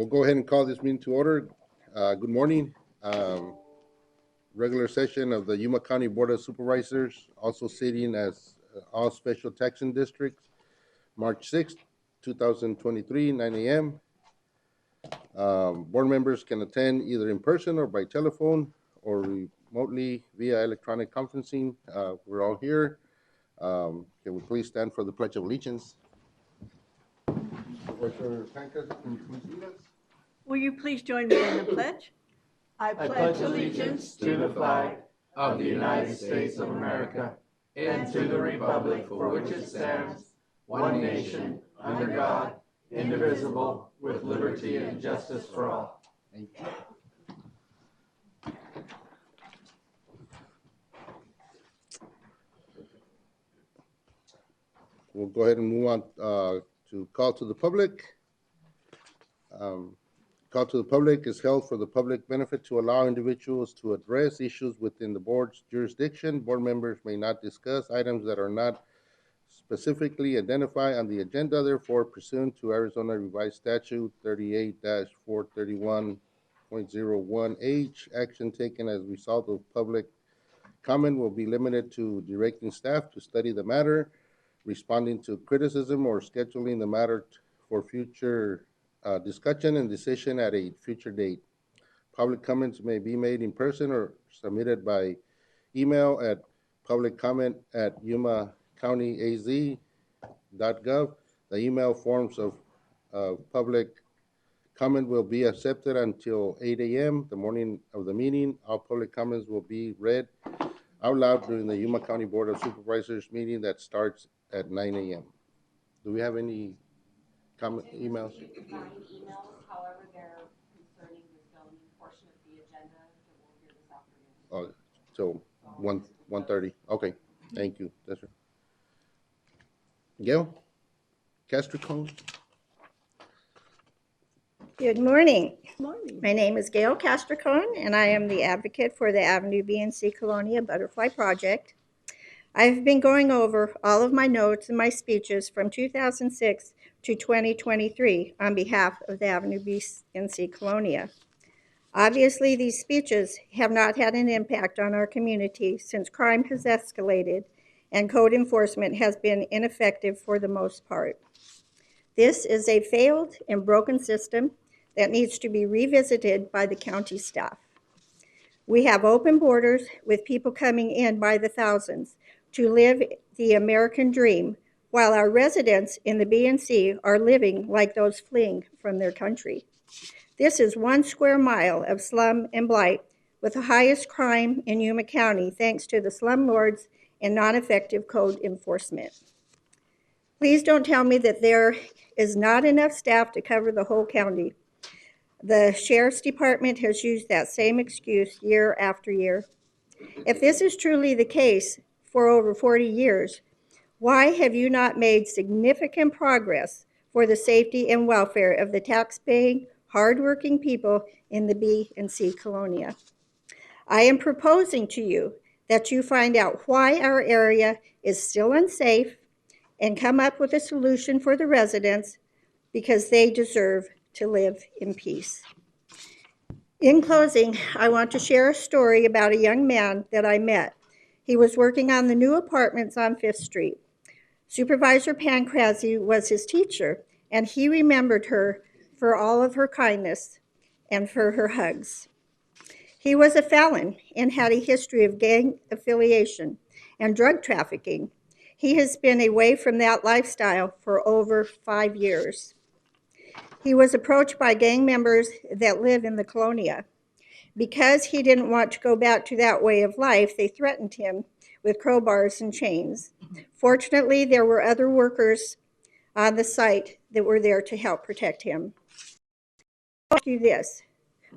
We'll go ahead and call this meeting to order. Good morning. Regular session of the Yuma County Board of Supervisors, also sitting as all special taxing districts, March 6th, 2023, 9 a.m. Board members can attend either in person or by telephone or remotely via electronic conferencing. We're all here. Can we please stand for the Pledge of Allegiance? Supervisor Pankratz, can you please lead us? Will you please join me in the pledge? I pledge allegiance to the flag of the United States of America and to the republic for which it stands, one nation, under God, indivisible, with liberty and justice for all. Thank you. We'll go ahead and move on to call to the public. Call to the public is held for the public benefit to allow individuals to address issues within the board's jurisdiction. Board members may not discuss items that are not specifically identified on the agenda. Therefore, pursuant to Arizona Revised Statute 38-431.01H, action taken as a result of public comment will be limited to directing staff to study the matter, responding to criticism, or scheduling the matter for future discussion and decision at a future date. Public comments may be made in person or submitted by email at publiccomment@yumacountyaz.gov. The email forms of public comment will be accepted until 8 a.m. the morning of the meeting. All public comments will be read out loud during the Yuma County Board of Supervisors meeting that starts at 9 a.m. Do we have any comment emails? Emails, however, they're concerning the zoning portion of the agenda that we'll hear this afternoon. So 1:30. Okay, thank you. That's right. Gail Castricone. Good morning. Morning. My name is Gail Castricone, and I am the advocate for the Avenue B and C Colonia Butterfly Project. I've been going over all of my notes and my speeches from 2006 to 2023 on behalf of the Avenue B and C Colonia. Obviously, these speeches have not had an impact on our community since crime has escalated and code enforcement has been ineffective for the most part. This is a failed and broken system that needs to be revisited by the county staff. We have open borders with people coming in by the thousands to live the American dream, while our residents in the B&C are living like those fleeing from their country. This is 1 square mile of slum and blight with the highest crime in Yuma County thanks to the slumlords and non-effective code enforcement. Please don't tell me that there is not enough staff to cover the whole county. The Sheriff's Department has used that same excuse year after year. If this is truly the case for over 40 years, why have you not made significant progress for the safety and welfare of the tax-paying, hardworking people in the B and C Colonia? I am proposing to you that you find out why our area is still unsafe and come up with a solution for the residents, because they deserve to live in peace. In closing, I want to share a story about a young man that I met. He was working on the new apartments on 5th Street. Supervisor Pankratz was his teacher, and he remembered her for all of her kindness and for her hugs. He was a felon and had a history of gang affiliation and drug trafficking. He has been away from that lifestyle for over 5 years. He was approached by gang members that live in the Colonia. Because he didn't want to go back to that way of life, they threatened him with crowbars and chains. Fortunately, there were other workers on the site that were there to help protect him. I'll ask you this: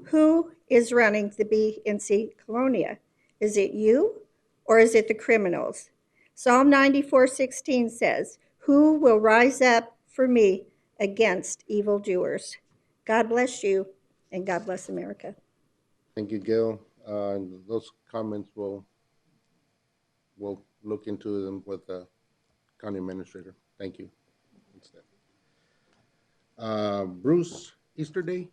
who is running the B and C Colonia? Is it you or is it the criminals? Psalm 94:16 says, "Who will rise up for me against evildoers?" God bless you, and God bless America. Thank you, Gail. Those comments we'll look into them with the county administrator. Thank you. Bruce Easter Day?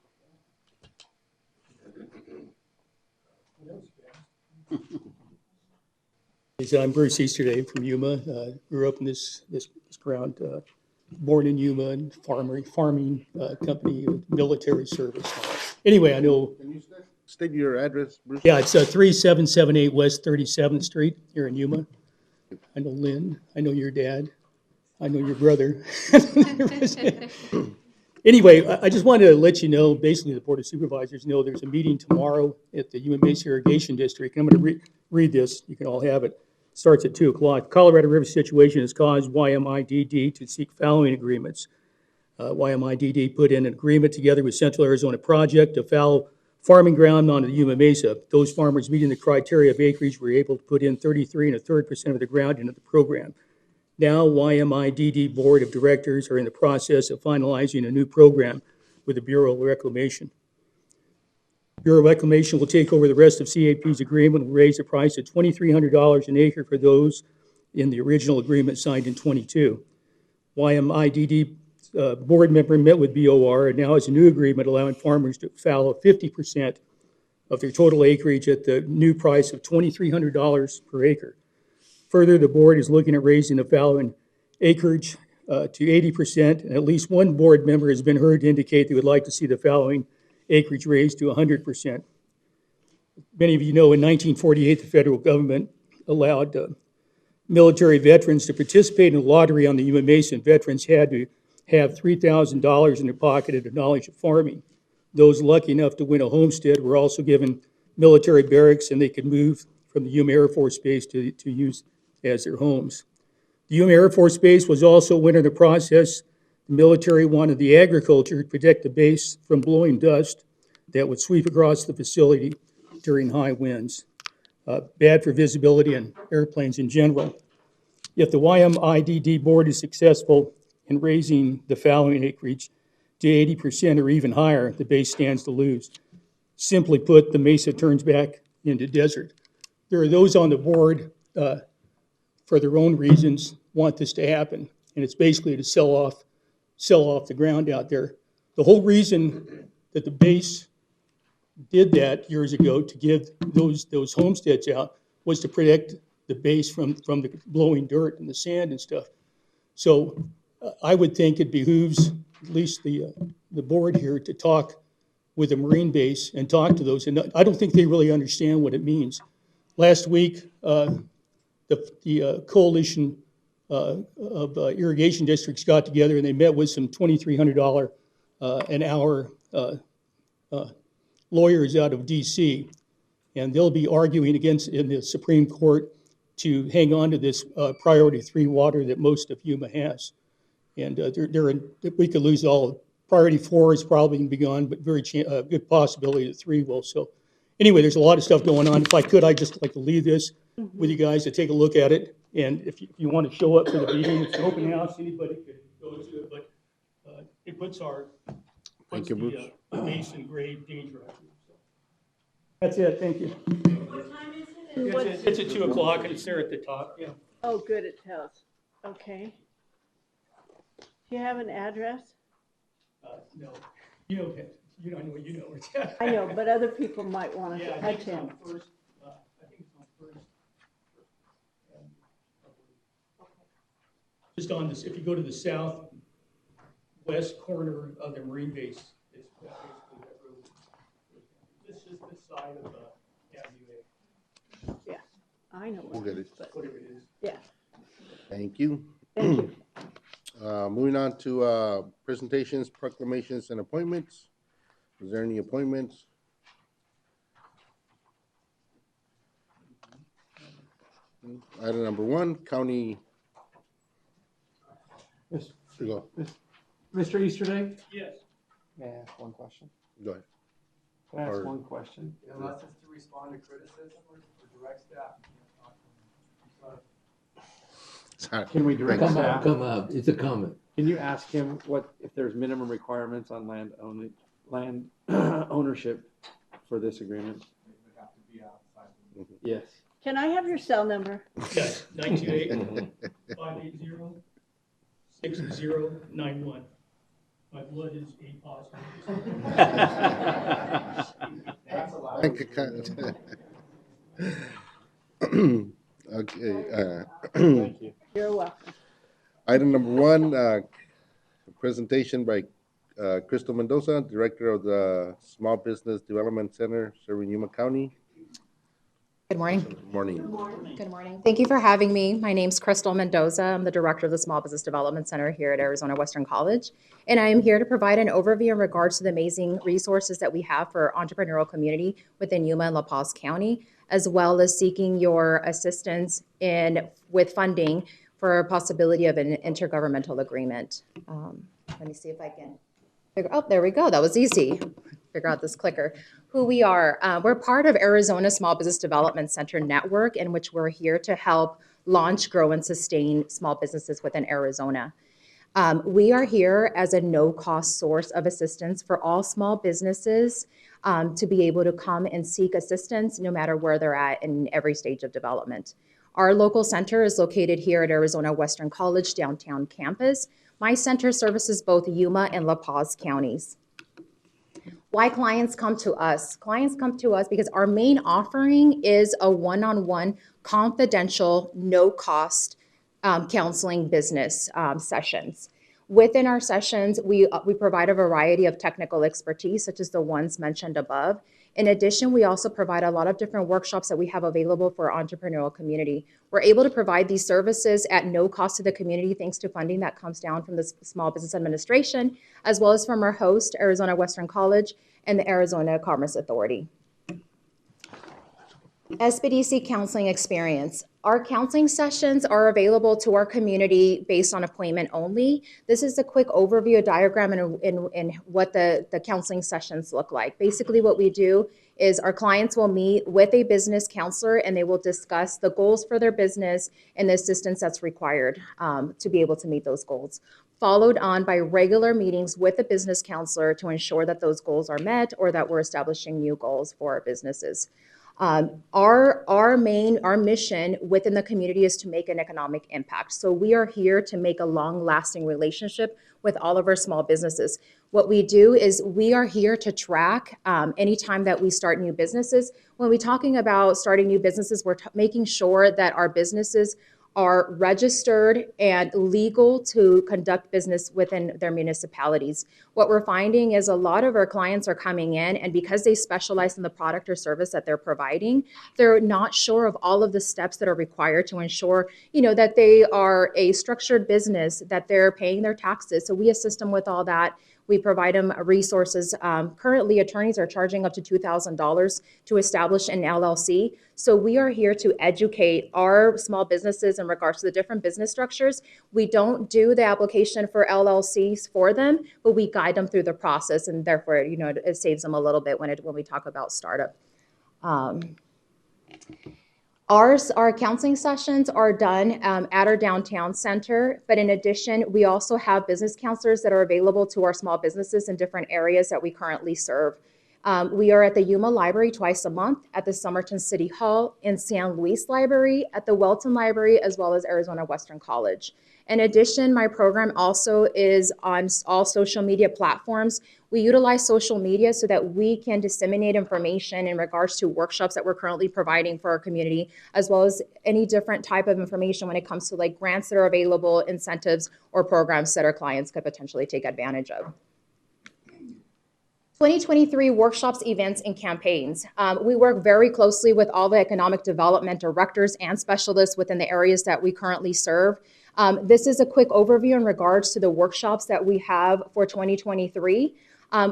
I'm Bruce Easterday from Yuma. Grew up in this ground, born in Yuma, and farming company, military service. Anyway, I know, Can you state your address, Bruce? yeah, it's 3778 West 37th Street here in Yuma. I know Lynn. I know your dad. I know your brother. Anyway, I just wanted to let you know, basically, the Board of Supervisors know there's a meeting tomorrow at the Yuma Mesa Irrigation District. I'm going to read this. You can all have it. Starts at 2 o'clock. Colorado River situation has caused YMIDD to seek fallowing agreements. YMIDD put in an agreement together with Central Arizona Project to fallow farming ground on the Yuma Mesa. Those farmers meeting the criteria of acreage were able to put in 33 1/3% of the ground into the program. Now, YMIDD Board of Directors are in the process of finalizing a new program with the Bureau of Reclamation. Bureau of Reclamation will take over the rest of CAP's agreement and will raise the price to $2,300 an acre for those in the original agreement signed in '22. YMIDD board member met with BOR and now has a new agreement allowing farmers to fallow 50% of their total acreage at the new price of $2,300 per acre. Further, the board is looking at raising the fallowing acreage to 80%, and at least one board member has been heard to indicate they would like to see the fallowing acreage raised to 100%. Many of you know in 1948, the federal government allowed military veterans to participate in a lottery on the Yuma Mesa, and veterans had to have $3,000 in their pocket and a knowledge of farming. Those lucky enough to win a homestead were also given military barracks, and they could move from the Yuma Air Force Base to use as their homes. The Yuma Air Force Base was also winter in the process. The military wanted the agriculture to protect the base from blowing dust that would sweep across the facility during high winds. Bad for visibility and airplanes in general. If the YMIDD board is successful in raising the fallowing acreage to 80% or even higher, the base stands to lose. Simply put, the mesa turns back into desert. There are those on the board, for their own reasons, want this to happen, and it's basically to sell off the ground out there. The whole reason that the base did that years ago to give those homesteads out was to protect the base from the blowing dirt and the sand and stuff. So I would think it behooves at least the board here to talk with the Marine base and talk to those. And I don't think they really understand what it means. Last week, the coalition of irrigation districts got together and they met with some $2,300 an hour lawyers out of DC, and they'll be arguing in the Supreme Court to hang on to this priority 3 water that most of Yuma has. And we could lose all. Priority 4 has probably begun, but very good possibility that 3 will. So anyway, there's a lot of stuff going on. If I could, I'd just like to leave this with you guys to take a look at it. And if you want to show up for the meeting, it's an open house. Anybody could go to it, but it puts Thank you, Bruce. the base in grave danger. So that's it. Thank you. What time is it? And what's, It's at 2 o'clock and it's there at the top. Yeah. oh, good, it tells. Okay. Do you have an address? No, you know what you know. I know, but other people might want to Yeah, I think touch it's him. on First. I think it's on First. Just on this, if you go to the southwest corner of the Marine base, it's basically that road. This is this side of Avenue Yeah, I know We'll what get it it. is, but, whatever it is. yeah, Thank you. thank you. Moving on to presentations, proclamations, and appointments. Is there any appointments? Item number 1, county. Yes. Go Mr. Easterday? Yes. May I ask one question? ahead. Can I ask Or- one question? Unless it's to respond to criticism or direct staff. Sorry. Can we direct Thanks. staff? Come up, it's a comment. Can you ask him if there's minimum requirements on land ownership for this agreement? It would have to be outside. Yes. Can I have your cell number? Yes, 928-580-6091. My blood is A positive. That's allowed. Bank account. Okay, Thank you. You're welcome. item number one, presentation by Crystal Mendoza, Director of the Small Business Development Center, serving Yuma County. Good morning. Good morning. Good morning. Thank you for having me. My name's Crystal Mendoza. I'm the director of the Small Business Development Center here at Arizona Western College. And I am here to provide an overview in regards to the amazing resources that we have for entrepreneurial community within Yuma and La Paz County, as well as seeking your assistance with funding for a possibility of an intergovernmental agreement. Let me see if I can oh, there we go. That was easy. Figure out this clicker. Who we are. We're part of Arizona Small Business Development Center network, in which we're here to help launch, grow, and sustain small businesses within Arizona. We are here as a no-cost source of assistance for all small businesses to be able to come and seek assistance no matter where they're at in every stage of development. Our local center is located here at Arizona Western College downtown campus. My center services both Yuma and La Paz counties. Why clients come to us? Clients come to us because our main offering is a one-on-one, confidential, no-cost counseling business sessions. Within our sessions, we provide a variety of technical expertise, such as the ones mentioned above. In addition, we also provide a lot of different workshops that we have available for our entrepreneurial community. We're able to provide these services at no cost to the community thanks to funding that comes down from the Small Business Administration, as well as from our host, Arizona Western College, and the Arizona Commerce Authority. SBDC counseling experience. Our counseling sessions are available to our community based on appointment only. This is a quick overview, a diagram, in what the counseling sessions look like. Basically, what we do is our clients will meet with a business counselor and they will discuss the goals for their business and the assistance that's required to be able to meet those goals, followed on by regular meetings with a business counselor to ensure that those goals are met or that we're establishing new goals for our businesses. Our mission within the community is to make an economic impact. So we are here to make a long-lasting relationship with all of our small businesses. What we do is we are here to track anytime that we start new businesses. When we're talking about starting new businesses, we're making sure that our businesses are registered and legal to conduct business within their municipalities. What we're finding is a lot of our clients are coming in, and because they specialize in the product or service that they're providing, they're not sure of all of the steps that are required to ensure, that they are a structured business, that they're paying their taxes. So we assist them with all that. We provide them resources. Currently, attorneys are charging up to $2,000 to establish an LLC. So we are here to educate our small businesses in regards to the different business structures. We don't do the application for LLCs for them, but we guide them through the process, and therefore, it saves them a little bit when we talk about startup. Our counseling sessions are done at our downtown center, but in addition, we also have business counselors that are available to our small businesses in different areas that we currently serve. We are at the Yuma Library twice a month, at the Somerton City Hall, in San Luis Library, at the Welton Library, as well as Arizona Western College. In addition, my program also is on all social media platforms. We utilize social media so that we can disseminate information in regards to workshops that we're currently providing for our community, as well as any different type of information when it comes to like grants that are available, incentives, or programs that our clients could potentially take advantage of. 2023 workshops, events, and campaigns. We work very closely with all the economic development directors and specialists within the areas that we currently serve. This is a quick overview in regards to the workshops that we have for 2023.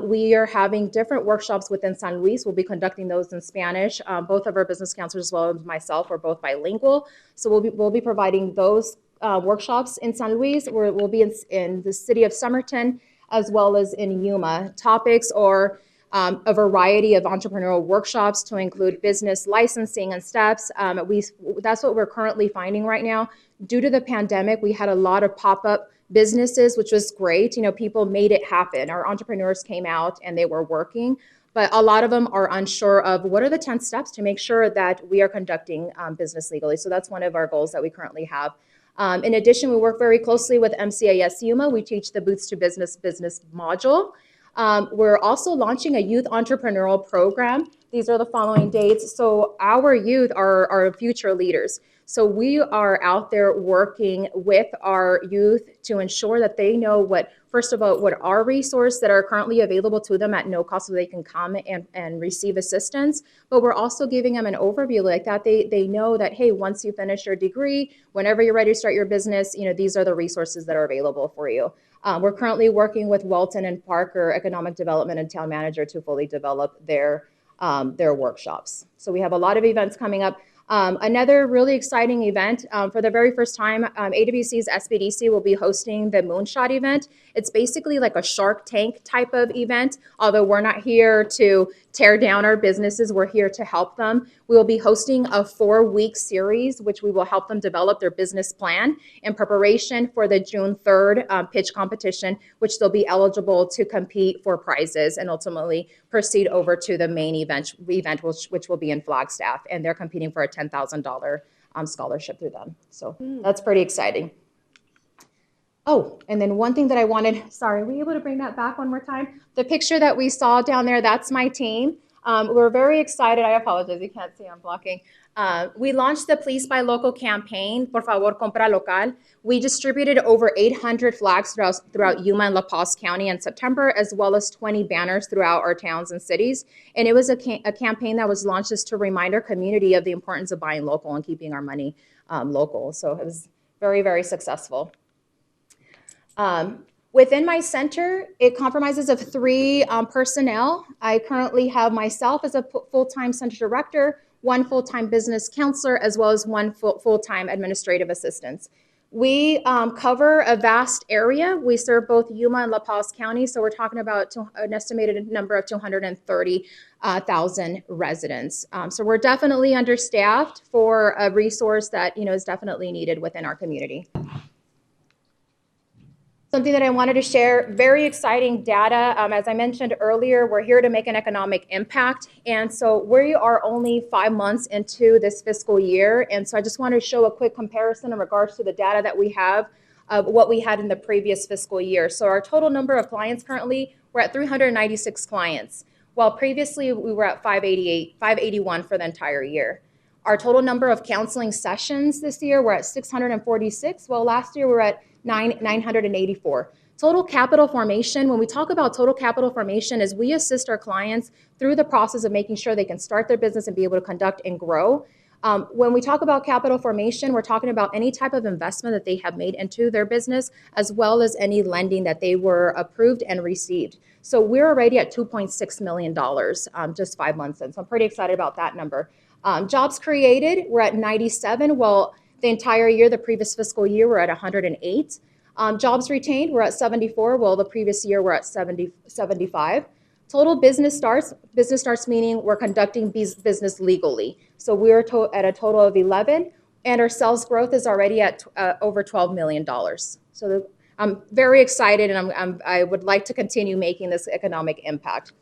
We are having different workshops within San Luis. We'll be conducting those in Spanish. Both of our business counselors, as well as myself, are both bilingual. So we'll be providing those workshops in San Luis. We'll be in the city of Somerton, as well as in Yuma. Topics are a variety of entrepreneurial workshops to include business licensing and steps. That's what we're currently finding right now. Due to the pandemic, we had a lot of pop-up businesses, which was great. People made it happen. Our entrepreneurs came out and they were working, but a lot of them are unsure of what are the 10 steps to make sure that we are conducting business legally. So that's one of our goals that we currently have. In addition, we work very closely with MCAS Yuma. We teach the Boots to Business module. We're also launching a youth entrepreneurial program. These are the following dates. So our youth are our future leaders. So we are out there working with our youth to ensure that they know what, first of all, what our resources that are currently available to them at no cost so they can come and receive assistance. But we're also giving them an overview like that. They know that, hey, once you finish your degree, whenever you're ready to start your business, these are the resources that are available for you. We're currently working with Welton and Parker Economic Development and Town Manager to fully develop their workshops. So we have a lot of events coming up. Another really exciting event, for the very first time, AWC's SBDC will be hosting the Moonshot event. It's basically like a Shark Tank type of event, although we're not here to tear down our businesses, we're here to help them. We will be hosting a 4-week series, which we will help them develop their business plan in preparation for the June 3rd pitch competition, which they'll be eligible to compete for prizes and ultimately proceed over to the main event which will be in Flagstaff, and they're competing for a $10,000 scholarship through them. So that's pretty exciting. Oh, and then one thing that I wanted, sorry, were you able to bring that back one more time? The picture that we saw down there, that's my team. We're very excited. I apologize, you can't see, I'm blocking. We launched the Please Buy Local campaign, Por Favor Compra Local. We distributed over 800 flags throughout Yuma and La Paz County in September, as well as 20 banners throughout our towns and cities. And it was a campaign that was launched just to remind our community of the importance of buying local and keeping our money local. So it was very, very successful. Within my center, it compromises of 3 personnel. I currently have myself as a full-time center director, 1 full-time business counselor, as well as 1 full-time administrative assistant. We cover a vast area. We serve both Yuma and La Paz County, so we're talking about an estimated number of 230,000 residents. So we're definitely understaffed for a resource that is definitely needed within our community. Something that I wanted to share, very exciting data. As I mentioned earlier, we're here to make an economic impact. And so we are only 5 months into this fiscal year. And so I just want to show a quick comparison in regards to the data that we have of what we had in the previous fiscal year. So our total number of clients currently, we're at 396 clients, while previously we were at 581 for the entire year. Our total number of counseling sessions this year, we're at 646, while last year we were at 984. Total capital formation, when we talk about total capital formation, is we assist our clients through the process of making sure they can start their business and be able to conduct and grow. When we talk about capital formation, we're talking about any type of investment that they have made into their business, as well as any lending that they were approved and received. So we're already at $2.6 million just 5 months in. So I'm pretty excited about that number. Jobs created, we're at 97. Well, the entire year, the previous fiscal year, we're at 108. Jobs retained, we're at 74. Well, the previous year, we're at 75. Total business starts meaning we're conducting business legally. So we're at a total of 11, and our sales growth is already at over $12 million. So I'm very excited, and I would like to continue making this economic impact.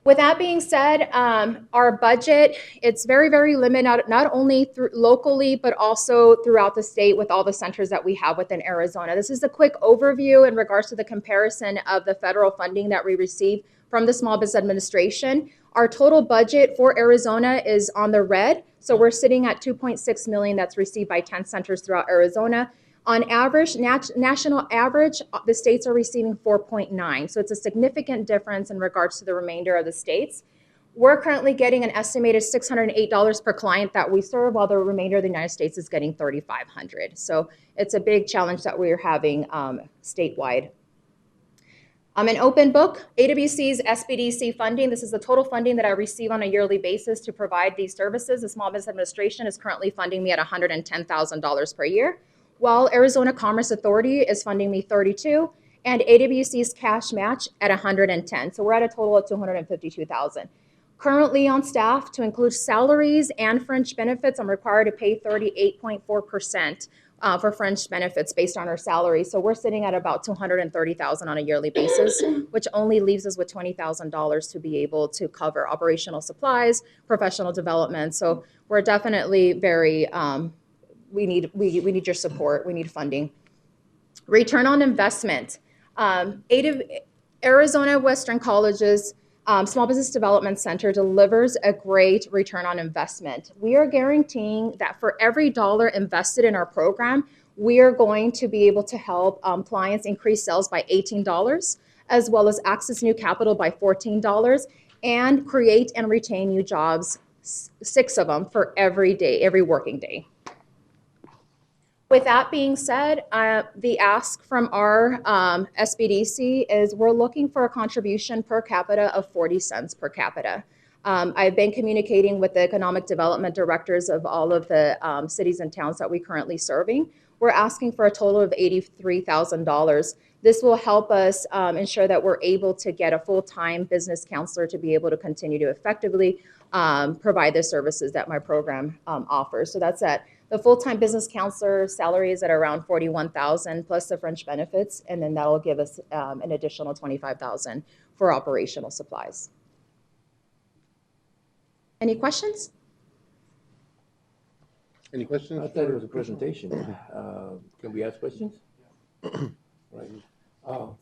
With that being said, our budget, it's very, very limited, not only locally, but also throughout the state with all the centers that we have within Arizona. This is a quick overview in regards to the comparison of the federal funding that we receive from the Small Business Administration. Our total budget for Arizona is on the red. So we're sitting at $2.6 million that's received by 10 centers throughout Arizona. On average, national average, the states are receiving 4.9. So it's a significant difference in regards to the remainder of the states. We're currently getting an estimated $608 per client that we serve, while the remainder of the United States is getting $3,500. So it's a big challenge that we're having statewide. An open book, AWC's SBDC funding. This is the total funding that I receive on a yearly basis to provide these services. The Small Business Administration is currently funding me at $110,000 per year, while Arizona Commerce Authority is funding me $32,000, and AWC's cash match at $110,000. So we're at a total of $252,000. Currently on staff, to include salaries and fringe benefits, I'm required to pay 38.4% for fringe benefits based on our salary. So we're sitting at about $230,000 on a yearly basis, which only leaves us with $20,000 to be able to cover operational supplies, professional development. So we're definitely very we need your support. We need funding. Return on investment. Arizona Western College's Small Business Development Center delivers a great return on investment. We are guaranteeing that for every dollar invested in our program, we are going to be able to help clients increase sales by $18, as well as access new capital by $14, and create and retain new jobs, 6 of them for every day, every working day. With that being said, the ask from our SBDC is we're looking for a contribution per capita of 40 cents per capita. I've been communicating with the economic development directors of all of the cities and towns that we're currently serving. We're asking for a total of $83,000. This will help us ensure that we're able to get a full-time business counselor to be able to continue to effectively provide the services that my program offers. So that's at the full-time business counselor salary is at around $41,000 plus the fringe benefits, and then that will give us an additional $25,000 for operational supplies. Any questions? Any questions? I thought it was a presentation. Can we ask questions? Right.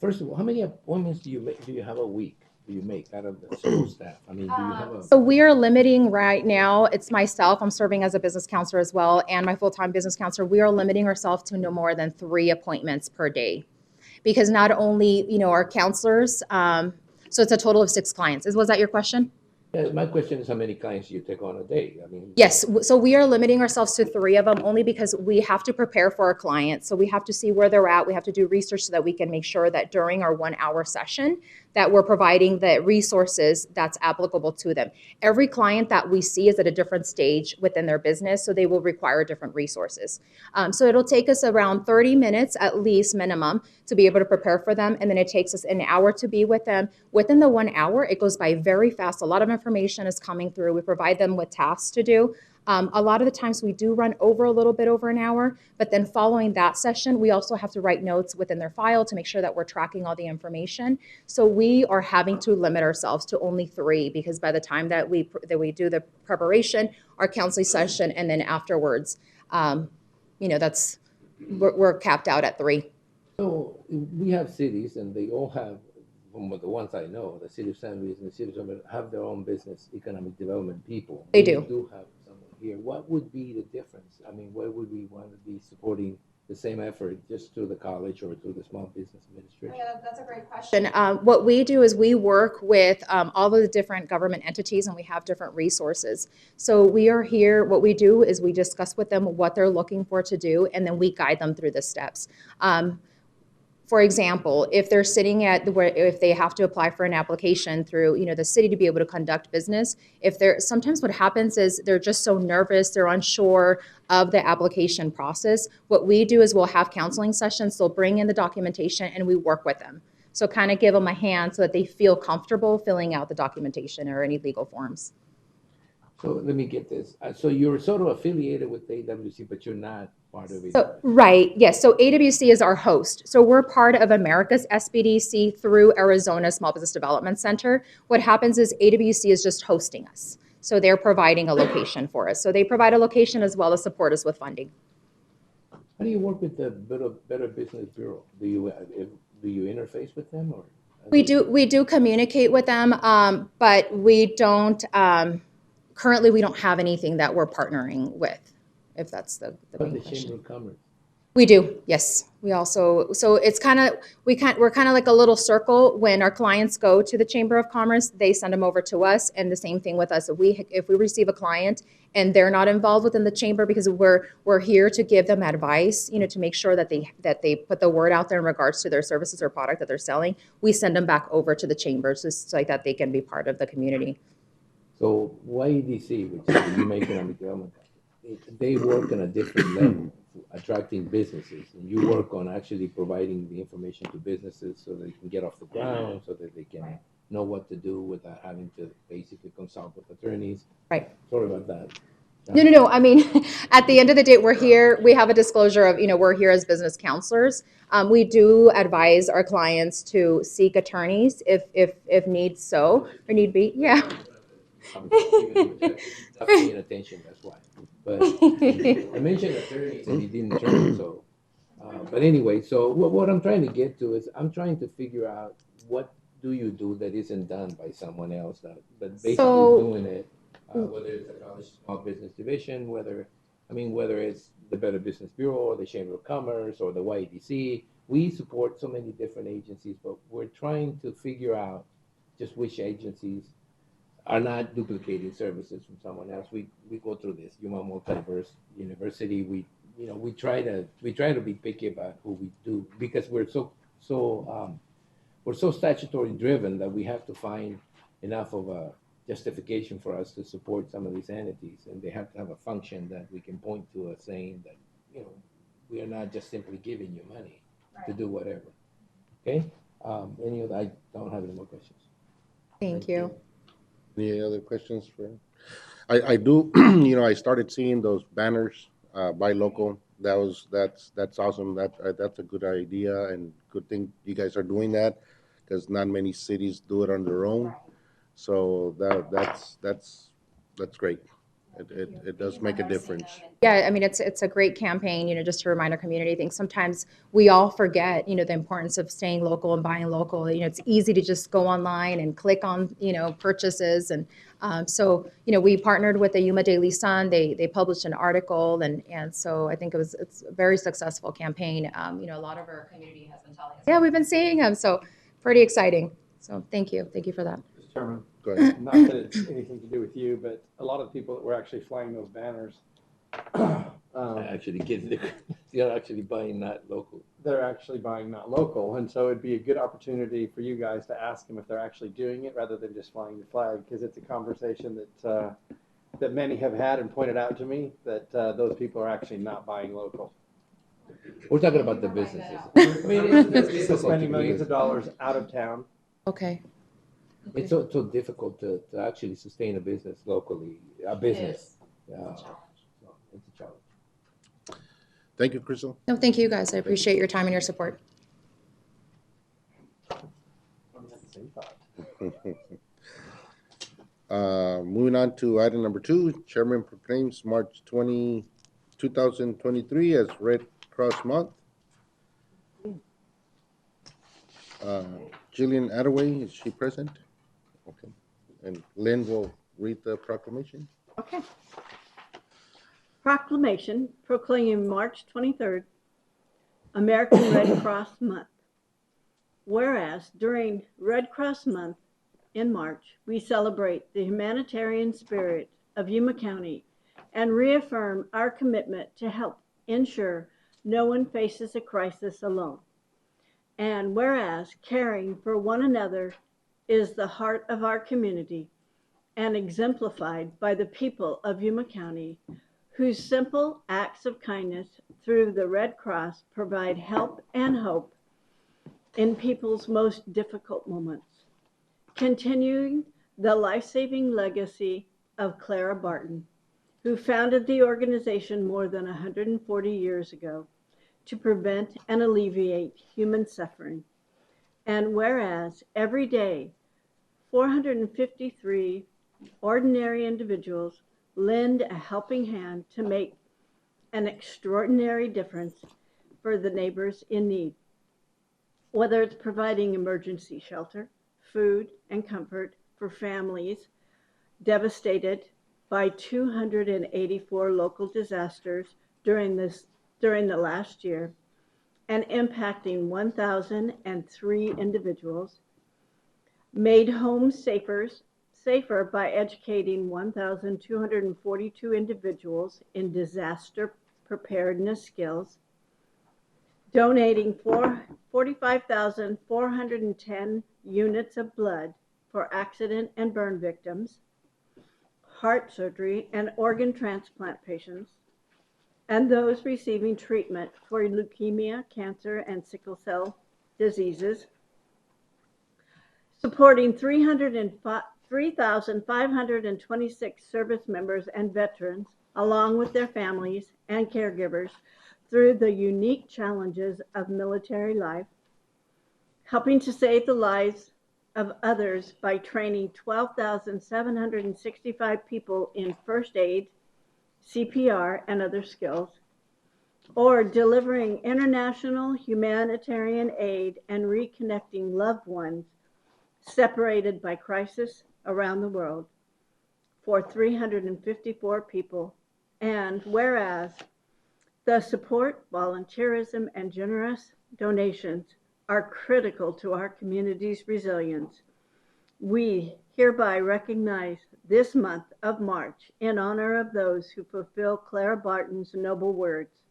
First of all, how many appointments do you have a week? Do you make out of the school staff? I mean, do you have a? So we are limiting right now, it's myself, I'm serving as a business counselor as well, and my full-time business counselor, we are limiting ourselves to no more than 3 appointments per day. Because not only, our counselors, so it's a total of 6 clients. Was that your question? Yeah, my question is how many clients you take on a day? I mean. Yes, so we are limiting ourselves to 3 of them only because we have to prepare for our clients. So we have to see where they're at. We have to do research so that we can make sure that during our 1-hour session that we're providing the resources that's applicable to them. Every client that we see is at a different stage within their business, so they will require different resources. So it'll take us around 30 minutes at least minimum to be able to prepare for them, and then it takes us an hour to be with them. Within the 1 hour, it goes by very fast. A lot of information is coming through. We provide them with tasks to do. A lot of the times we do run over a little bit over an hour, but then following that session, we also have to write notes within their file to make sure that we're tracking all the information. So we are having to limit ourselves to only 3 because by the time that we do the preparation, our counseling session, and then afterwards, that's we're capped out at 3. So we have cities, and they all have, from the ones I know, the city of San Luis and the city of San Luis have their own business economic development people. They do. We do have someone here. What would be the difference? I mean, why would we want to be supporting the same effort just to the college or to the Small Business Administration? Yeah, that's a great question. What we do is we work with all of the different government entities, and we have different resources. So we are here, what we do is we discuss with them what they're looking for to do, and then we guide them through the steps. For example, if they're sitting if they have to apply for an application through, the city to be able to conduct business, sometimes what happens is they're just so nervous, they're unsure of the application process. What we do is we'll have counseling sessions, they'll bring in the documentation and we work with them. So kind of give them a hand so that they feel comfortable filling out the documentation or any legal forms. So let me get this. So you're sort of affiliated with AWC, but you're not part of it. So, right, yes. So AWC is our host. So we're part of America's SBDC through Arizona Small Business Development Center. What happens is AWC is just hosting us. So they're providing a location for us. So they provide a location as well as support us with funding. How do you work with the Better Business Bureau? Do you interface with them, or? We do communicate with them, but we don't. Currently, we don't have anything that we're partnering with, if that's the main the question. Chamber of Commerce? We do, yes. We also, so it's we're kind of like a little circle. When our clients go to the Chamber of Commerce, they send them over to us, and the same thing with us. If we receive a client and they're not involved within the chamber, because we're here to give them advice, to make sure that they put the word out there in regards to their services or product that they're selling, we send them back over to the chambers just so that they can be part of the community. So YEDC, which is the Human Economic Development, they work on a different level, attracting businesses, and you work on actually providing the information to businesses so they can get off the ground, so that they can know what to do without having to basically consult with attorneys. Right. Sorry about that. No. I mean, at the end of the day, we're here. We have a disclosure of, we're here as business counselors. We do advise our clients to seek attorneys if need so or need be. Yeah. I'm paying attention, that's why. but I mentioned attorneys and he didn't turn, so. But anyway, so what I'm trying to get to is I'm trying to figure out what do you do that isn't done by someone else that basically So- doing it, whether it's the college small business division, whether it's the Better Business Bureau or the Chamber of Commerce or the YEDC. We support so many different agencies, but we're trying to figure out just which agencies are not duplicating services from someone else. We go through this. Yuma Multiverse University. We try to be picky about who we do because we're so statutory driven that we have to find enough of a justification for us to support some of these entities, and they have to have a function that we can point to as saying that we are not just simply giving you money to do whatever. Okay. I don't have any more questions. Thank you. Any other questions for? I do, I started seeing those banners, buy local. That's awesome. That's a good idea and good thing you guys are doing that because not many cities do it on their own. So that's great. It does make a difference. Yeah, I mean, it's a great campaign, just to remind our community. I think sometimes we all forget, the importance of staying local and buying local. It's easy to just go online and click on, purchases. And so, we partnered with the Yuma Daily Sun. They published an article, and so I think it's a very successful campaign. A lot of our community has been telling us, yeah, we've been seeing them. So pretty exciting. So thank you for that. Mr. Chairman, Go ahead. not that it's anything to do with you, but a lot of the people that were actually flying those banners, Actually, they're actually buying not local. they're actually buying not local. And so it'd be a good opportunity for you guys to ask them if they're actually doing it rather than just flying the flag, because it's a conversation that many have had and pointed out to me that those people are actually not buying local. We're talking about the businesses. It's people spending millions of dollars out of town. Okay. It's so difficult to actually sustain a business locally, a business. So it's a challenge. Thank you, Crystal. No, thank you guys. I appreciate your time and your support. Same thought. Moving on to item number 2, Chairman proclaims March 2023 as Red Cross Month. Jillian Attaway, is she present? Okay. And Lynn will read the proclamation. Okay. Proclamation proclaiming March 23rd, American Red Cross Month. Whereas during Red Cross Month in March, we celebrate the humanitarian spirit of Yuma County and reaffirm our commitment to help ensure no one faces a crisis alone. And whereas caring for one another is the heart of our community and exemplified by the people of Yuma County, whose simple acts of kindness through the Red Cross provide help and hope in people's most difficult moments. Continuing the life-saving legacy of Clara Barton, who founded the organization more than 140 years ago to prevent and alleviate human suffering. And whereas every day, 453 ordinary individuals lend a helping hand to make an extraordinary difference for the neighbors in need. Whether it's providing emergency shelter, food, and comfort for families devastated by 284 local disasters during the last year and impacting 1,003 individuals, made homes safer by educating 1,242 individuals in disaster preparedness skills, donating 45,410 units of blood for accident and burn victims, heart surgery and organ transplant patients, and those receiving treatment for leukemia, cancer, and sickle cell diseases, supporting 3,526 service members and veterans, along with their families and caregivers, through the unique challenges of military life, helping to save the lives of others by training 12,765 people in first aid, CPR, and other skills, or delivering international humanitarian aid and reconnecting loved ones separated by crisis around the world for 354 people. And whereas the support, volunteerism, and generous donations are critical to our community's resilience, we hereby recognize this month of March in honor of those who fulfill Clara Barton's noble words.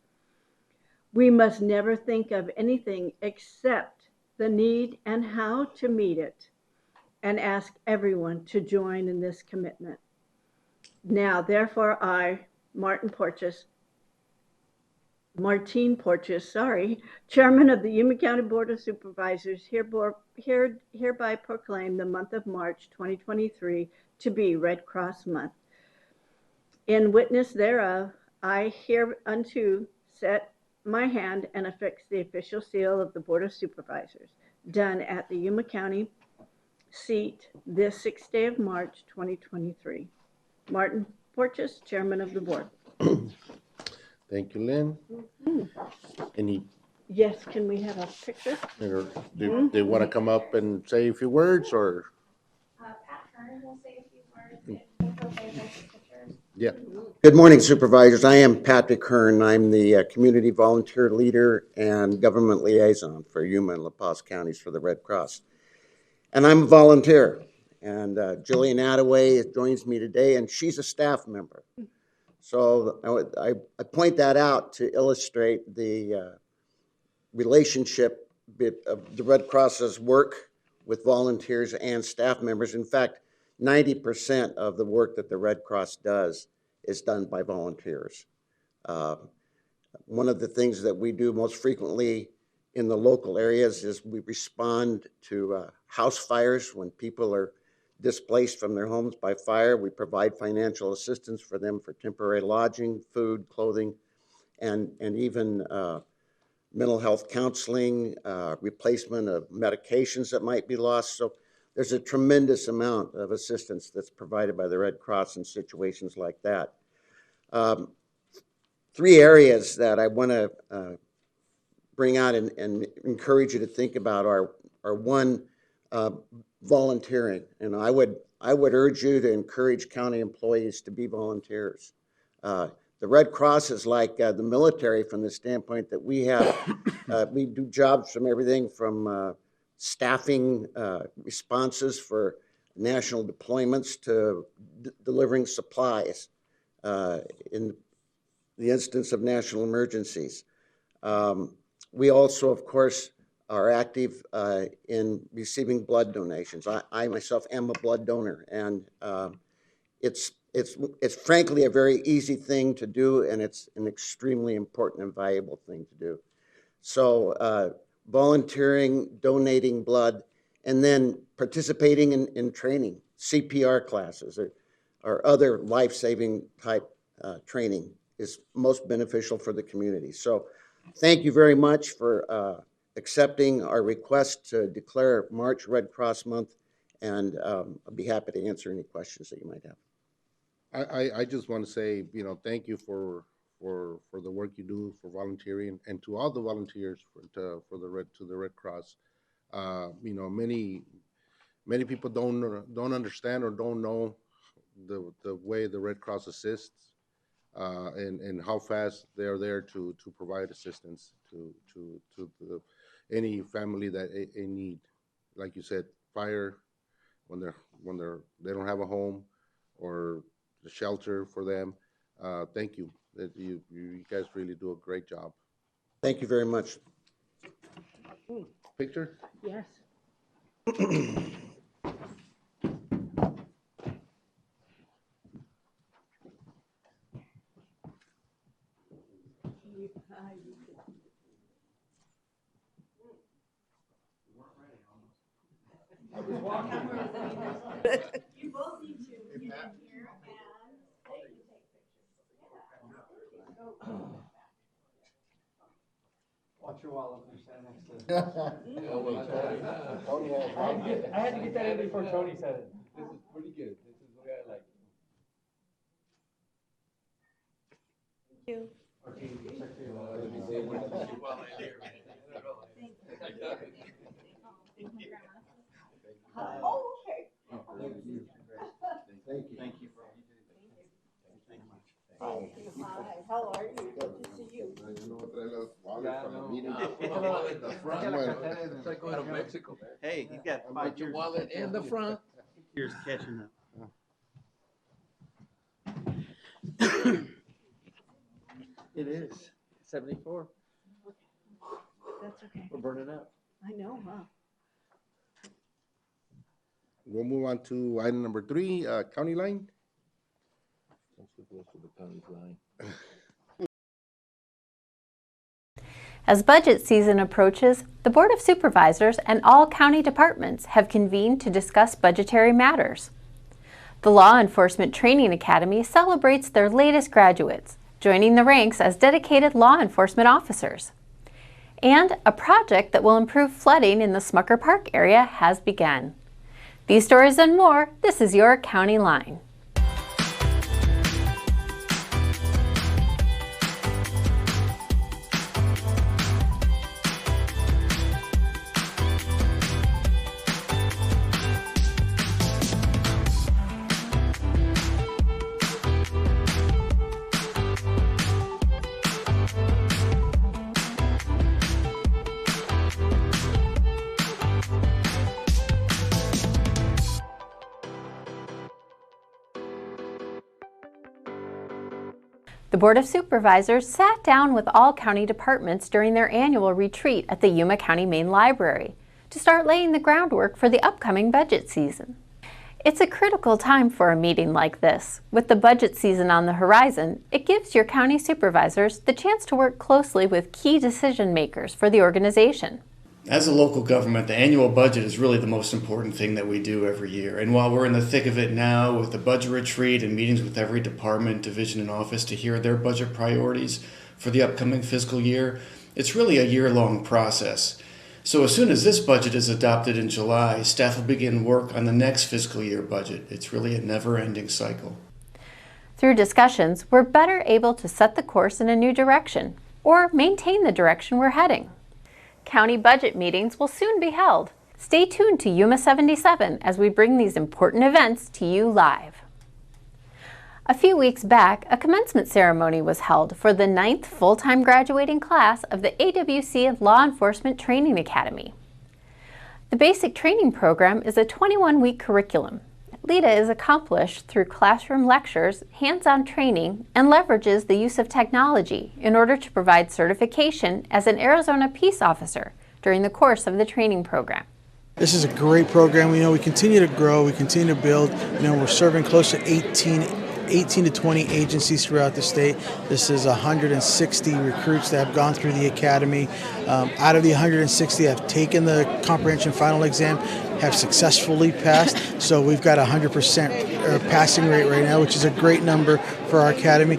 We must never think of anything except the need and how to meet it, and ask everyone to join in this commitment. Now, therefore, I, Martine Porteous, Chairman of the Yuma County Board of Supervisors, hereby proclaim the month of March 2023 to be Red Cross Month. In witness thereof, I hereunto set my hand and affix the official seal of the Board of Supervisors, done at the Yuma County seat this 6th day of March 2023. Martine Porteous, Chairman of the Board. Thank you, Lynn. Any, Yes, can we have a picture? or do they want to come up and say a few words, or? Pat Kern will say a few words if it's okay with pictures. Yeah. Good morning, Supervisors. I am Patrick Kern. I'm the Community Volunteer Leader and Government Liaison for Yuma and La Paz counties for the Red Cross. And I'm a volunteer. And Jillian Attaway joins me today, and she's a staff member. So I point that out to illustrate the relationship of the Red Cross's work with volunteers and staff members. In fact, 90% of the work that the Red Cross does is done by volunteers. One of the things that we do most frequently in the local areas is we respond to house fires when people are displaced from their homes by fire. We provide financial assistance for them for temporary lodging, food, clothing, and even mental health counseling, replacement of medications that might be lost. So there's a tremendous amount of assistance that's provided by the Red Cross in situations like that. Three areas that I want to bring out and encourage you to think about are one, volunteering. And I would urge you to encourage county employees to be volunteers. The Red Cross is like the military from the standpoint that we have, we do jobs from everything from staffing responses for national deployments to delivering supplies in the instance of national emergencies. We also, of course, are active in receiving blood donations. I myself am a blood donor, and it's frankly a very easy thing to do, and it's an extremely important and valuable thing to do. So volunteering, donating blood, and then participating in training, CPR classes or other life-saving type training is most beneficial for the community. So thank you very much for accepting our request to declare March Red Cross Month, and I'll be happy to answer any questions that you might have. I just want to say, thank you for the work you do for volunteering, and to all the volunteers to the Red Cross. Many people don't understand or don't know the way the Red Cross assists, and how fast they're there to provide assistance to any family that in need. Like you said, fire, when they don't have a home or a shelter for them. Thank you. You guys really do a great job. Thank you very much. Picture? Yes. You both need to get in here and they can take pictures. Watch your wallet when you stand next to it. I had to get that in before Tony said it. This is pretty good. This is what I like. you. Oh, okay. Thank you. Hi, how are you? Good to see you. It's like going to Mexico. Hey, you got Put your wallet in the front. years catching up. It is 74. That's okay. We're burning up. I know, huh? We'll move on to item number 3, county line. As budget season approaches, the Board of Supervisors and all county departments have convened to discuss budgetary matters. The Law Enforcement Training Academy celebrates their latest graduates, joining the ranks as dedicated law enforcement officers. And a project that will improve flooding in the Smucker Park area has begun. These stories and more, this is your County Line. The Board of Supervisors sat down with all county departments during their annual retreat at the Yuma County Main Library to start laying the groundwork for the upcoming budget season. It's a critical time for a meeting like this. With the budget season on the horizon, it gives your county supervisors the chance to work closely with key decision makers for the organization. As a local government, the annual budget is really the most important thing that we do every year. And while we're in the thick of it now with the budget retreat and meetings with every department, division, and office to hear their budget priorities for the upcoming fiscal year, it's really a year-long process. So as soon as this budget is adopted in July, staff will begin work on the next fiscal year budget. It's really a never-ending cycle. Through discussions, we're better able to set the course in a new direction or maintain the direction we're heading. County budget meetings will soon be held. Stay tuned to Yuma 77 as we bring these important events to you live. A few weeks back, a commencement ceremony was held for the 9th full-time graduating class of the AWC Law Enforcement Training Academy. The basic training program is a 21-week curriculum. LETA is accomplished through classroom lectures, hands-on training, and leverages the use of technology in order to provide certification as an Arizona Peace Officer during the course of the training program. This is a great program. We continue to grow, we continue to build. We're serving close to 18 to 20 agencies throughout the state. This is 160 recruits that have gone through the academy. Out of the 160 have taken the comprehension final exam, have successfully passed. So we've got 100% passing rate right now, which is a great number for our academy.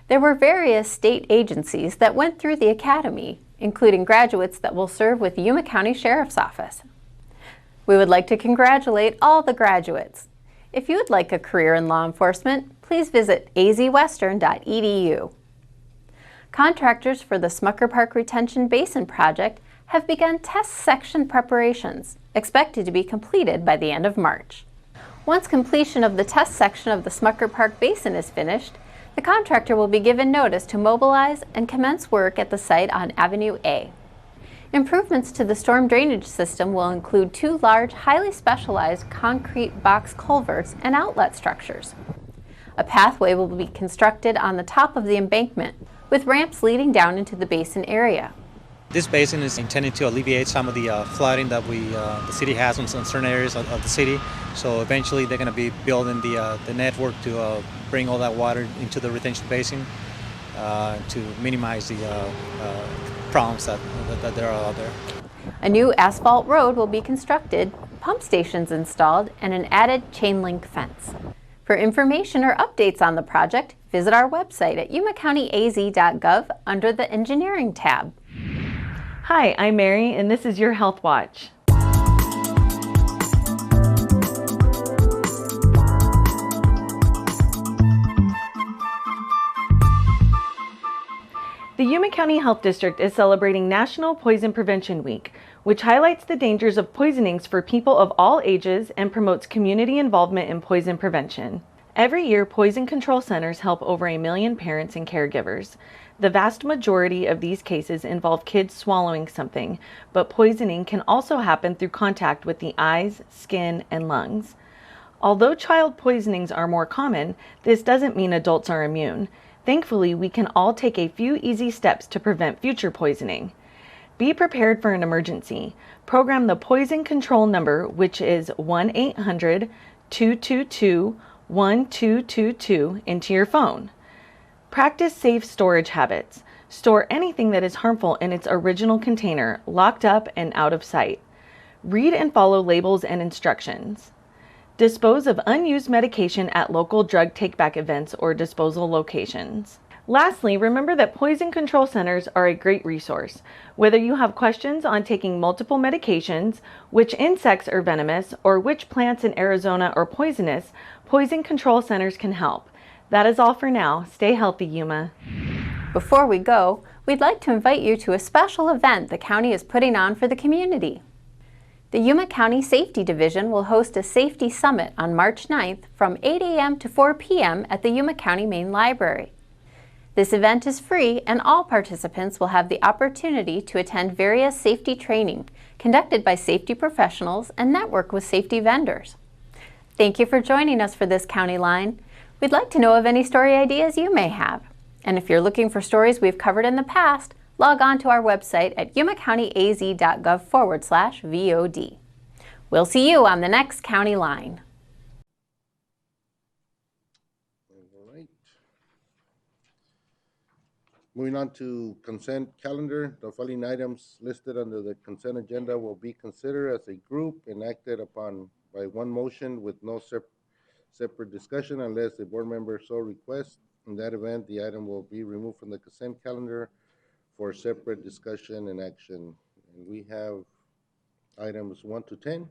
There were various state agencies that went through the academy, including graduates that will serve with the Yuma County Sheriff's Office. We would like to congratulate all the graduates. If you would like a career in law enforcement, please visit azwestern.edu. Contractors for the Smucker Park Retention Basin project have begun test section preparations, expected to be completed by the end of March. Once completion of the test section of the Smucker Park Basin is finished, the contractor will be given notice to mobilize and commence work at the site on Avenue A. Improvements to the storm drainage system will include 2 large, highly specialized concrete box culverts and outlet structures. A pathway will be constructed on the top of the embankment, with ramps leading down into the basin area. This basin is intended to alleviate some of the flooding that the city has in certain areas of the city. So eventually they're going to be building the network to bring all that water into the retention basin to minimize the problems that there are out there. A new asphalt road will be constructed, pump stations installed, and an added chain link fence. For information or updates on the project, visit our website at yumacountyaz.gov under the Engineering tab. Hi, I'm Mary, and this is your Health Watch. The Yuma County Health District is celebrating National Poison Prevention Week, which highlights the dangers of poisonings for people of all ages and promotes community involvement in poison prevention. Every year, poison control centers help over 1 million parents and caregivers. The vast majority of these cases involve kids swallowing something, but poisoning can also happen through contact with the eyes, skin, and lungs. Although child poisonings are more common, this doesn't mean adults are immune. Thankfully, we can all take a few easy steps to prevent future poisoning. Be prepared for an emergency. Program the poison control number, which is 1-800-222-1222 into your phone. Practice safe storage habits. Store anything that is harmful in its original container, locked up and out of sight. Read and follow labels and instructions. Dispose of unused medication at local drug take-back events or disposal locations. Lastly, remember that poison control centers are a great resource. Whether you have questions on taking multiple medications, which insects are venomous, or which plants in Arizona are poisonous, poison control centers can help. That is all for now. Stay healthy, Yuma. Before we go, we'd like to invite you to a special event the county is putting on for the community. The Yuma County Safety Division will host a safety summit on March 9th from 8 a.m. to 4 p.m. at the Yuma County Main Library. This event is free and all participants will have the opportunity to attend various safety training conducted by safety professionals and network with safety vendors. Thank you for joining us for this County Line. We'd like to know of any story ideas you may have. And if you're looking for stories we've covered in the past, log on to our website at yumacountyaz.gov/VOD. We'll see you on the next County Line. All right. Moving on to consent calendar, the following items listed under the consent agenda will be considered as a group and acted upon by one motion with no separate discussion unless the board member so requests. In that event, the item will be removed from the consent calendar for separate discussion and action. And we have items 1 to 10. Mr.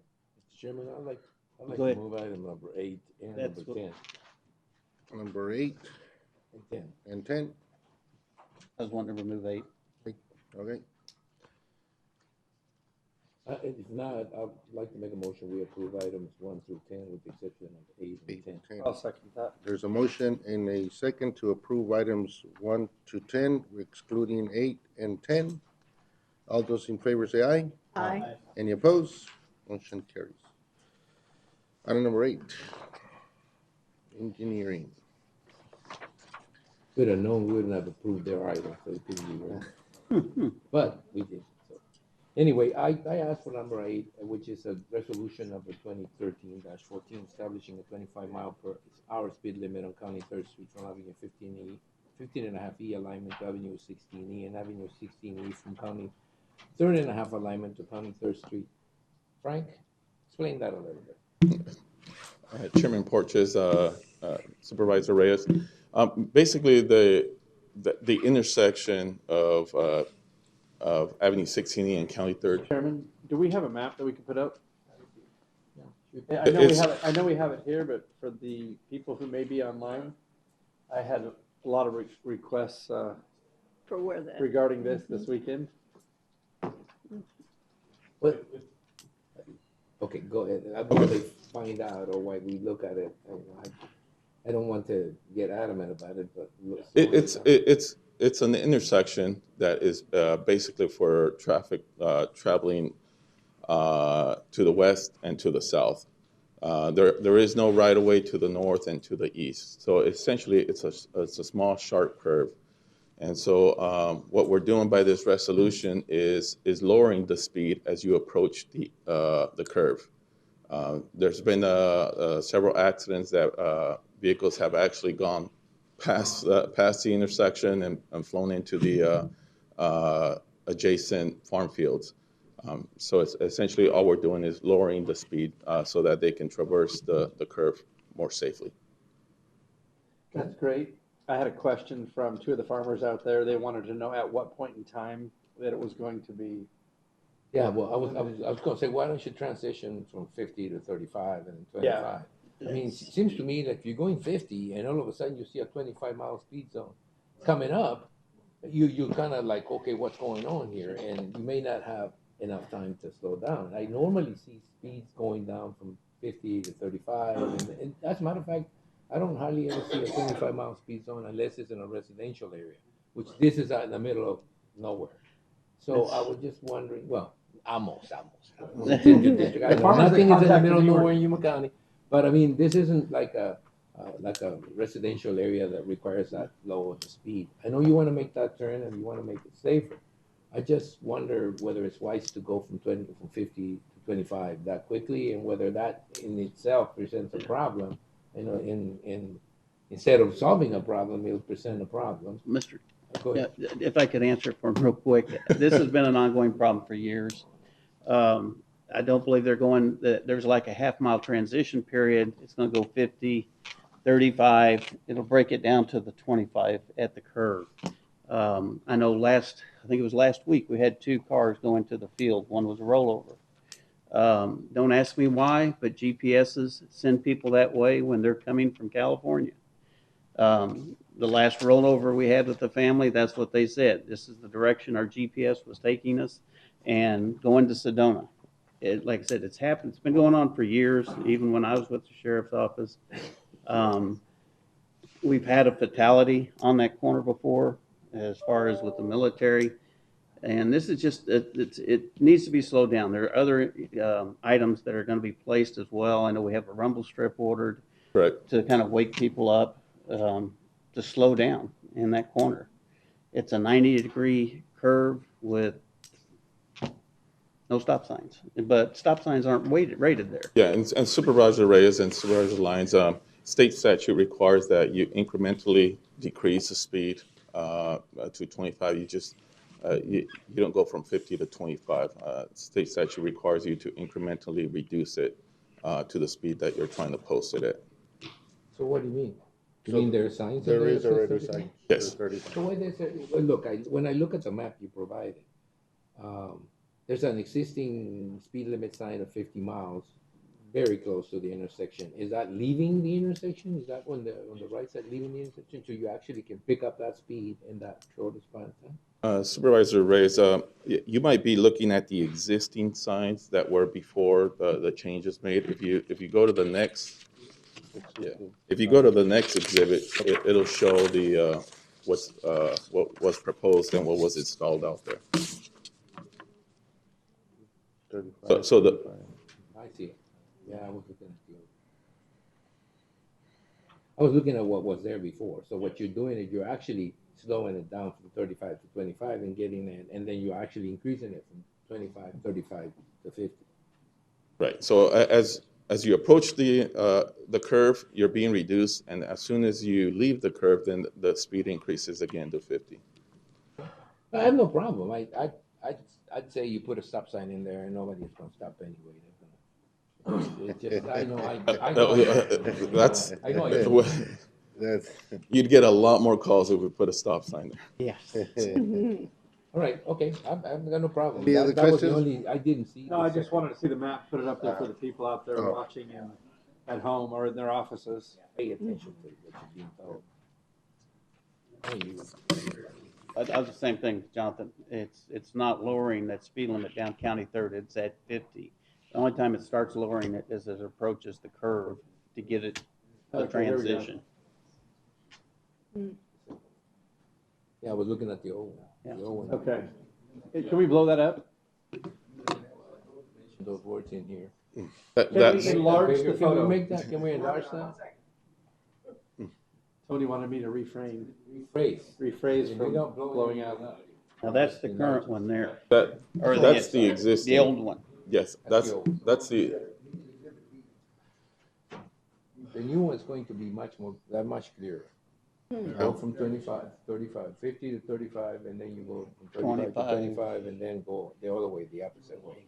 Chairman, I'd like Go to ahead. move item number 8 and That's number what- 10. Number 8 And 10. and 10. I was wanting to remove 8. Okay. If not, I'd like to make a motion, we approve items 1 through 10 with the exception of 8 and 10. I'll second that. There's a motion and a second to approve items 1 to 10, excluding 8 and 10. All those in favor say aye. Aye. Any opposed? Motion carries. Item number 8, engineering. We'd have known we wouldn't have approved their item, so it couldn't be wrong. But we did. So. Anyway, I asked for number 8, which is a resolution number 2013-14, establishing a 25-mile-per-hour speed limit on County 3rd Street from Avenue 15.5E alignment to Avenue 16E and Avenue 16E from County 3rd.5 alignment to County 3rd Street. Frank, explain that a little bit. Chairman Porches, Supervisor Reyes. Basically, the intersection of Avenue 16E and County 3rd. Chairman, do we have a map that we can put up? Yeah, I know we have it here, but for the people who may be online, I had a lot of requests For where that? regarding this weekend. What? Okay, go ahead. I want to find out or why we look at it. I don't want to get adamant about it, but It's an intersection that is basically for traffic traveling to the west and to the south. There is no right of way to the north and to the east. So essentially, it's a small sharp curve. And so what we're doing by this resolution is lowering the speed as you approach the curve. There's been several accidents that vehicles have actually gone past the intersection and flown into the adjacent farm fields. So it's essentially all we're doing is lowering the speed so that they can traverse the curve more safely. That's great. I had a question from 2 of the farmers out there. They wanted to know at what point in time that it was going to be. Yeah, well, I was going to say, why don't you transition from 50 to 35 and 25? Yeah. I mean, it seems to me that if you're going 50 and all of a sudden you see a 25-mile speed zone coming up, you kind of like, okay, what's going on here? And you may not have enough time to slow down. I normally see speeds going down from 50 to 35. And as a matter of fact, I don't hardly ever see a 25-mile speed zone unless it's in a residential area, which this is out in the middle of nowhere. So I was just wondering, well, almost. Nothing is in the middle of nowhere in Yuma County. But I mean, this isn't like a residential area that requires that low of a speed. I know you want to make that turn and you want to make it safer. I just wonder whether it's wise to go from 50 to 25 that quickly, and whether that in itself presents a problem. You know, instead of solving a problem, it'll present a problem. Mr. Go ahead. If I could answer for him real quick, this has been an ongoing problem for years. I don't believe there's like a half-mile transition period. It's going to go 50, 35. It'll break it down to the 25 at the curve. I know I think it was last week, we had 2 cars going to the field. One was a rollover. Don't ask me why, but GPSs send people that way when they're coming from California. The last rollover we had with the family, that's what they said. This is the direction our GPS was taking us, and going to Sedona. Like I said, it's happened. It's been going on for years, even when I was with the sheriff's office. We've had a fatality on that corner before, as far as with the military. And this is just, it needs to be slowed down. There are other items that are going to be placed as well. I know we have a rumble strip ordered to kind of wake people up, to slow down in that corner. It's a 90-degree curve with no stop signs, but stop signs aren't rated there. Yeah, and Supervisor Reyes and Supervisor Lyons, state statute requires that you incrementally decrease the speed to 25. You don't go from 50 to 25. State statute requires you to incrementally reduce it to the speed that you're trying to post it at. So what do you mean? You mean there are signs? There is already signs. Yes. So why they say, well, look, when I look at the map you provided, there's an existing speed limit sign of 50 miles, very close to the intersection. Is that leaving the intersection? Is that on the right side, leaving the intersection? So you actually can pick up that speed in that short span of time? Supervisor Reyes, you might be looking at the existing signs that were before the changes made. If you go to the next, if you go to the next exhibit, it'll show the what was proposed and what was installed out there. So I see it. Yeah, I was looking at what was there before. So what you're doing is you're actually slowing it down from 35 to 25 and getting it, and then you're actually increasing it from 35 to 50. Right. So as you approach the curve, you're being reduced, and as soon as you leave the curve, then the speed increases again to 50. I have no problem. I'd say you put a stop sign in there, and nobody's going to stop anyway. It's just, I know. You'd get a lot more calls if we put a stop sign there. Yes. All right, okay, I've got no problem. Any other That was the questions? only, I didn't see. No, I just wanted to see the map, put it up there for the people out there watching and at home or in their offices. Pay attention to what you're being told. I was the same thing, Jonathan. It's not lowering that speed limit down County Third. It's at 50. The only time it starts lowering it is as it approaches the curve to get it the transition. Yeah, I was looking at the old one. Yeah. The old one. Okay. Hey, can we blow that up? Those words in here. Can we enlarge the Can we photo? make that? Can we enlarge that? Tony wanted me to rephrase Rephrase. from blowing out. Now that's the current one there. That's the existing. The old one. Yes, that's the. The new one's going to be much clearer. Go from 25, 35, 50 to 35, and then you go from 35 to 25, and then go the other way, the opposite way.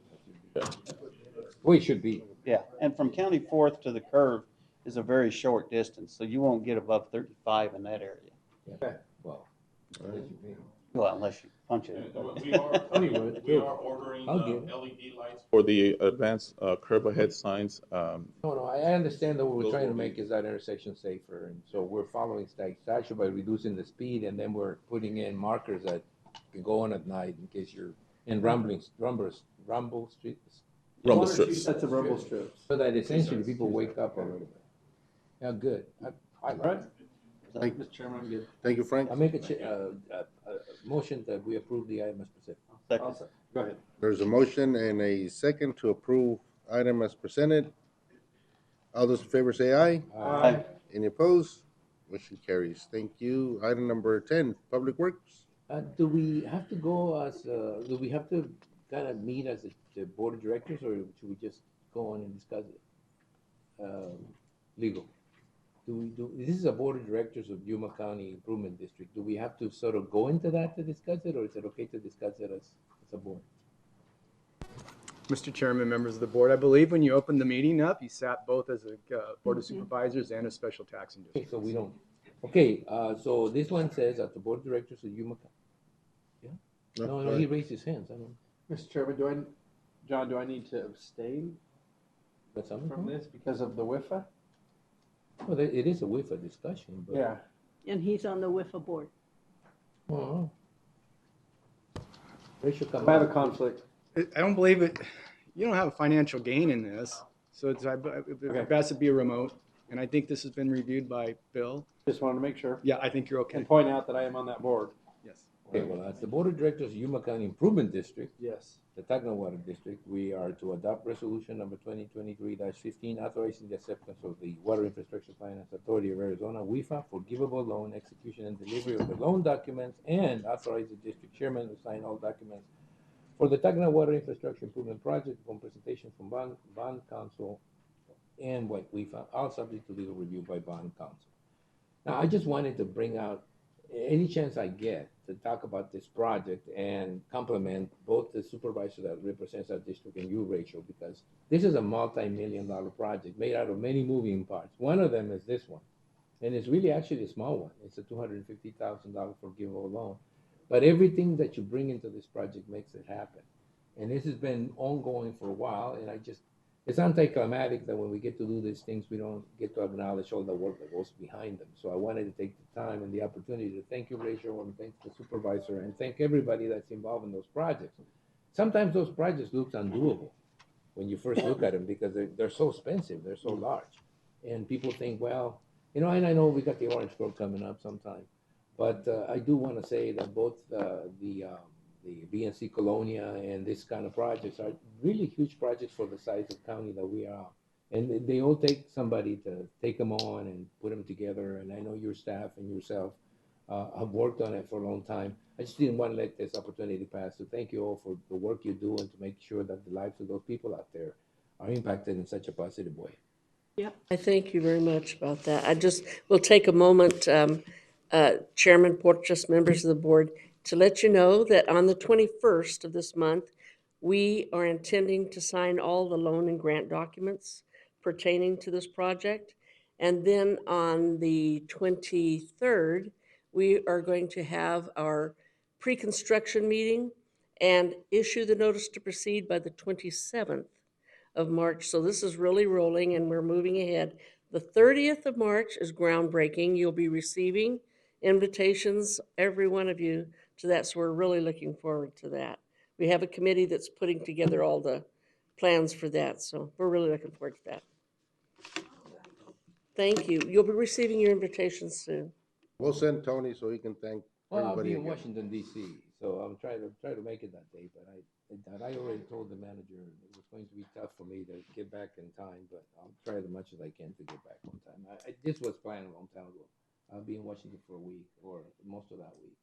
Way it should be. Yeah, and from County Fourth to the curve is a very short distance, so you won't get above 35 in that area. Okay, well, Well, unless you punch it. We are, we are ordering LED lights for the advanced curb ahead signs. No, I understand that what we're trying to make is that intersection safer, and so we're following statute by reducing the speed, and then we're putting in markers that can go on at night in case you're in rumble streets. Rumble strips. That's a rumble strips. So that essentially people wake up a little bit. Yeah, good. I like it. Thank- Mr. Chairman, I'm good. Thank you, Frank. I make a motion that we approve the item as presented. Second. Go ahead. There's a motion and a second to approve item as presented. All those in favor say aye. Aye. Any opposed? Motion carries. Thank you. Item number 10, Public Works. Do we have to go as, do we have to kind of meet as the board of directors, or should we just go on and discuss it? Legal. This is a board of directors of Yuma County Improvement District. Do we have to sort of go into that to discuss it, or is it okay to discuss it as a board? Mr. Chairman, members of the board, I believe when you opened the meeting up, you sat both as a Board of Supervisors and a Special Taxing Okay, District. so we don't, okay, so this one says that the board of directors of Yuma County. Yeah? No, he raised his hands, I don't. Mr. Chairman, John, do I need to abstain That's something? from this because of the WIFA? Well, it is a WIFA discussion, but. Yeah. And he's on the WIFA board. Oh. Rachel, come I have a on. conflict. I don't believe it, you don't have a financial gain in this, so it's best to be a remote, and I think this has been reviewed by Bill. Just wanted to make sure. Yeah, I think you're okay. And point out that I am on that board. Yes. Okay, well, as the board of directors of Yuma County Improvement District, Yes. the Tacna Water District, we are to adopt resolution number 2023-15, authorizing the acceptance of the Water Infrastructure Finance Authority of Arizona, WIFA, forgivable loan execution and delivery of the loan documents, and authorize the district chairman to sign all documents for the Tacna Water Infrastructure Improvement Project upon presentation from bond counsel and WIFA, all subject to legal review by bond counsel. Now, I just wanted to bring out any chance I get to talk about this project and compliment both the supervisor that represents our district and you, Rachel, because this is a multi-million-dollar project made out of many moving parts. One of them is this one, and it's really actually a small one. It's a $250,000 forgivable loan. But everything that you bring into this project makes it happen. And this has been ongoing for a while, and it's anticlimactic that when we get to do these things, we don't get to acknowledge all the work that goes behind them. So I wanted to take the time and the opportunity to thank you, Rachel, and thank the supervisor, and thank everybody that's involved in those projects. Sometimes those projects look undoable when you first look at them because they're so expensive, they're so large. And people think, well, and I know we got the Orange Grove coming up sometime, but I do want to say that both the BNC Colonia and this kind of projects are really huge projects for the size of county that we are. And they all take somebody to take them on and put them together. And I know your staff and yourself have worked on it for a long time. I just didn't want to let this opportunity pass. So thank you all for the work you do and to make sure that the lives of those people out there are impacted in such a positive way. I thank you very much about that. I just will take a moment, Chairman Porteous, members of the board, to let you know that on the 21st of this month, we are intending to sign all the loan and grant documents pertaining to this project. And then on the 23rd, we are going to have our pre-construction meeting and issue the notice to proceed by the 27th of March. So this is really rolling and we're moving ahead. The 30th of March is groundbreaking. You'll be receiving invitations, every one of you, to that. So we're really looking forward to that. We have a committee that's putting together all the plans for that. So we're really looking forward to that. Thank you. You'll be receiving your invitations soon. We'll send Tony so he can thank Well, I'll everybody be in again. Washington D.C., so I'm trying to make it that day. But I already told the manager it was going to be tough for me to get back in time, but I'll try as much as I can to get back on time. This was planned a long time ago. I'll be in Washington for a week or most of that week.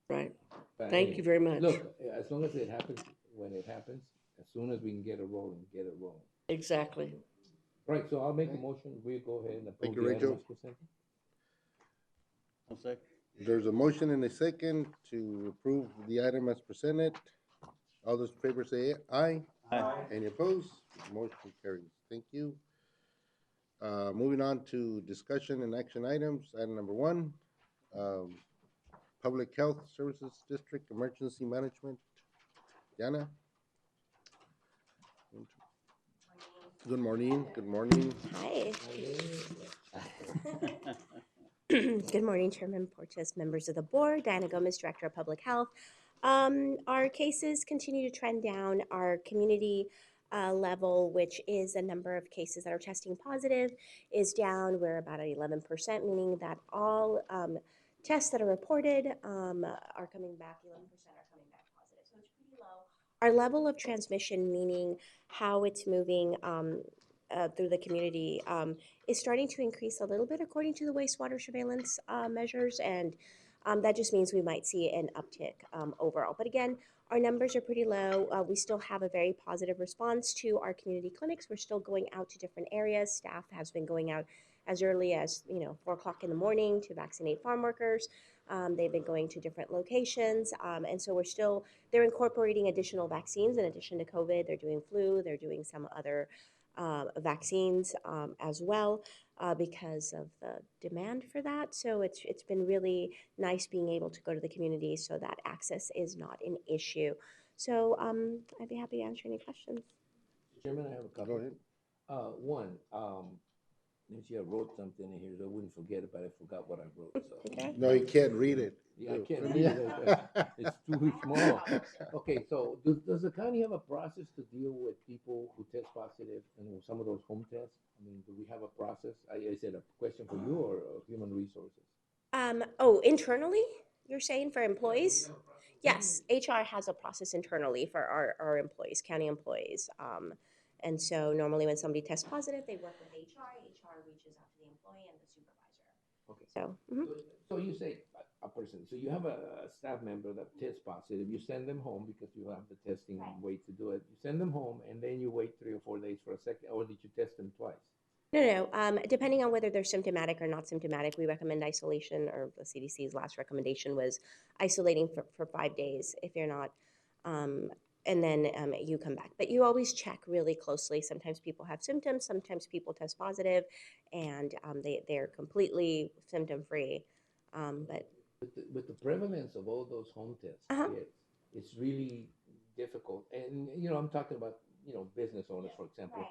Right. But Thank anyway, you very much. Look, as long as it happens when it happens, as soon as we can get it rolling, get it rolling. Exactly. Right, so I'll make a motion. We'll go ahead and Thank approve you, the Rachel. item as presented. I'll second. There's a motion and a second to approve the item as presented. All those in favor say aye. Aye. Any opposed? Motion carries. Thank you. Moving on to discussion and action items. Item number 1, Public Health Services District Emergency Management. Diana? Good morning, good morning. Hi. Good morning, Chairman Portes, members of the board. Diana Gomez, Director of Public Health. Our cases continue to trend down. Our community level, which is the number of cases that are testing positive, is down. We're about at 11%, meaning that all tests that are reported are coming back, 11% are coming back positive. So it's pretty low. Our level of transmission, meaning how it's moving through the community, is starting to increase a little bit according to the wastewater surveillance measures, and that just means we might see an uptick overall. But again, our numbers are pretty low. We still have a very positive response to our community clinics. We're still going out to different areas. Staff has been going out as early as 4 o'clock in the morning to vaccinate farm workers. They've been going to different locations, and so they're incorporating additional vaccines in addition to COVID. They're doing flu. They're doing some other vaccines as well because of the demand for that. So it's been really nice being able to go to the community so that access is not an issue. So I'd be happy to answer any questions. Chairman, I have a couple. Go ahead. One, Nancy, I wrote something in here so I wouldn't forget it, but I forgot what I wrote. So. Okay. No, you can't read it. Yeah, I can't read it. It's too small. Okay, so does the county have a process to deal with people who test positive and some of those home tests? I mean, do we have a process? Is it a question for you or human resources? Internally, you're saying for employees? Yes, HR has a process internally for our employees, county employees. And so normally when somebody tests positive, they work with HR. HR reaches out to the employee and the supervisor. Okay. So, so you say a person, so you have a staff member that tests positive, you send them home because you have the testing way to do it. You send them home and then you wait 3 or 4 days for a second, or did you test them twice? No. Depending on whether they're symptomatic or not symptomatic, we recommend isolation, or the CDC's last recommendation was isolating for 5 days if you're not, and then you come back. But you always check really closely. Sometimes people have symptoms, sometimes people test positive, and they're completely symptom-free. But with the prevalence of all those home tests, it's really difficult. And, I'm talking about, business owners, for example.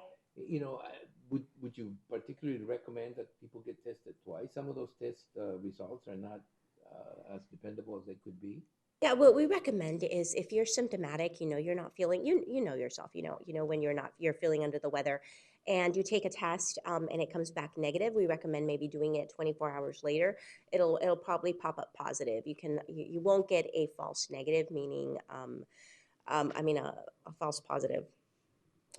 Would you particularly recommend that people get tested twice? Some of those test results are not as dependable as they could be. Yeah, what we recommend is if you're symptomatic, you're not feeling, you know yourself, when you're feeling under the weather, and you take a test and it comes back negative, we recommend maybe doing it 24 hours later. It'll probably pop up positive. You won't get a false negative, meaning, a false positive,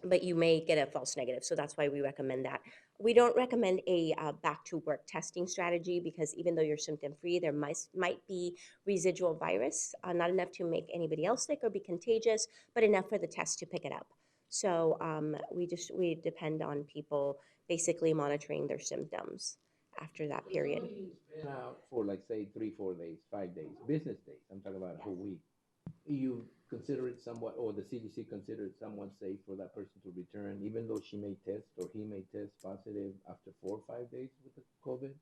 but you may get a false negative. So that's why we recommend that. We don't recommend a back to work testing strategy because even though you're symptom free, there might be residual virus, not enough to make anybody else sick or be contagious, but enough for the test to pick it up. So we depend on people basically monitoring their symptoms after that period. Somebody's been out for say 3, 4 days, 5 days, business days. I'm talking about a whole week. You consider it somewhat, or the CDC consider it somewhat safe for that person to return, even though she may test or he may test positive after 4 or 5 days with the COVID?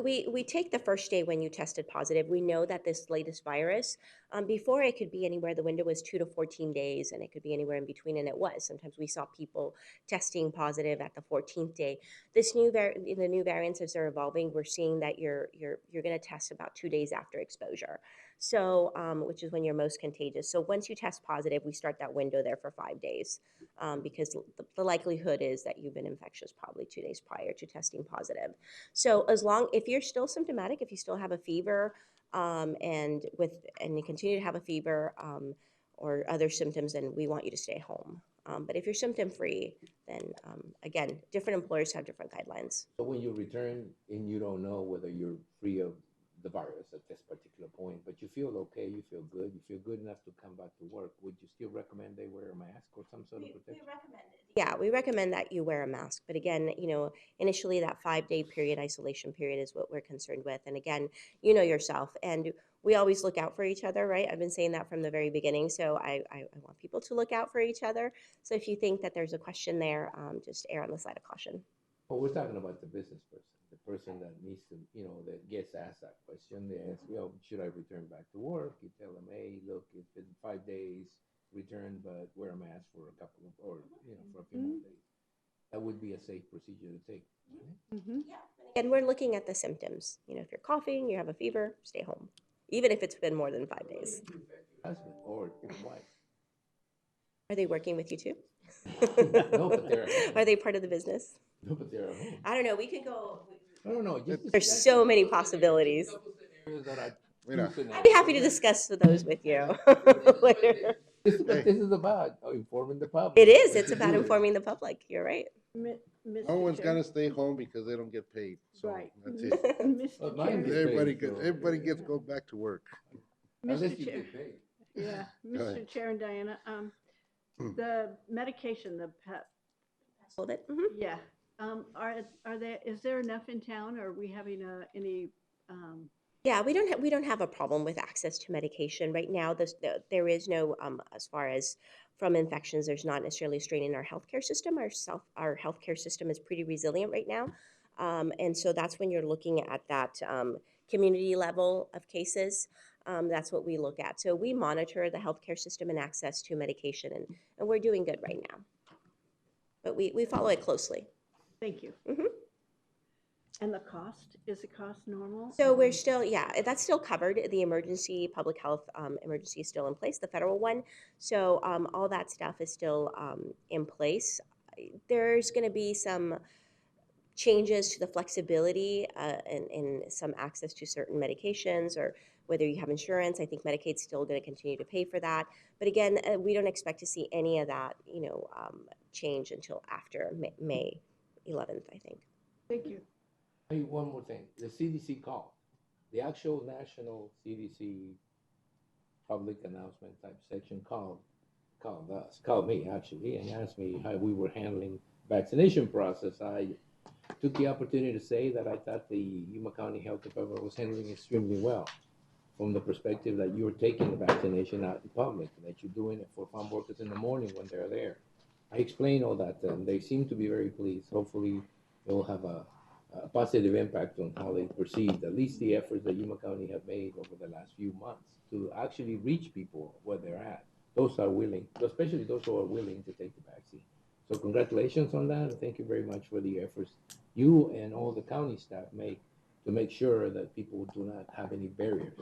We take the first day when you tested positive. We know that this latest virus, before it could be anywhere, the window was 2 to 14 days, and it could be anywhere in between, and it was. Sometimes we saw people testing positive at the 14th day. This the new variants as they're evolving, we're seeing that you're going to test about 2 days after exposure. So, which is when you're most contagious. So once you test positive, we start that window there for 5 days, because the likelihood is that you've been infectious probably 2 days prior to testing positive. So if you're still symptomatic, if you still have a fever, and you continue to have a fever, or other symptoms, then we want you to stay home. But if you're symptom free, then again, different employers have different guidelines. So when you return and you don't know whether you're free of the virus at this particular point, but you feel okay, you feel good enough to come back to work, would you still recommend they wear a mask or some sort of protection? Yeah, we recommend that you wear a mask. But again, initially that 5-day period, isolation period, is what we're concerned with. And again, you know yourself. And we always look out for each other, right? I've been saying that from the very beginning. So I want people to look out for each other. So if you think that there's a question there, just err on the side of caution. Well, we're talking about the business person, the person that needs to, that gets asked that question, they ask, should I return back to work? You tell them, hey, look, it's been 5 days, return, but wear a mask for a couple of, or, for a few more days. That would be a safe procedure to take. And we're looking at the symptoms. If you're coughing, you have a fever, stay home, even if it's been more than 5 days. Husband or wife. Are they working with you too? No, but they're at home. Are they part of the business? No, but they're at home. I don't know. We could go. No. There's so many possibilities. I'd be happy to discuss those with you later. This is what this is about, informing the public. It is. It's about informing the public. You're right. No one's gonna stay home because they don't get paid, so Right. that's it. Mr. Chair. Everybody gets go back to work. Mr. Chair. Yeah, Go ahead. Mr. Chair and Diana, the medication, the PEP. Hold it. Yeah, is there enough in town, or are we having any? Yeah, we don't have a problem with access to medication right now. There is no as far as from infections. There's not necessarily a strain in our healthcare system. Our healthcare system is pretty resilient right now, and so that's when you're looking at that community level of cases. That's what we look at. So we monitor the healthcare system and access to medication, and we're doing good right now. But we follow it closely. Thank you. And the cost, is the cost normal? So we're still, that's still covered. The emergency, public health emergency is still in place, the federal one. So all that stuff is still in place. There's going to be some changes to the flexibility and some access to certain medications, or whether you have insurance. I think Medicaid's still going to continue to pay for that. But again, we don't expect to see any of that, change until after May 11th, I think. Thank you. Hey, one more thing. The CDC called. The actual national CDC public announcement type section called me actually, and asked me how we were handling vaccination process. I took the opportunity to say that I thought the Yuma County Health Department was handling extremely well, from the perspective that you're taking the vaccination out in public, and that you're doing it for farm workers in the morning when they're there. I explained all that to them. They seem to be very pleased. Hopefully, it will have a positive impact on how they perceive at least the efforts that Yuma County have made over the last few months to actually reach people where they're at. Those are willing, especially those who are willing to take the vaccine. So congratulations on that, and thank you very much for the efforts you and all the county staff make to make sure that people do not have any barriers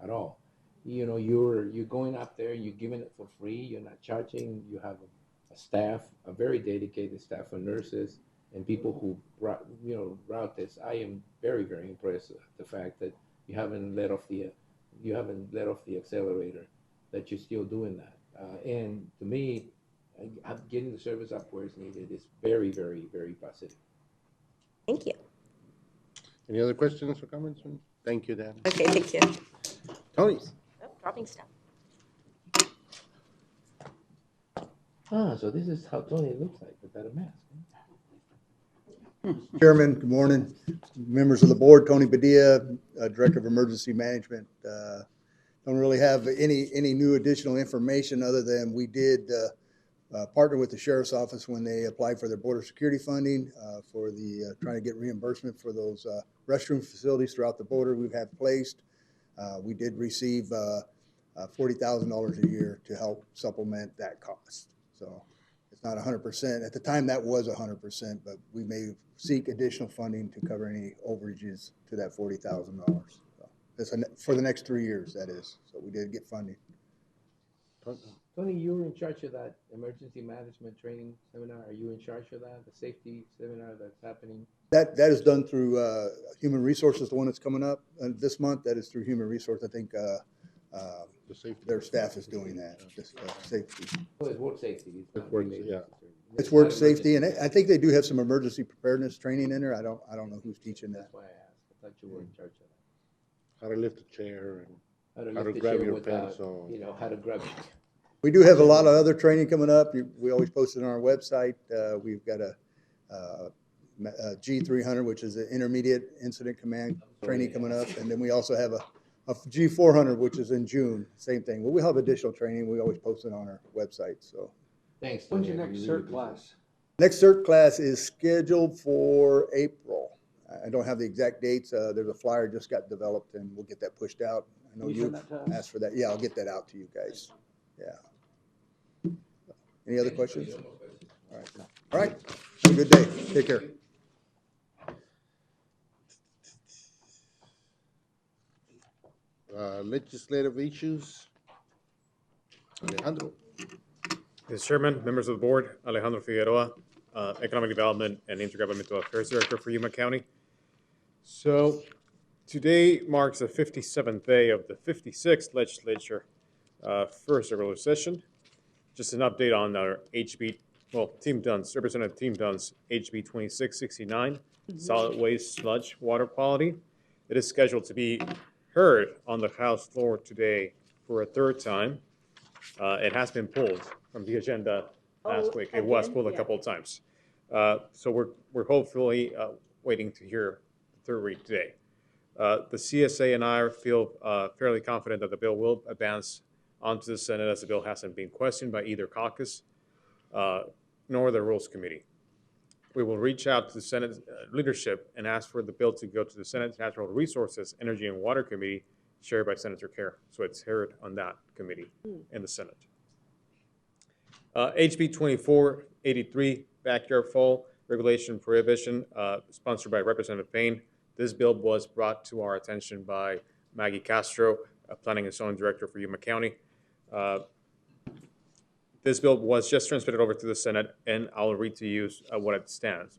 at all. You're going up there, you're giving it for free, you're not charging, you have a staff, a very dedicated staff of nurses and people who route this. I am very, very impressed with the fact that you haven't let off the accelerator, that you're still doing that. And to me, getting the service up where it's needed is very, very, very positive. Thank you. Any other questions or comments? Thank you, Dan. Okay, thank you. Tony. Oh, dropping stuff. So this is how Tony looks like without a mask. Chairman, good morning. Members of the board, Tony Padilla, Director of Emergency Management. Don't really have any new additional information other than we did partner with the Sheriff's Office when they applied for their border security funding for the trying to get reimbursement for those restroom facilities throughout the border we've had placed. We did receive $40,000 a year to help supplement that cost. So it's not 100%. At the time, that was 100%, but we may seek additional funding to cover any overages to that $40,000. So that's for the next 3 years, that is. So we did get funding. Tony, you're in charge of that emergency management training seminar. Are you in charge of that, the safety seminar that's happening? That is done through Human Resources, the one that's coming up this month. That is through Human Resource. I think their staff is doing that. Safety. Well, it's work safety. It's work safety, and I think they do have some emergency preparedness training in there. I don't know who's teaching that. That's why I asked. I thought you were in charge of that. How to lift a chair and how to grab your without, pencil. how to grab it. We do have a lot of other training coming up. We always post it on our website. We've got a G300, which is an intermediate incident command training coming up, and then we also have a G400, which is in June. Same thing. Well, we have additional training. We always post it on our website. So, thanks. When's your next CERT class? Next CERT class is scheduled for April. I don't have the exact dates. There's a flyer just got developed and we'll get that pushed out. I know Can you you send that to us? asked for that. Yeah, I'll get that out to you guys. Yeah. Any other questions? All right. All right. Have a good day. Take care. Legislative issues. Alejandro. Mr. Chairman, members of the board, Alejandro Figueroa, Economic Development and Intergovernmental Affairs Director for Yuma County. So today marks the 57th day of the 56th legislature, first regular session. Just an update on our Team Dunn's, Representative Team Dunn's HB 2669, solid waste sludge water quality. It is scheduled to be heard on the House floor today for a third time. It has been pulled from the agenda last week. It was pulled a couple of times. So we're hopefully waiting to hear the third read today. The CSA and I feel fairly confident that the bill will advance onto the Senate, as the bill hasn't been questioned by either caucus nor the Rules Committee. We will reach out to the Senate leadership and ask for the bill to go to the Senate Natural Resources, Energy and Water Committee, chaired by Senator Kerr. So it's heard on that committee in the Senate. HB 2483, backyard fall regulation prohibition, sponsored by Representative Payne. This bill was brought to our attention by Maggie Castro, Planning and Zoning Director for Yuma County. This bill was just transmitted over to the Senate, and I'll read to you what it stands,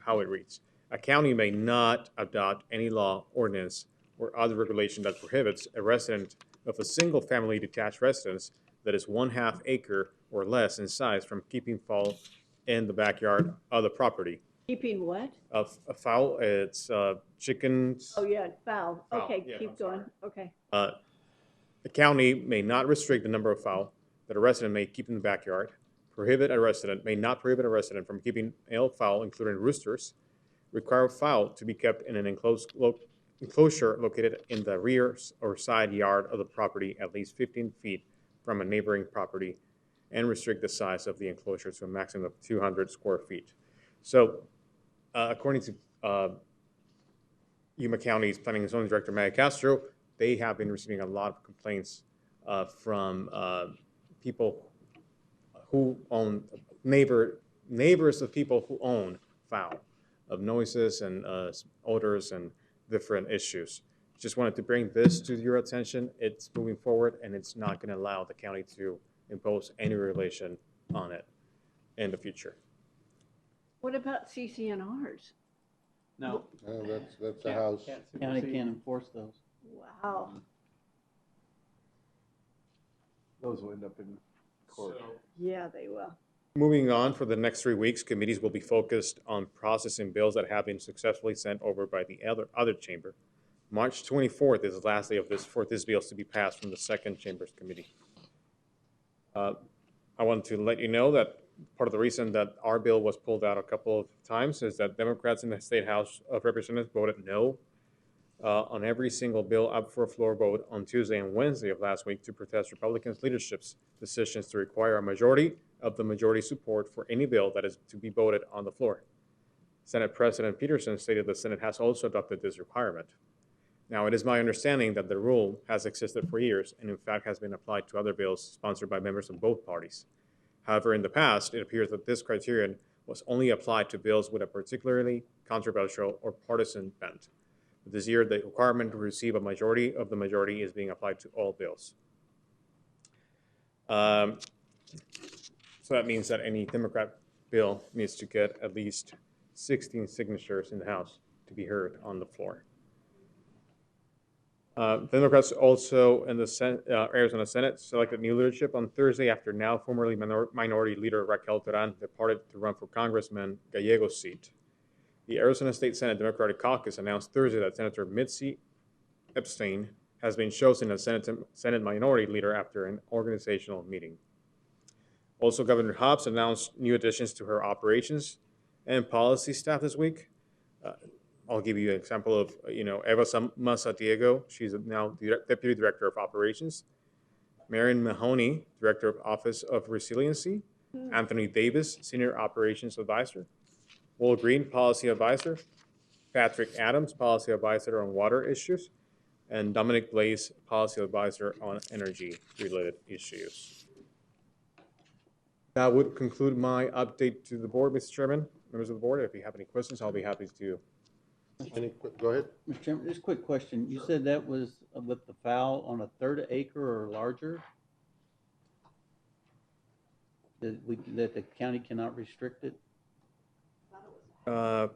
how it reads. A county may not adopt any law, ordinance, or other regulation that prohibits a resident of a single-family detached residence that is 1/2 acre or less in size from keeping fowl in the backyard of the property. Keeping what? Of a fowl, it's chickens. Oh, yeah, fowl. Fowl, Okay, yeah, keep I'm going. Okay. The county may not restrict the number of fowl that a resident may keep in the backyard, may not prohibit a resident from keeping male fowl, including roosters, require fowl to be kept in an enclosure located in the rear or side yard of the property at least 15 feet from a neighboring property, and restrict the size of the enclosure to a maximum of 200 square feet. So, according to Yuma County's Planning and Zoning Director, Maggie Castro, they have been receiving a lot of complaints from people who own, neighbors of people who own fowl, of noises and odors and different issues. Just wanted to bring this to your attention. It's moving forward, and it's not going to allow the county to impose any regulation on it in the future. What about CCNRs? No. No, that's a house. County can't enforce those. Wow. Those will end up in court. Yeah, they will. Moving on, for the next 3 weeks, committees will be focused on processing bills that have been successfully sent over by the other chamber. March 24th is the last day for this bill to be passed from the second chamber's committee. I want to let you know that part of the reason that our bill was pulled out a couple of times is that Democrats in the State House of Representatives voted no on every single bill up for a floor vote on Tuesday and Wednesday of last week to protest Republicans' leadership's decisions to require a majority of the majority support for any bill that is to be voted on the floor. Senate President Peterson stated the Senate has also adopted this requirement. Now, it is my understanding that the rule has existed for years and in fact has been applied to other bills sponsored by members of both parties. However, in the past, it appears that this criterion was only applied to bills with a particularly controversial or partisan bent. But this year, the requirement to receive a majority of the majority is being applied to all bills. So that means that any Democrat bill needs to get at least 16 signatures in the House to be heard on the floor. The Democrats also in the Arizona Senate selected new leadership on Thursday after now formerly Minority Leader Raquel Duran departed to run for Congressman Gallego's seat. The Arizona State Senate Democratic Caucus announced Thursday that Senator Mitzi Epstein has been chosen as Senate Minority Leader after an organizational meeting. Also, Governor Hobbs announced new additions to her operations and policy staff this week. I'll give you an example of, Eva Masadiego. She's now Deputy Director of Operations. Marion Mahoney, Director of Office of Resiliency. Anthony Davis, Senior Operations Advisor. Will Green, Policy Advisor. Patrick Adams, Policy Advisor on Water Issues, and Dominic Blaze, Policy Advisor on Energy-related issues. That would conclude my update to the board, Mr. Chairman, members of the board. If you have any questions, I'll be happy to. Go ahead. Mr. Chairman, just a quick question. You said that was with the foul on a third acre or larger? That the county cannot restrict it? For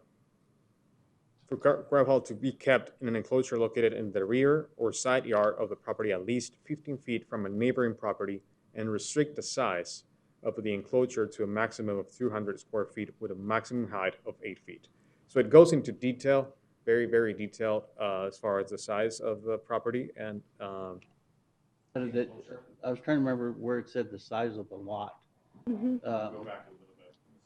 gravel to be kept in an enclosure located in the rear or side yard of the property at least 15 feet from a neighboring property, and restrict the size of the enclosure to a maximum of 200 square feet with a maximum height of 8 feet. So it goes into detail, very, very detailed as far as the size of the property. And I was trying to remember where it said the size of the lot. Mhm. Go back a little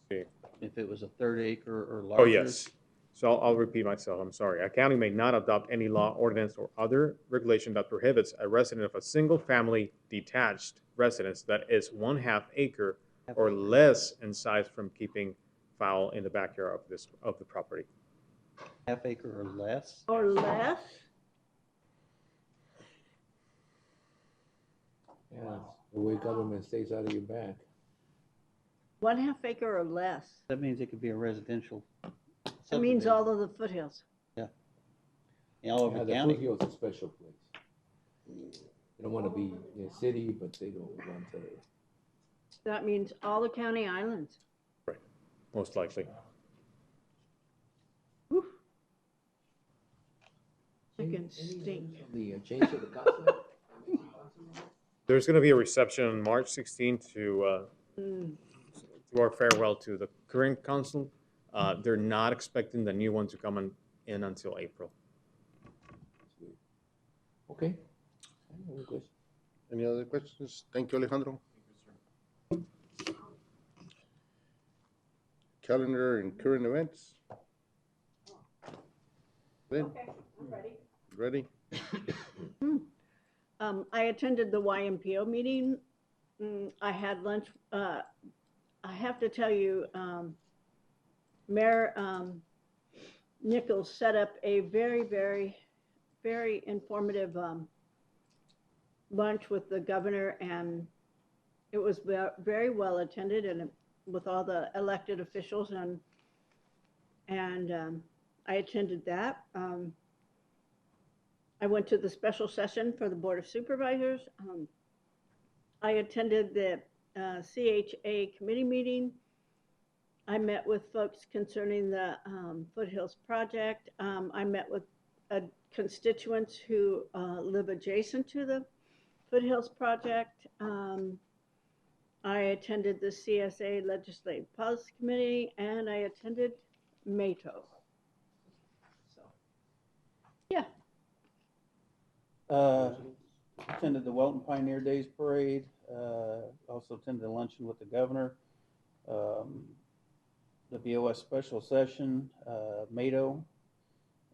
bit. If it was a third acre or larger. Oh, yes. So I'll repeat myself. I'm sorry. A county may not adopt any law, ordinance, or other regulation that prohibits a resident of a single-family detached residence that is 1/2 acre or less in size from keeping fowl in the backyard of the property. Half acre or less? Or less? Yeah, the way government stays out of your back. 1/2 acre or less. That means it could be a residential. That means all of the foothills. Yeah. All over the The county. foothills is a special place. They don't want to be in a city, but they don't want to. That means all the county islands. Right, most likely. Whew. Chickens stink. The change of the concept? There's going to be a reception on March 16th to our farewell to the current council. They're not expecting the new one to come in until April. Okay. Any other questions? Thank you, Alejandro. Calendar and current events. Lynn, Okay, I'm ready. ready? I attended the YMPO meeting. I had lunch. I have to tell you, Mayor Nichols set up a very, very, very informative lunch with the governor, and it was very well attended, and with all the elected officials, and I attended that. I went to the special session for the Board of Supervisors. I attended the CHA committee meeting. I met with folks concerning the Foothills project. I met with constituents who live adjacent to the Foothills project. I attended the CSA Legislative Policy Committee, and I attended MATO. So, yeah. Attended the Welton Pioneer Days Parade, also attended a luncheon with the governor, the BOS special session, MATO,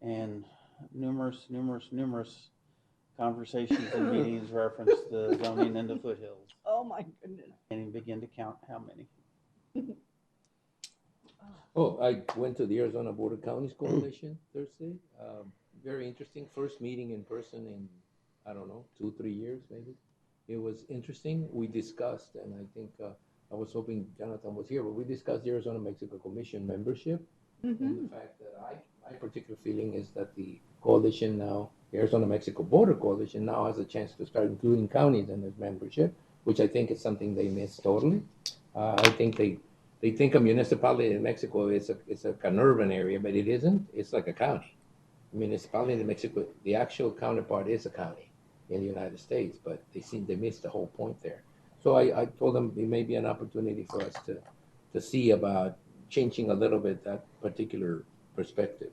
and numerous conversations and meetings reference the zoning in the foothills. Oh my goodness. Can't even begin to count how many. Oh, I went to the Arizona Board of Counties Coalition Thursday. Very interesting. First meeting in person in, I don't know, 2-3 years maybe. It was interesting. We discussed, and I think I was hoping Jonathan was here, but we discussed the Arizona-Mexico Commission membership. And the fact that my particular feeling is that the coalition now, the Arizona-Mexico Border Coalition now has a chance to start including counties in its membership, which I think is something they missed totally. I think they think a municipality in Mexico is an urban area, but it isn't. It's like a county. A municipality in Mexico, the actual counterpart is a county in the United States, but they missed the whole point there. So I told them it may be an opportunity for us to see about changing a little bit that particular perspective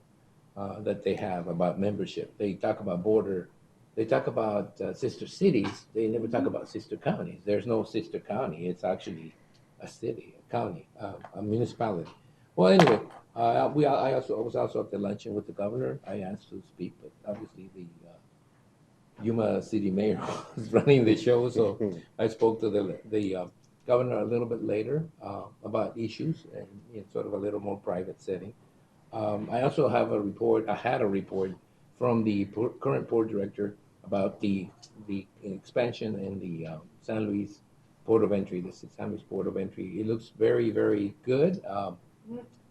that they have about membership. They talk about border, they talk about sister cities. They never talk about sister counties. There's no sister county. It's actually a city, a county, a municipality. Well, anyway, I was also at the luncheon with the governor. I asked to speak, but obviously the Yuma city mayor was running the show, so I spoke to the governor a little bit later about issues and in sort of a little more private setting. I also have a report, I had a report from the current port director about the expansion in the San Luis Port of Entry, the San Luis Port of Entry. It looks very, very good.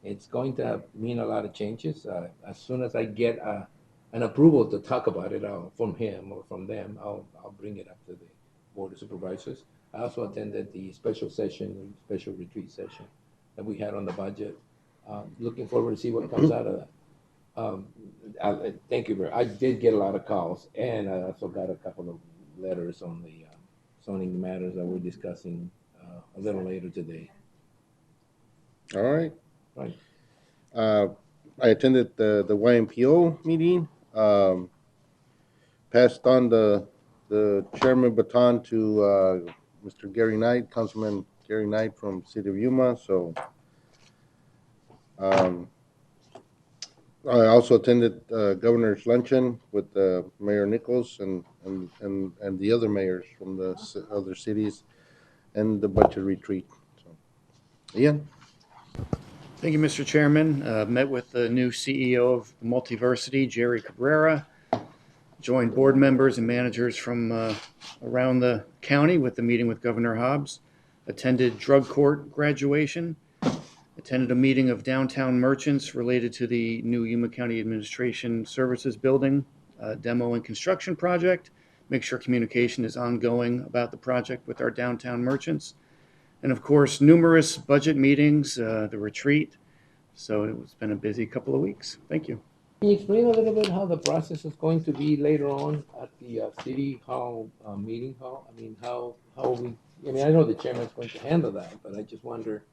It's going to mean a lot of changes. As soon as I get an approval to talk about it from him or from them, I'll bring it up to the Board of Supervisors. I also attended the special retreat session that we had on the budget. Looking forward to see what comes out of that. Thank you very much. I did get a lot of calls, and I also got a couple of letters on the zoning matters that we're discussing a little later today. All right. Right. I attended the YMPO meeting. Passed on the chairman baton to Mr. Gary Knight, Councilman Gary Knight from City of Yuma. So I also attended Governor's Luncheon with Mayor Nichols and the other mayors from the other cities and the budget retreat. So, Ian? Thank you, Mr. Chairman. Met with the new CEO of Multiversity, Jerry Cabrera. Joined board members and managers from around the county with the meeting with Governor Hobbs. Attended drug court graduation. Attended a meeting of downtown merchants related to the new Yuma County Administration Services Building demo and construction project. Make sure communication is ongoing about the project with our downtown merchants. And of course, numerous budget meetings, the retreat. So it's been a busy couple of weeks. Thank you. Can you explain a little bit how the process is going to be later on at the City Hall meeting hall? I mean, how I know the chairman's going to handle that, but I just wonder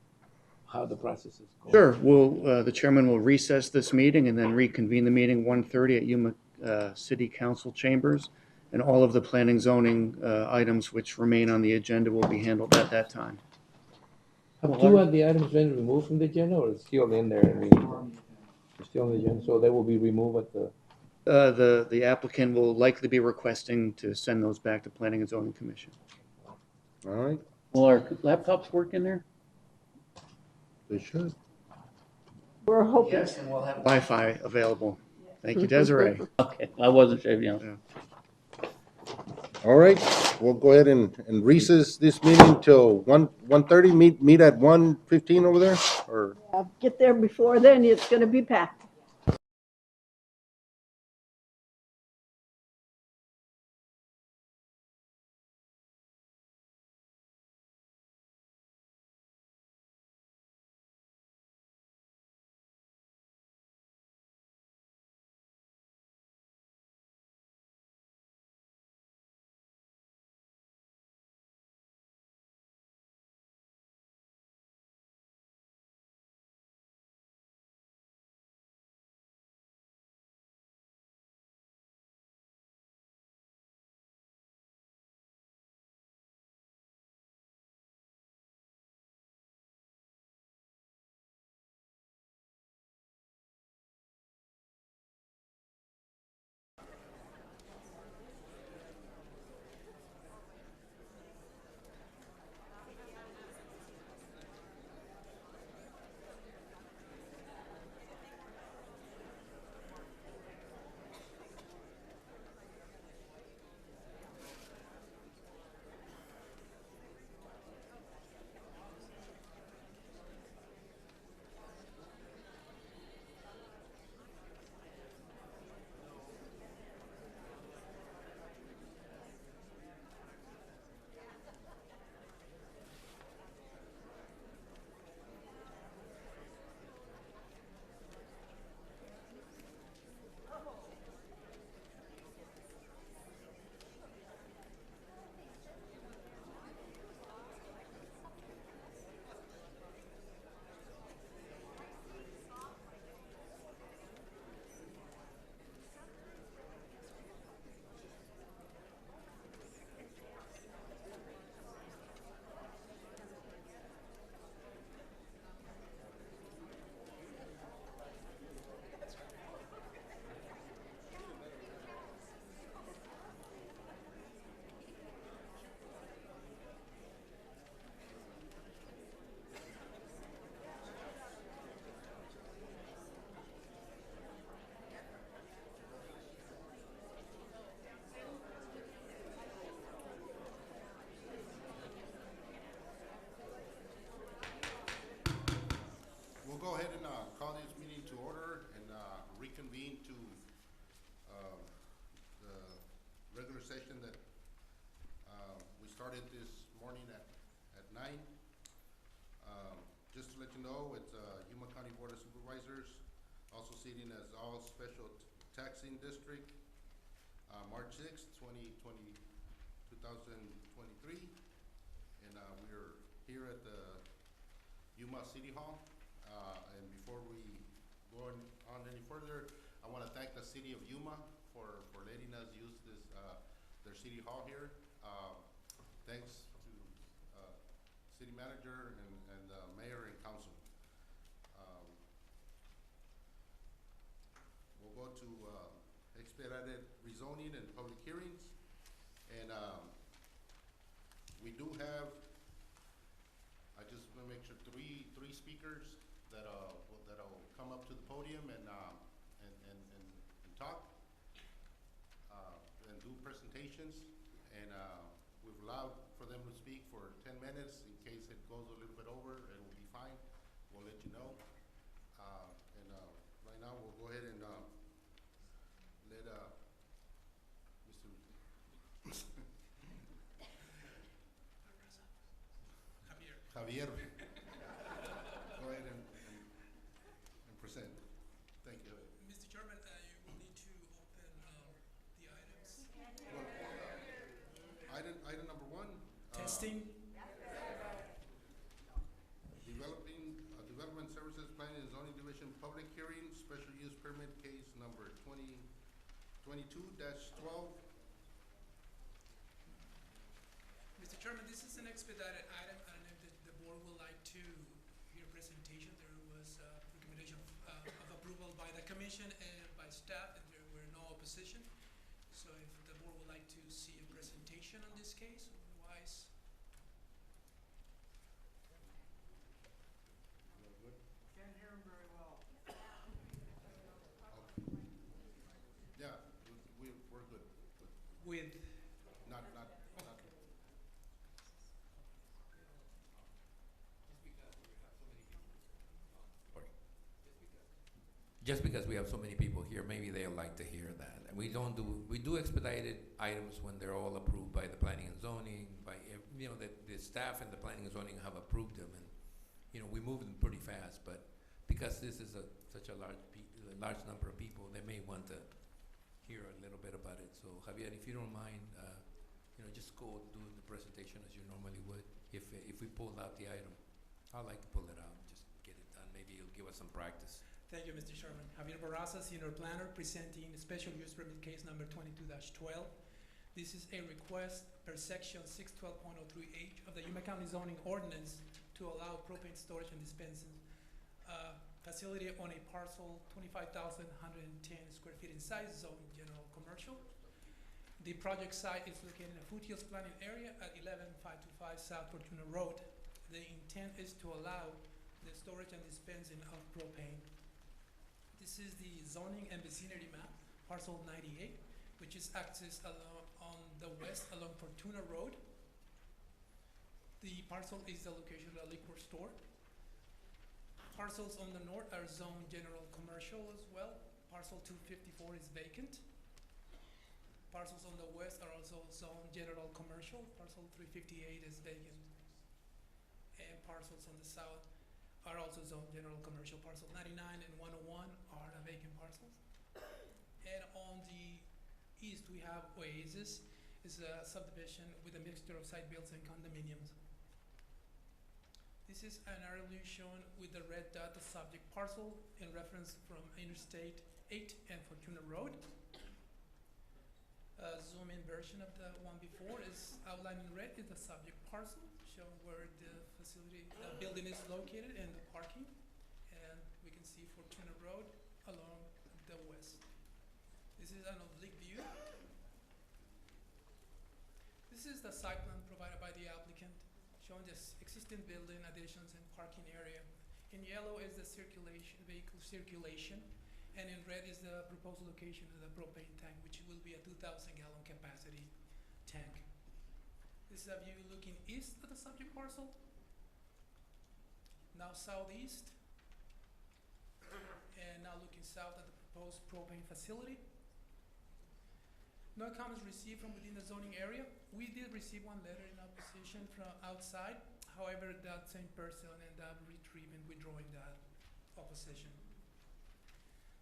how the process is going. Sure. The chairman will recess this meeting and then reconvene the meeting 1:30 at Yuma City Council chambers. And all of the planning zoning items which remain on the agenda will be handled at that time. Have two of the items been removed from the agenda, or is still in there? I mean, it's still on the agenda, so they will be removed at the. The applicant will likely be requesting to send those back to Planning and Zoning Commission. All right. Will our laptops work in there? They should. We're hoping. Yes, and we'll have Wi-Fi available. Thank you, Desiree. Okay, I wasn't sure, you know. Yeah. All right. We'll go ahead and recess this meeting till 1:30. Meet at 1:15 over there, or Get there before then, it's going to be packed. started this morning at 9. Just to let you know, it's Yuma County Board of Supervisors, also sitting as all special taxing district, March 6th, 2023. And we're here at the Yuma City Hall. And before we go on any further, I want to thank the city of Yuma for letting us use this their city hall here. Thanks to city manager and mayor and council. We'll go to expedited rezoning and public hearings. And we do have, I just want to make sure, three speakers that'll come up to the podium and talk and do presentations. And we've allowed for them to speak for 10 minutes. In case it goes a little bit over, it will be fine. We'll let you know. Right now, we'll go ahead and let Mr. Javier go ahead and present. Thank you. Mr. Chairman, you will need to open the items. Item number 1. Testing. Development Services Planning and Zoning Division public hearing, special use permit case number 2022-12. Mr. Chairman, this is an expedited item. I don't know if the board would like to hear a presentation. There was a recommendation of approval by the commission and by staff, and there were no opposition. So if the board would like to see a presentation on this case, otherwise. Can't hear him very well. Yeah, we're good. With? Not. Just because we have so many people here, maybe they'll like to hear that. And we do expedited items when they're all approved by the planning and zoning, by, the staff and the planning and zoning have approved them, and, we move them pretty fast, but because this is such a large number of people, they may want to hear a little bit about it. So Javier, if you don't mind, just go do the presentation as you normally would. If we pull out the item, I'd like to pull it out, just get it done. Maybe you'll give us some practice. Thank you, Mr. Chairman. Javier Barraza, Senior Planner, presenting special use permit case number 22-12. This is a request per section 612.03H of the Yuma County Zoning Ordinance to allow propane storage and dispensing facility on a parcel 25,110 square feet in size, zone general commercial. The project site is located in a foothills planning area at 11525 South Fortuna Road. The intent is to allow the storage and dispensing of propane. This is the zoning and vicinity map, parcel 98, which is accessed on the west along Fortuna Road. The parcel is the location of the liquor store. Parcels on the north are zone general commercial as well. Parcel 254 is vacant. Parcels on the west are also zone general commercial. Parcel 358 is vacant. And parcels on the south are also zone general commercial. Parcel 99 and 101 are the vacant parcels. And on the east, we have Oasis. It's a subdivision with a mixture of site builds and condominiums. This is an aerial shown with the red dot, the subject parcel, in reference from Interstate 8 and Fortuna Road. A zoom-in version of the one before is outlined in red is the subject parcel, showing where the facility, the building is located and the parking. And we can see Fortuna Road along the west. This is an oblique view. This is the site plan provided by the applicant, showing this existing building, additions, and parking area. In yellow is the circulation, vehicle circulation, and in red is the proposed location of the propane tank, which will be a 2,000-gallon capacity tank. This is a view looking east of the subject parcel, now southeast, and now looking south at the proposed propane facility. No comments received from within the zoning area. We did receive one letter in opposition from outside. However, that same person ended up withdrawing that opposition.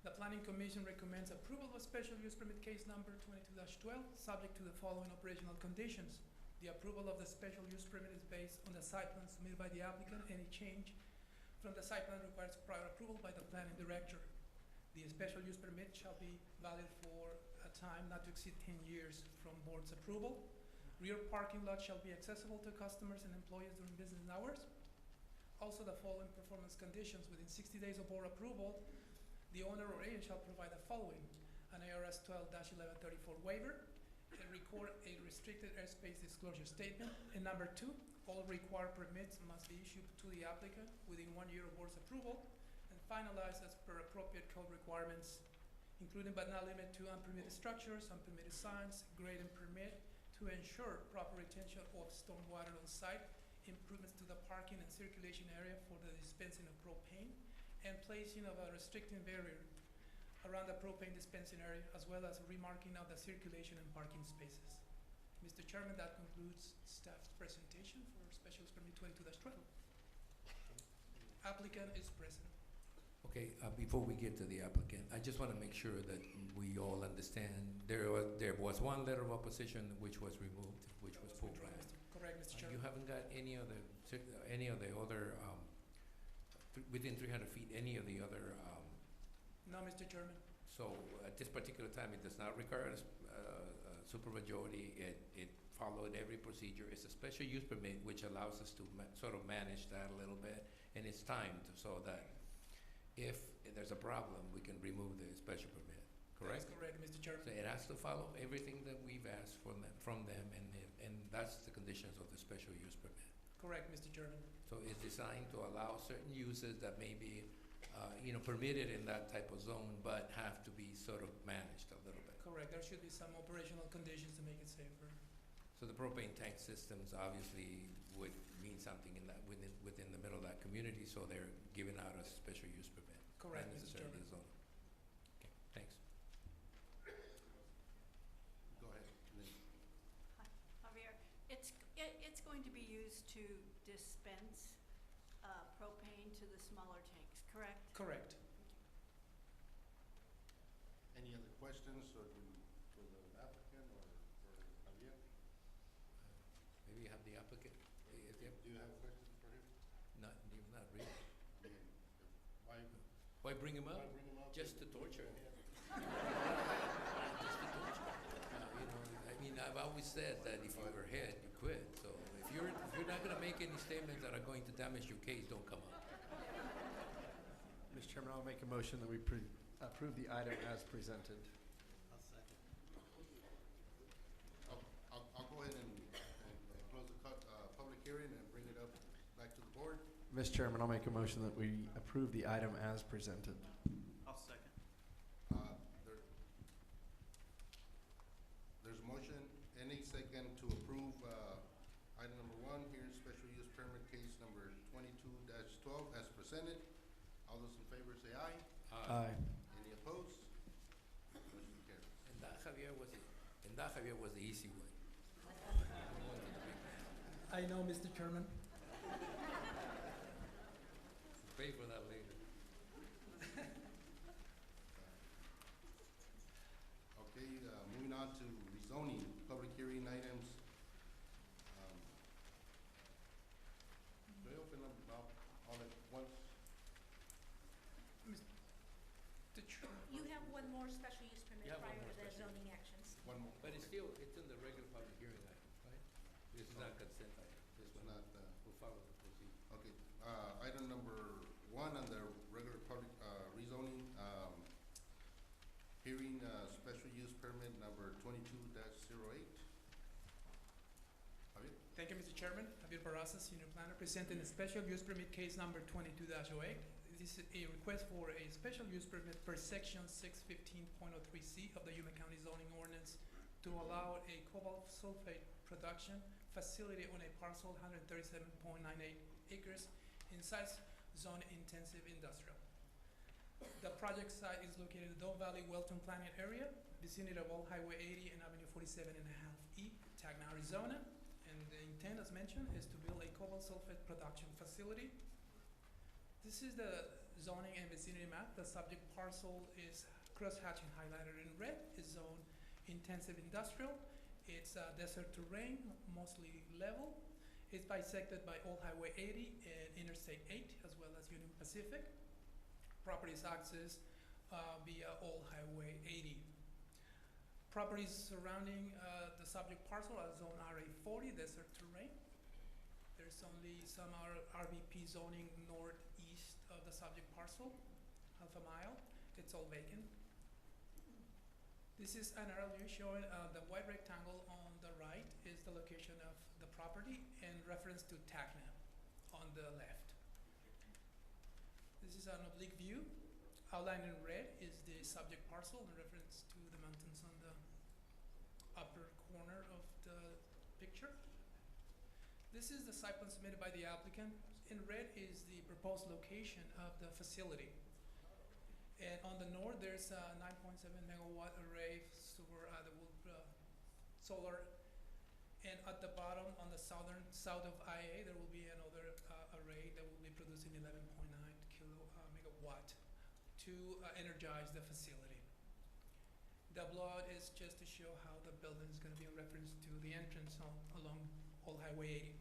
The Planning Commission recommends approval of special use permit case number 22-12, subject to the following operational conditions. The approval of the special use permit is based on the site plan submitted by the applicant. Any change from the site plan requires prior approval by the planning director. The special use permit shall be valid for a time not to exceed 10 years from board's approval. Rear parking lot shall be accessible to customers and employees during business hours. Also, the following performance conditions: within 60 days of board approval, the owner or agent shall provide the following: an ARS 12-1134 waiver, and record a restricted airspace disclosure statement. And number 2, all required permits must be issued to the applicant within 1 year of board's approval and finalized as per appropriate code requirements, including but not limited to unpermitted structures, unpermitted signs, grade and permit to ensure proper retention of stormwater on site, improvements to the parking and circulation area for the dispensing of propane, and placing of a restricting barrier around the propane dispensing area, as well as remarking of the circulation and parking spaces. Mr. Chairman, that concludes staff's presentation for special use permit 22-12. Applicant is present. Okay, before we get to the applicant, I just want to make sure that we all understand there was one letter of opposition which was removed, which was pulled back. Correct, Mr. Chairman. You haven't got any of the other within 300 feet, any of the other. No, Mr. Chairman. So at this particular time, it does not require a supermajority. It followed every procedure. It's a special use permit which allows us to sort of manage that a little bit, and it's timed so that if there's a problem, we can remove the special permit. Correct? That's correct, Mr. Chairman. So it has to follow everything that we've asked from them, and that's the conditions of the special use permit. Correct, Mr. Chairman. So it's designed to allow certain uses that may be, permitted in that type of zone, but have to be sort of managed a little bit. Correct. There should be some operational conditions to make it safer. So the propane tank systems obviously would mean something in that within the middle of that community. So they're giving out a special use permit. Correct, not Mr. necessarily Chairman. a zone. Okay, thanks. Go ahead. Javier, it's going to be used to dispense propane to the smaller tanks, correct? Correct. Any other questions for the applicant or for Javier? Maybe you have the applicant. Do you have questions for him? Not really. I mean, Why bring him up? Why bring him up? Just to torture him. Just to torture him. I've always said that if you were ahead, you quit. So if you're not going to make any statements that are going to damage your case, don't come up. Mr. Chairman, I'll make a motion that we approve the item as presented. I'll second. I'll go ahead and close the public hearing and bring it up back to the board. Mr. Chairman, I'll make a motion that we approve the item as presented. I'll second. There's a motion, any second to approve item number 1, here's special use permit case number 22-12 as presented. All those in favor say aye. Aye. Any opposed? Motion carries. And that Javier was the easy one. I know, Mr. Chairman. Pay for that later. Okay, moving on to rezoning, public hearing items. Do I open them up all at once? You have one more special use permit You have one prior more to the special zoning use. actions. One more. But it's in the regular public hearing item, right? This is not consent item. This one will follow the procedure. Okay, item number 1 on the regular public rezoning hearing, special use permit number 22-08. Javier? Thank you, Mr. Chairman. Javier Barraza, Senior Planner, presenting a special use permit case number 22-08. This is a request for a special use permit per section 615.03C of the Yuma County zoning ordinance to allow a cobalt sulfate production facility on a parcel 137.98 acres in size zone intensive industrial. The project site is located in the Dove Valley Welton Planning Area, vicinity of Old Highway 80 and Avenue 47.5E, Tacna, Arizona. And the intent, as mentioned, is to build a cobalt sulfate production facility. This is the zoning and vicinity map. The subject parcel is cross-hatching highlighted in red, is zone intensive industrial. It's desert terrain, mostly level. It's bisected by Old Highway 80 and Interstate 8, as well as Union Pacific. Properties accessed via Old Highway 80. Properties surrounding the subject parcel are zone RA40, desert terrain. There's only some RVP zoning northeast of the subject parcel, half a mile. It's all vacant. This is an aerial view showing the white rectangle on the right is the location of the property in reference to Tacna on the left. This is an oblique view. Outlined in red is the subject parcel in reference to the mountains on the upper corner of the picture. This is the site plan submitted by the applicant. In red is the proposed location of the facility. And on the north, there's a 9.7 megawatt array solar. And at the bottom, on the south of IA, there will be another array that will be producing 11.9 megawatt to energize the facility. The blood is just to show how the building is going to be in reference to the entrance along Old Highway 80.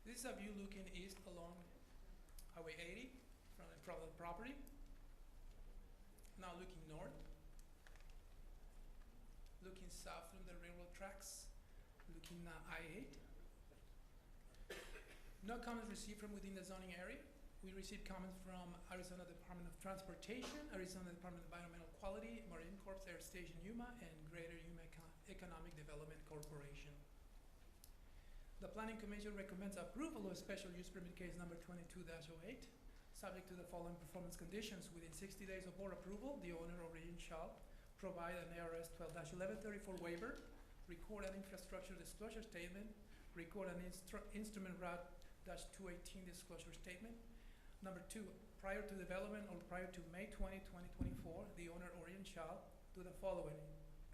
This is a view looking east along Highway 80 from the property. Now looking north, looking south from the railroad tracks, looking I-8. No comments received from within the zoning area. We received comments from Arizona Department of Transportation, Arizona Department of Environmental Quality, Marine Corps Air Station Yuma, and Greater Yuma Economic Development Corporation. The Planning Commission recommends approval of special use permit case number 22-08. Subject to the following performance conditions. Within 60 days of board approval, the owner or agent shall provide an ARS 12-1134 waiver, record an infrastructure disclosure statement, record an instrument route -218 disclosure statement. Number 2, prior to development or prior to May 20, 2024, the owner or agent shall do the following.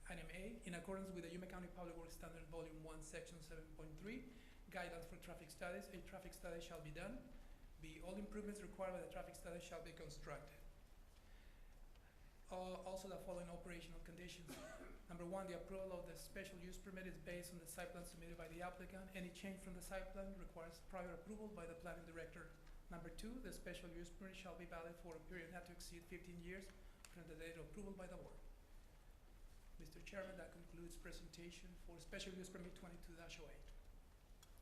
Item A, in accordance with the Yuma County Public Works Standard Volume 1, Section 7.3, guidelines for traffic studies, a traffic study shall be done. B, all improvements required by the traffic study shall be constructed. Also the following operational conditions. Number 1, the approval of the special use permit is based on the site plan submitted by the applicant. Any change from the site plan requires prior approval by the planning director. Number 2, the special use permit shall be valid for a period not to exceed 15 years from the date of approval by the board. Mr. Chairman, that concludes presentation for special use permit 22-08.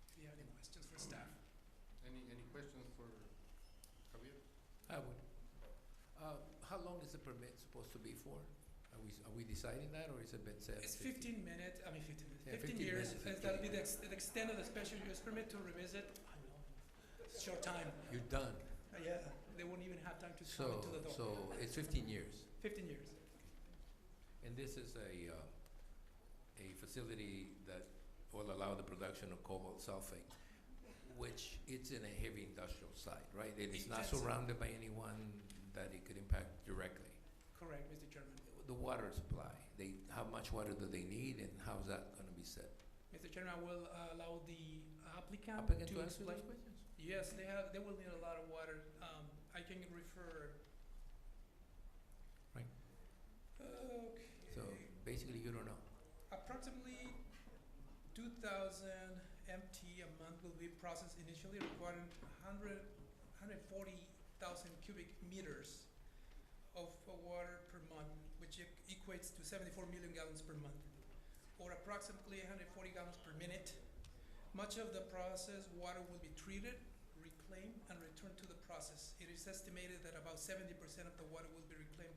If you have any questions for staff. Any questions for Javier? I would. How long is the permit supposed to be for? Are we deciding that, or has it been set? It's 15 minutes, 15 Yeah, 15 years. That'll be the extent of the special use permit to revisit. I know, it's short time. You're done. Yeah, they won't even have time to come into the door. So it's 15 years. 15 years. And this is a facility that will allow the production of cobalt sulfate, which it's in a heavy industrial site, right? It is not surrounded by anyone that it could impact directly. Correct, Mr. Chairman. The water supply, how much water do they need, and how's that going to be set? Mr. Chairman, I will allow the applicant to to answer those explain. questions? Yes, they will need a lot of water. I can refer. Right. Okay. So basically, you don't know. Approximately 2,000 MT a month will be processed initially, requiring 140,000 cubic meters of water per month, which equates to 74 million gallons per month, or approximately 140 gallons per minute. Much of the process water will be treated, reclaimed, and returned to the process. It is estimated that about 70% of the water will be reclaimed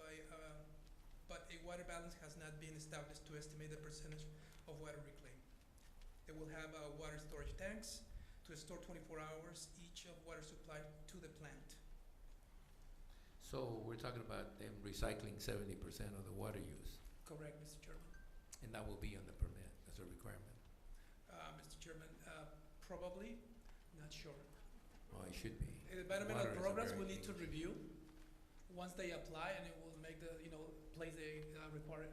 but a water balance has not been established to estimate the percentage of water reclaimed. They will have water storage tanks to store 24 hours each of water supply to the plant. So we're talking about them recycling 70% of the water use, Correct, Mr. Chairman. and that will be on the permit as a requirement. Mr. Chairman, probably, not sure. Oh, it should be. Environmental Water is a programs very will need to big review once they apply, and it will make the, place the required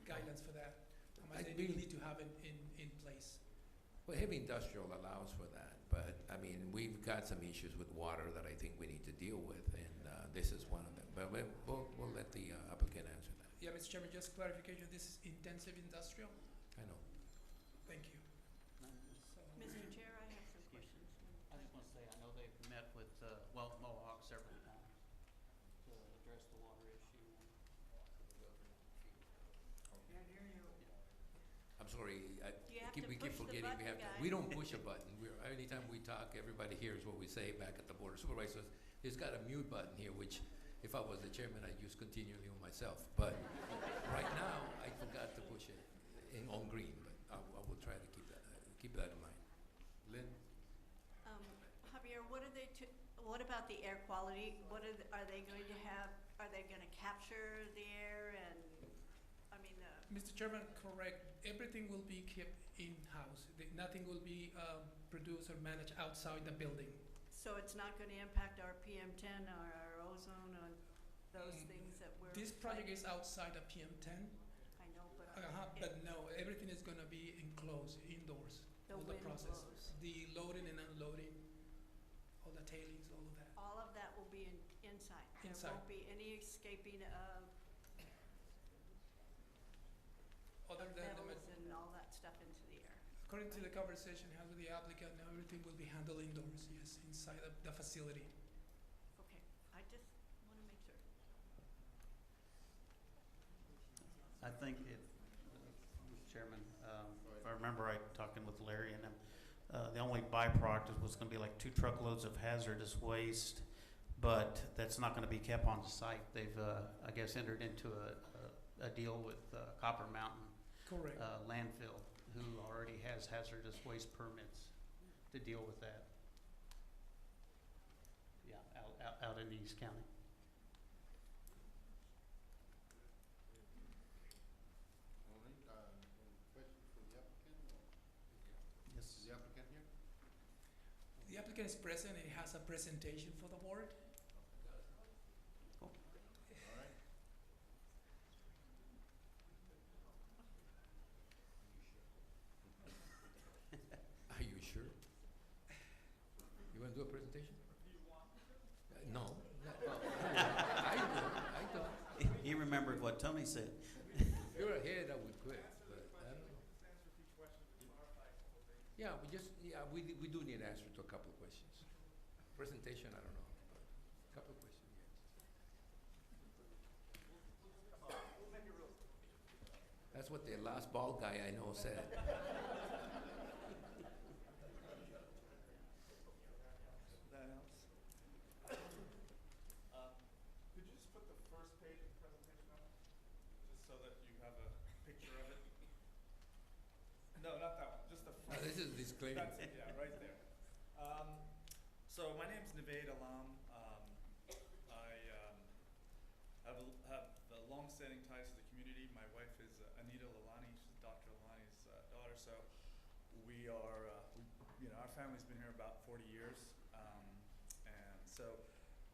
guidelines for that. and I they really- need to have it in place. Well, heavy industrial allows for that, but I mean, we've got some issues with water that I think we need to deal with, and this is one of them. But we'll let the applicant answer that. Yeah, Mr. Chairman, just clarification, this is intensive industrial? I know. Thank you. Mr. Chair, I have some questions. I just want to say, I know they've met with, Mohawk several times to address the water issue. Can't hear you. I'm sorry, You have we to keep push the forgetting, button, we guys. don't push a button. Anytime we talk, everybody hears what we say back at the Board of Supervisors. There's got a mute button here, which if I was the chairman, I'd use continually on myself. But right now, I forgot to push it on green, but I will try to keep that in mind. Lynn? Javier, what about the air quality? Are they going to have, are they gonna capture the air and, I mean, Mr. Chairman, correct. Everything will be kept in-house. Nothing will be produced or managed outside the building. so it's not gonna impact our PM10 or our ozone on those things that we're. This project is outside of PM10, I know, but. but no, everything is gonna be enclosed, indoors. The All the wind process, blows. the loading and unloading, all the tailings, all of that. All of that will be inside. There Inside. won't be any escaping of Other than the metals and all that stuff into the air. According to the conversation had with the applicant, everything will be handled indoors, yes, inside of the facility. Okay, I just wanna make sure. I think it, Mr. Chairman, if I remember right, talking with Larry and them, the only byproduct was gonna be like 2 truckloads of hazardous waste, but that's not gonna be kept on site. They've, I guess, entered into a deal with Copper Mountain Correct. Landfill, who already has hazardous waste permits to deal with that. Yeah, out in East County. All right, any questions for the applicant? Yes. Is the applicant here? The applicant is present and he has a presentation for the board. All right. Are you sure? You want to do a presentation? No. I don't. He remembered what Tony said. If you're ahead, I would quit, but I don't know. Yeah, we do need answer to a couple of questions. Presentation, I don't know, but a couple of questions, yes. That's what the last bald guy I know said. That helps. Could you just put the first page of the presentation up, just so that you have a picture of it? No, not that one, just the front. This is a disclaimer. That's it, yeah, right there. So my name's Navaid Alam. I have long-standing ties to the community. My wife is Anita Lalani. She's Dr. Lalani's daughter. So we are, our family's been here about 40 years. And so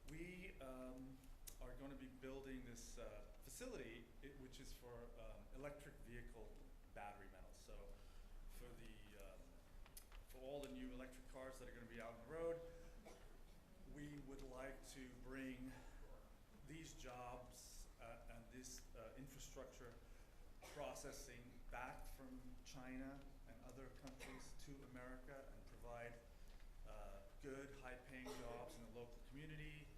we are going to be building this facility, which is for electric vehicle battery metals. So for all the new electric cars that are going to be out on the road, we would like to bring these jobs and this infrastructure processing back from China and other countries to America and provide good, high-paying jobs in the local community,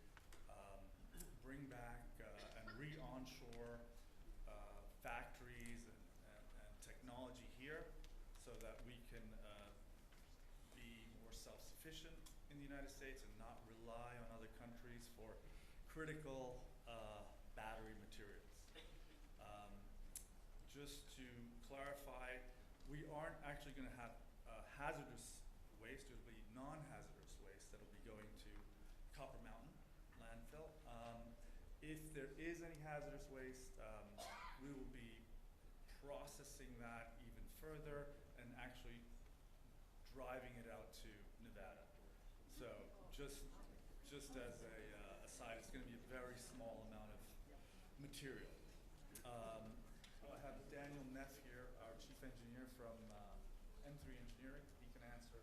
bring back and re-onshore factories and technology here so that we can be more self-sufficient in the United States and not rely on other countries for critical battery materials. Just to clarify, we aren't actually going to have hazardous waste. It will be non-hazardous waste that will be going to Copper Mountain landfill. If there is any hazardous waste, we will be processing that even further and actually driving it out to Nevada. So just as a aside, it's going to be a very small amount of material. I have Daniel Neff here, our Chief chief engineer from M3 Engineering. He can answer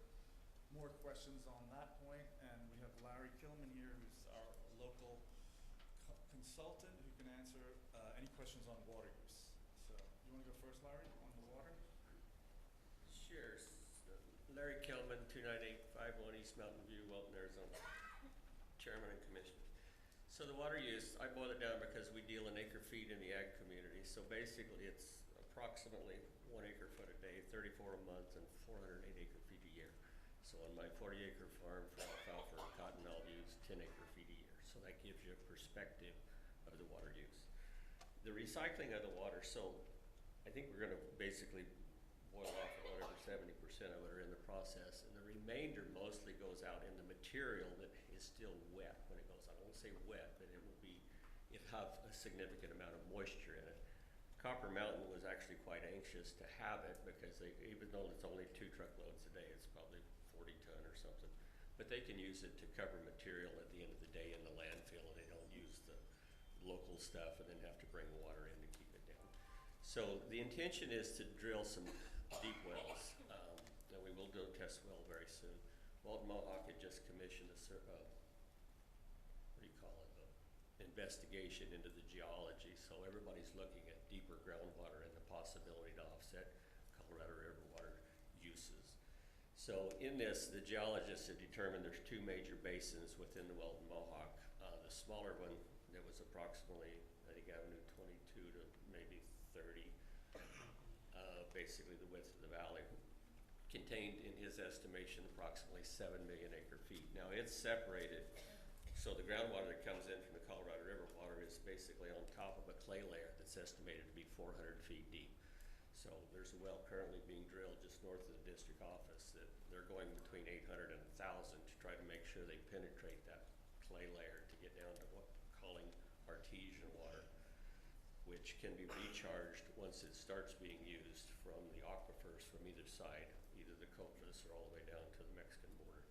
more questions on that point. And we have Larry Kilman here, who's our local consultant, who can answer any questions on water use. So you want to go first, Larry, on the water? Sure. Larry Kelman, 29851 East Mountain View, Welton, Arizona. Chairman and Commissioner. So the water use, I boil it down because we deal in acre feet in the ag community. So basically it's approximately 1 acre foot a day, 34 a month, and 408 acre feet a year. So on my 40 acre farm for alfalfa and cotton, I'll use 10 acre feet a year. So that gives you a perspective of the water use. The recycling of the water, so I think we're gonna basically boil off at whatever 70% of it are in the process, and the remainder mostly goes out in the material that is still wet when it goes out. I won't say wet, but it will be, it have a significant amount of moisture in it. Copper Mountain was actually quite anxious to have it because they, even though it's only 2 truckloads a day, it's probably 40 ton or something, but they can use it to cover material at the end of the day in the landfill, and they don't use the local stuff and then have to bring water in to keep it down. So the intention is to drill some deep wells, and we will do a test well very soon. Walton Mohawk had just commissioned a, what do you call it, investigation into the geology. So everybody's looking at deeper groundwater and the possibility to offset Colorado River water uses. So in this, the geologists have determined there's 2 major basins within the Walton Mohawk. The smaller one that was approximately, I think, Avenue 22 to maybe 30, basically the width of the valley, contained in his estimation approximately 7 million acre feet. Now it's separated, so the groundwater that comes in from the Colorado River water is basically on top of a clay layer that's estimated to be 400 feet deep. So there's a well currently being drilled just north of the district office that they're going between 800 and 1,000 to try to make sure they penetrate that clay layer to get down to what we're calling artesian water, which can be recharged once it starts being used from the aquifers from either side, either the Cofus or all the way down to the Mexican border.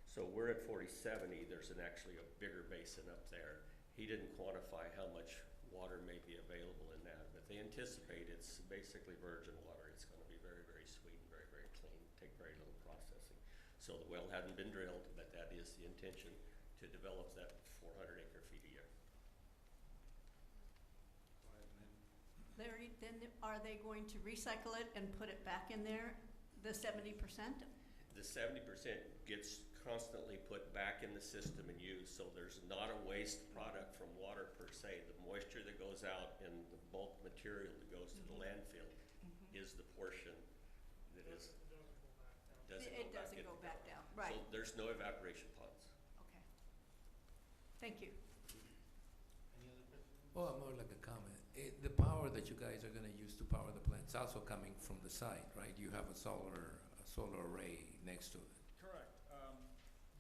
So we're at 4070, there's actually a bigger basin up there. He didn't quantify how much water may be available in that, but they anticipate it's basically virgin water. It's gonna be very, very sweet and very, very clean, take very little processing. So the well hadn't been drilled, but that is the intention, to develop that 400 acre feet a year. Larry, then are they going to recycle it and put it back in there, the 70%? The 70% gets constantly put back in the system and used, so there's not a waste product from water per se. The moisture that goes out and the bulk material that goes to the landfill is the portion that is, It doesn't go back down, right. So there's no evaporation ponds. Okay. Thank you. Well, more like a comment. The power that you guys are going to use to power the plant is also coming from the site, right? You have a solar array next to it. Correct.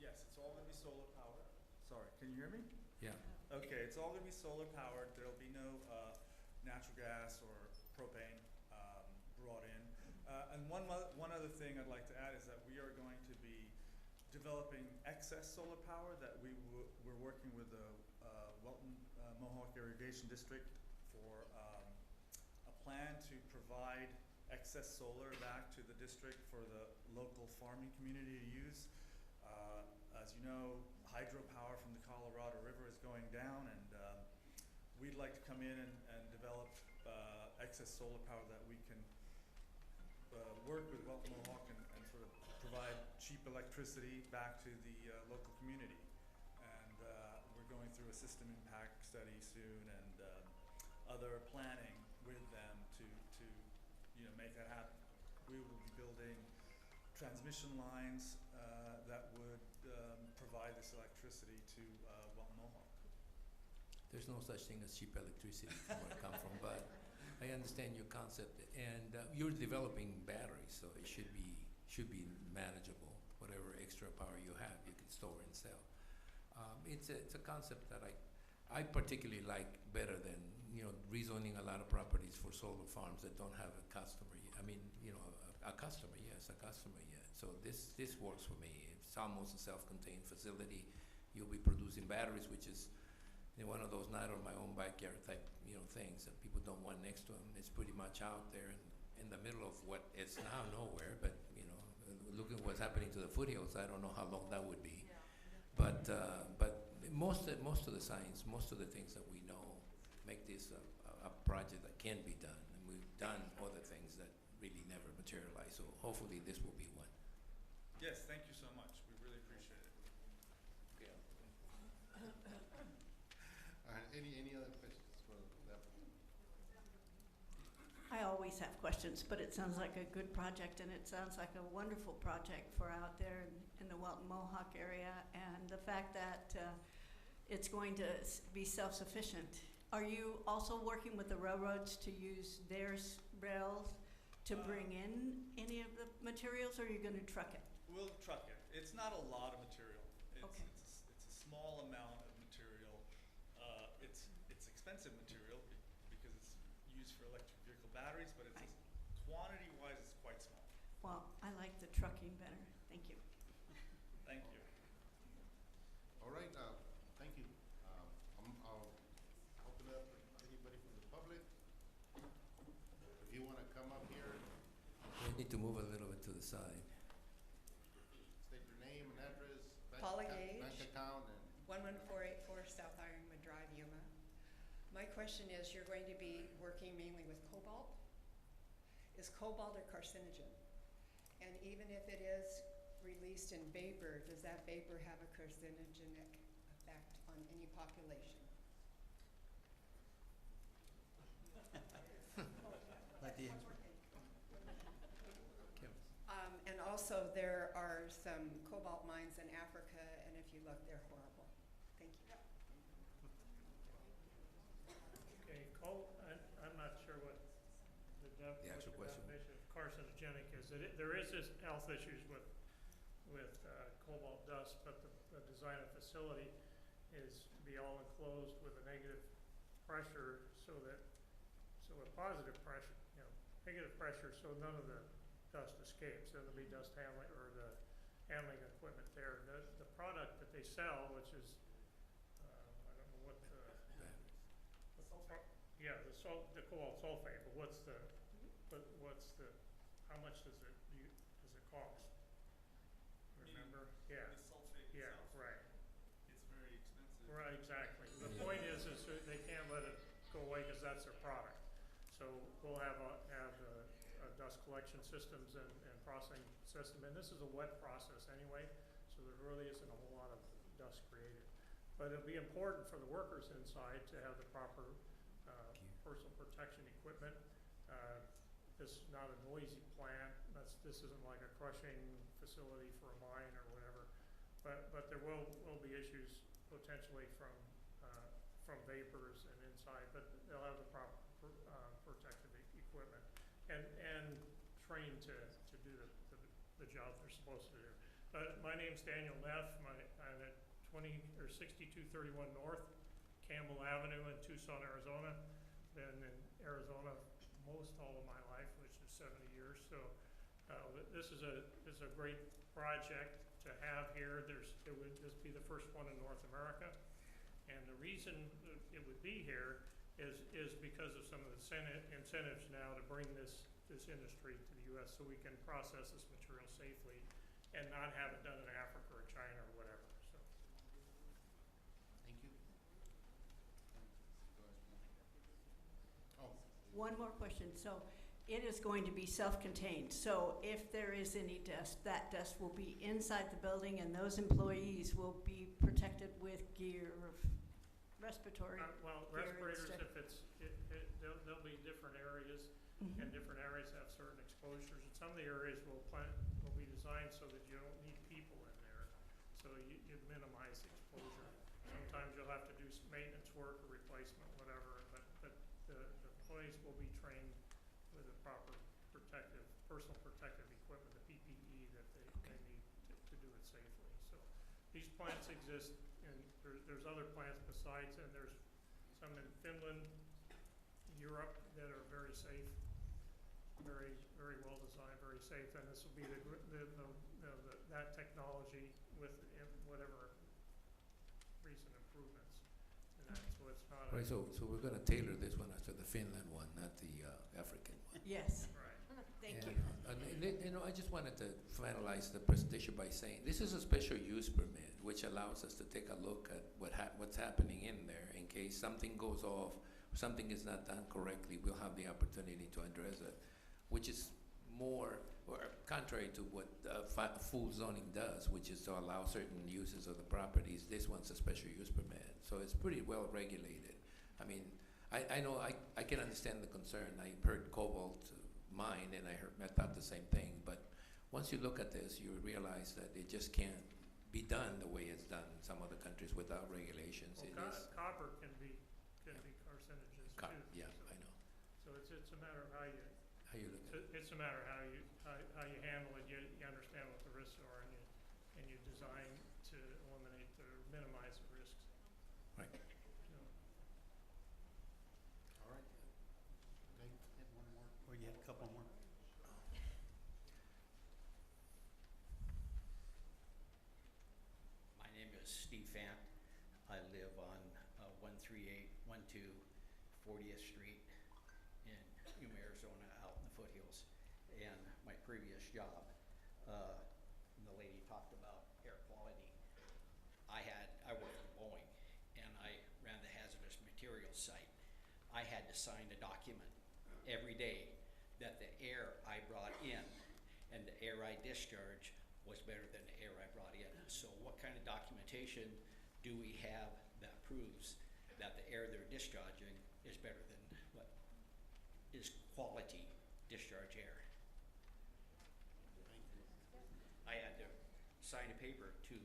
Yes, it's all going to be solar powered. Sorry, can you hear me? Yeah. Okay, it's all going to be solar powered. There'll be no natural gas or propane brought in. And one other thing I'd like to add is that we are going to be developing excess solar power that we're working with the Welton Mohawk Irrigation District for a plan to provide excess solar back to the district for the local farming community to use. As you know, hydropower from the Colorado River is going down, and we'd like to come in and develop excess solar power that we can work with Welton Mohawk and sort of provide cheap electricity back to the local community. And we're going through a system impact study soon and other planning with them to make that happen. We will be building transmission lines that would provide this electricity to Welton Mohawk. There's no such thing as cheap electricity from where I come from, but I understand your concept, and you're developing batteries, so it should be manageable. Whatever extra power you have, you can store and sell. It's a concept that I particularly like better than rezoning a lot of properties for solar farms that don't have a customer. I mean, a customer, yes, a customer yet. So this works for me. It's almost a self-contained facility. You'll be producing batteries, which is one of those not on my own backyard type things that people don't want next to them. It's pretty much out there, in the middle of what is now nowhere, but, you know, looking what's happening to the foothills, I don't know how long that would be. But most of the science, most of the things that we know make this a project that can be done. And we've done other things that really never materialize, so hopefully this will be one. Yes, thank you so much. We really appreciate it. All right, any other questions for that? I always have questions, but it sounds like a good project, and it sounds like a wonderful project for out there in the Welton Mohawk area, and the fact that it's going to be self-sufficient. Are you also working with the railroads to use their rails to bring in any of the materials, or are you going to truck it? We'll truck it. It's not a lot of material. Okay. It's a small amount of material. It's expensive material because it's used for electric vehicle batteries, but it's quantity-wise, it's quite small. Well, I like the trucking better. Thank you. Thank you. All right, thank you. I'll open up anybody from the public. If you want to come up here, We need to move a little bit to the side. state your name and address, Paula bank Gage. account, and 11484 South Ironwood Drive, Yuma. My question is, you're going to be working mainly with cobalt. Is cobalt a carcinogen? And even if it is released in vapor, does that vapor have a carcinogenic effect on any population? And also, there are some cobalt mines in Africa, and if you look, they're horrible. Thank you. Okay, I'm not sure what the actual question. definition of carcinogenic is. There is this health issues with cobalt dust, but the design of the facility is to be all enclosed with a negative pressure, so a positive pressure, negative pressure, so none of the dust escapes. There'll be dust handling, or the handling equipment there. The product that they sell, which is, I don't know what the cobalt sulfate, but how much does it cost? Remember? Yeah. The sulfate Yeah, itself. right. It's very expensive. Right, exactly. The point is they can't let it go away because that's their product. So we'll have a dust collection systems and processing system, and this is a wet process anyway, so there really isn't a whole lot of dust created. But it'll be important for the workers inside to have the proper personal protection equipment. This is not a noisy plant. This isn't like a crushing facility for a mine or whatever. But there will be issues potentially from vapors and inside, but they'll have the proper protective equipment and trained to do the job they're supposed to do. My name's Daniel Neff. I'm at 6231 North Campbell Avenue in Tucson, Arizona. Been in Arizona most all of my life, which is 70 years. So this is a great project to have here. It would just be the first one in North America, and the reason it would be here is because of some of the incentives now to bring this industry to the U.S. so we can process this material safely and not have it done in Africa or China or whatever. So. thank you. One more question. So it is going to be self-contained. So if there is any dust, that dust will be inside the building, and those employees will be protected with gear, respiratory Well, gear respirators, instead. there'll be different areas, Mhm. and different areas have certain exposures. And some of the areas will be designed so that you don't need people in there, so you minimize the exposure. Sometimes you'll have to do some maintenance work or replacement, whatever, but the employees will be trained with the proper personal protective equipment, the PPE that they need to do it safely. So these plants exist, and there's other plants besides, and there's some in Finland, Europe, that are very safe, very, very well designed, very safe, and this will be that technology with whatever recent improvements. And that, so it's not Right, so we're gonna tailor this one after the Finland one, not the African one. Yes. Right. Thank Yeah. you. You know, I just wanted to finalize the presentation by saying, this is a special use permit, which allows us to take a look at what's happening in there. In case something goes off, or something is not done correctly, we'll have the opportunity to address it, which is more, or contrary to what full zoning does, which is to allow certain uses of the properties. This one's a special use permit, so it's pretty well regulated. I mean, I know, I can understand the concern. I heard Cobalt mine, and I thought the same thing, but once you look at this, you realize that it just can't be done the way it's done in some other countries without regulations. Well, It is, copper can be carcinogens too. yeah, so- I know. So it's a matter of how you. How you look at it. It's a matter of how you handle it. You understand what the risks are, and you design to eliminate or minimize the risks. Right. So, All right. Okay, have one more, or you have a couple more? My name is Steve Fant. I live on 13812 40th Street in Yuma, Arizona, out in the foothills. And my previous job, the lady talked about air quality. I worked for Boeing, and I ran the hazardous materials site. I had to sign a document every day that the air I brought in and the air I discharge was better than the air I brought in. So what kind of documentation do we have that proves that the air they're discharging is better than what is quality discharge air? I had to sign a paper to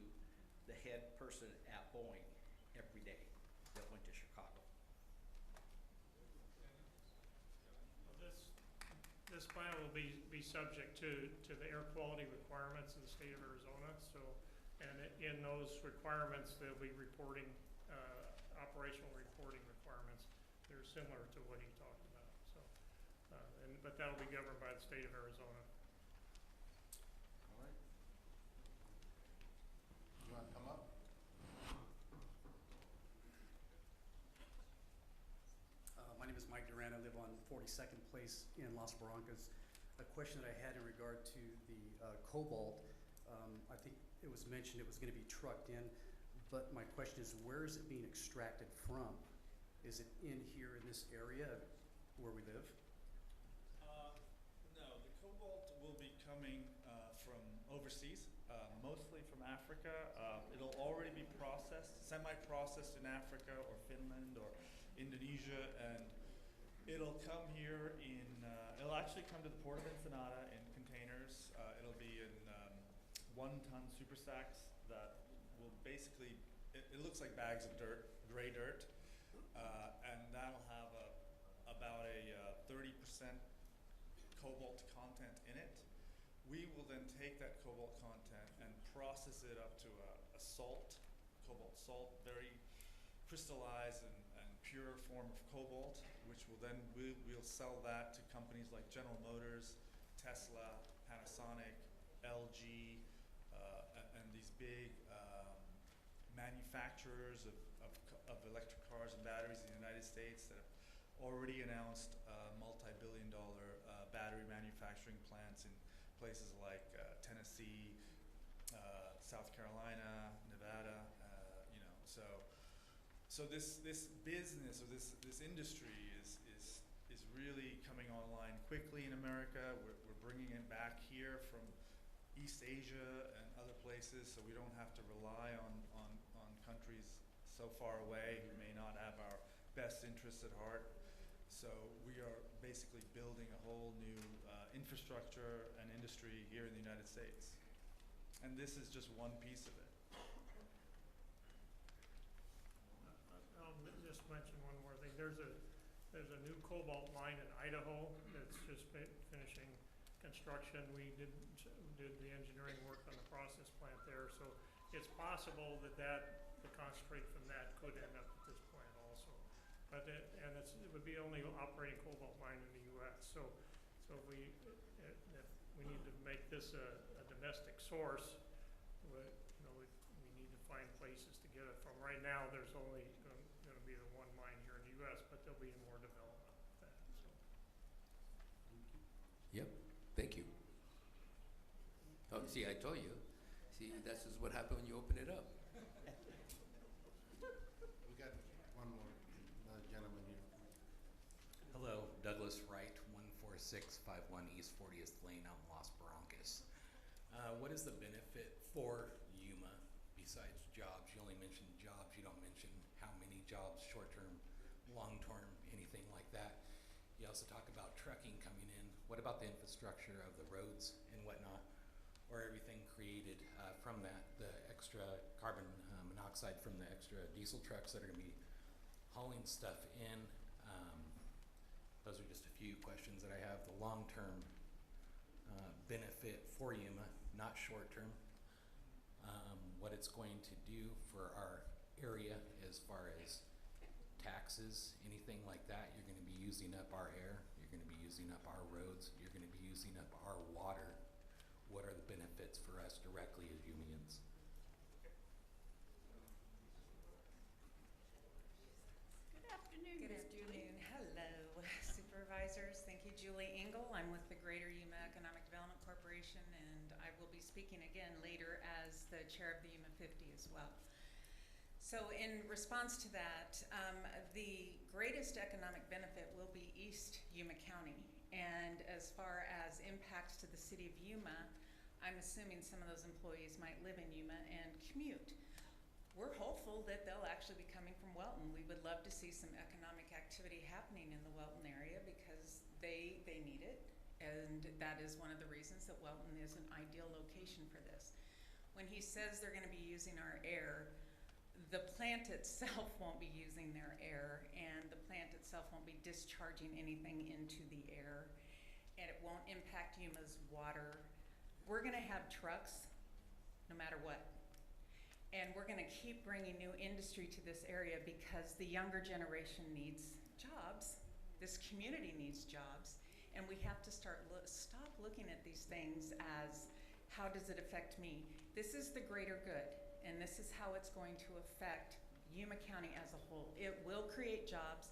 the head person at Boeing every day that went to Chicago. This plant will be subject to the air quality requirements of the state of Arizona. So, and in those requirements, they'll be reporting, operational reporting requirements. They're similar to what he talked about. So, but that'll be governed by the state of Arizona. All right. You want to come up? My name is Mike Duran. I live on 42nd Place in Las Barrancas. A question that I had in regard to the cobalt, I think it was mentioned it was going to be trucked in, but my question is, where is it being extracted from? Is it in here in this area where we live? No, the cobalt will be coming from overseas, mostly from Africa. It'll already be processed, semi-processed in Africa or Finland or Indonesia, and it'll come here in, it'll actually come to the Port of Ensenada in containers. It'll be in 1-ton super sacks that will basically, it looks like bags of dirt, gray dirt, and that'll have about a 30% cobalt content in it. We will then take that cobalt content and process it up to a salt, cobalt salt, very crystallized and pure form of cobalt, which will then, we'll sell that to companies like General Motors, Tesla, Panasonic, LG, and these big manufacturers of electric cars and batteries in the United States that have already announced multi-billion-dollar battery manufacturing plants in places like Tennessee, South Carolina, Nevada, you know, so this business or this industry is really coming online quickly in America. We're bringing it back here from East Asia and other places, so we don't have to rely on countries so far away who may not have our best interests at heart. So we are basically building a whole new infrastructure and industry here in the United States. And this is just one piece of it. I'll just mention one more thing. There's a new cobalt mine in Idaho that's just finishing construction. We did the engineering work on the process plant there, so it's possible that the concentrate from that could end up at this plant also. But it would be the only operating cobalt mine in the U.S. So if we need to make this a domestic source, we need to find places to get it from. Right now, there's only going to be the one mine here in the U.S., but there'll be more development of that. So. Yep. Oh, see, I told you. See, that's just what happened when you open it up. We got one more gentleman here. Hello, Douglas Wright, 14651 East 40th Lane out in Las Barrancas. What is the benefit for Yuma besides jobs? You only mentioned jobs, you don't mention how many jobs, short-term, long-term, anything like that. You also talk about trucking coming in. What about the infrastructure of the roads and whatnot, or everything created from that, the extra carbon monoxide from the extra diesel trucks that are going to be hauling stuff in? Those are just a few questions that I have. The long-term benefit for Yuma, not short-term. What it's going to do for our area as far as taxes, anything like that. You're going to be using up our air. You're going to be using up our roads. You're going to be using up our water. What are the benefits for us directly as Yumians? Good afternoon. Hello, supervisors. Thank you, Julie Engel. I'm with the Greater Yuma Economic Development Corporation, and I will be speaking again later as the chair of the Yuma 50 as well. So in response to that, the greatest economic benefit will be East Yuma County. And as far as impacts to the city of Yuma, I'm assuming some of those employees might live in Yuma and commute. We're hopeful that they'll actually be coming from Welton. We would love to see some economic activity happening in the Welton area because they need it. And that is one of the reasons that Welton is an ideal location for this. When he says they're going to be using our air, the plant itself won't be using their air, and the plant itself won't be discharging anything into the air, and it won't impact Yuma's water. We're going to have trucks no matter what, and we're going to keep bringing new industry to this area because the younger generation needs jobs. This community needs jobs, and we have to stop looking at these things as, how does it affect me? This is the greater good. And this is how it's going to affect Yuma County as a whole. It will create jobs,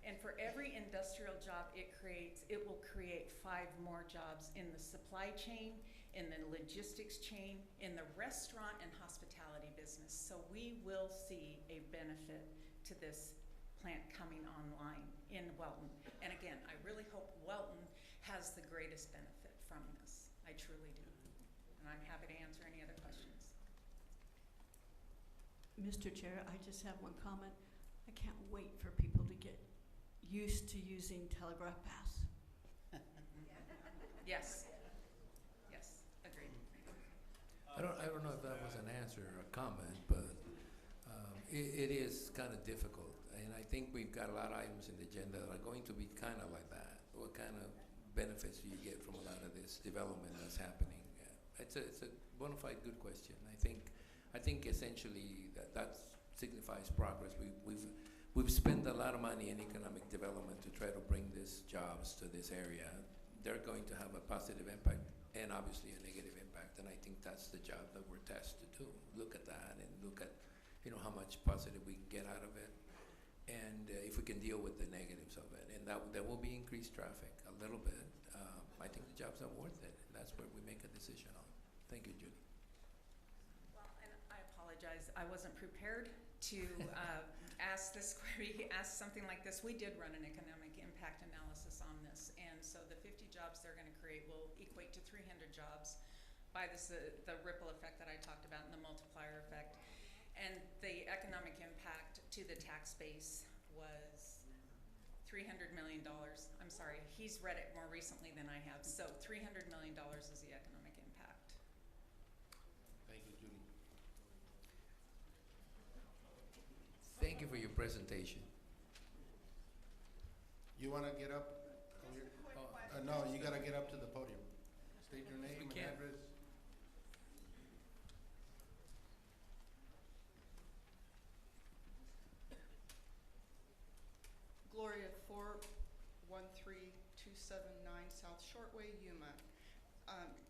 and for every industrial job it creates, it will create 5 more jobs in the supply chain, in the logistics chain, in the restaurant and hospitality business. So we will see a benefit to this plant coming online in Welton. And again, I really hope Welton has the greatest benefit from this. I truly do. And I'm happy to answer any other questions. Mr. Chair, I just have one comment. I can't wait for people to get used to using Telegraph Pass. Yes. Yes, agreed. I don't know if that was an answer or a comment, but it is kind of difficult. And I think we've got a lot of items in the agenda that are going to be kind of like that. What kind of benefits do you get from a lot of this development that's happening? It's a bona fide good question. I think essentially that signifies progress. We've spent a lot of money in economic development to try to bring these jobs to this area. They're going to have a positive impact and obviously a negative impact, and I think that's the job that we're tasked to do. Look at that and look at, how much positive we can get out of it, and if we can deal with the negatives of it, and there will be increased traffic a little bit. I think the jobs are worth it, and that's where we make a decision on. Thank you, Judy. I wasn't prepared to ask something like this. We did run an economic impact analysis on this, and so the 50 jobs they're going to create will equate to 300 jobs by the ripple effect that I talked about and the multiplier effect. And the economic impact to the tax base was $300 million. I'm sorry, he's read it more recently than I have. So $300 million is the economic impact. Thank you, Judy. Thank you for your presentation. You want to get up? No, you got to get up to the podium. State your name and address. Gloria, 413279 South Shortway, Yuma.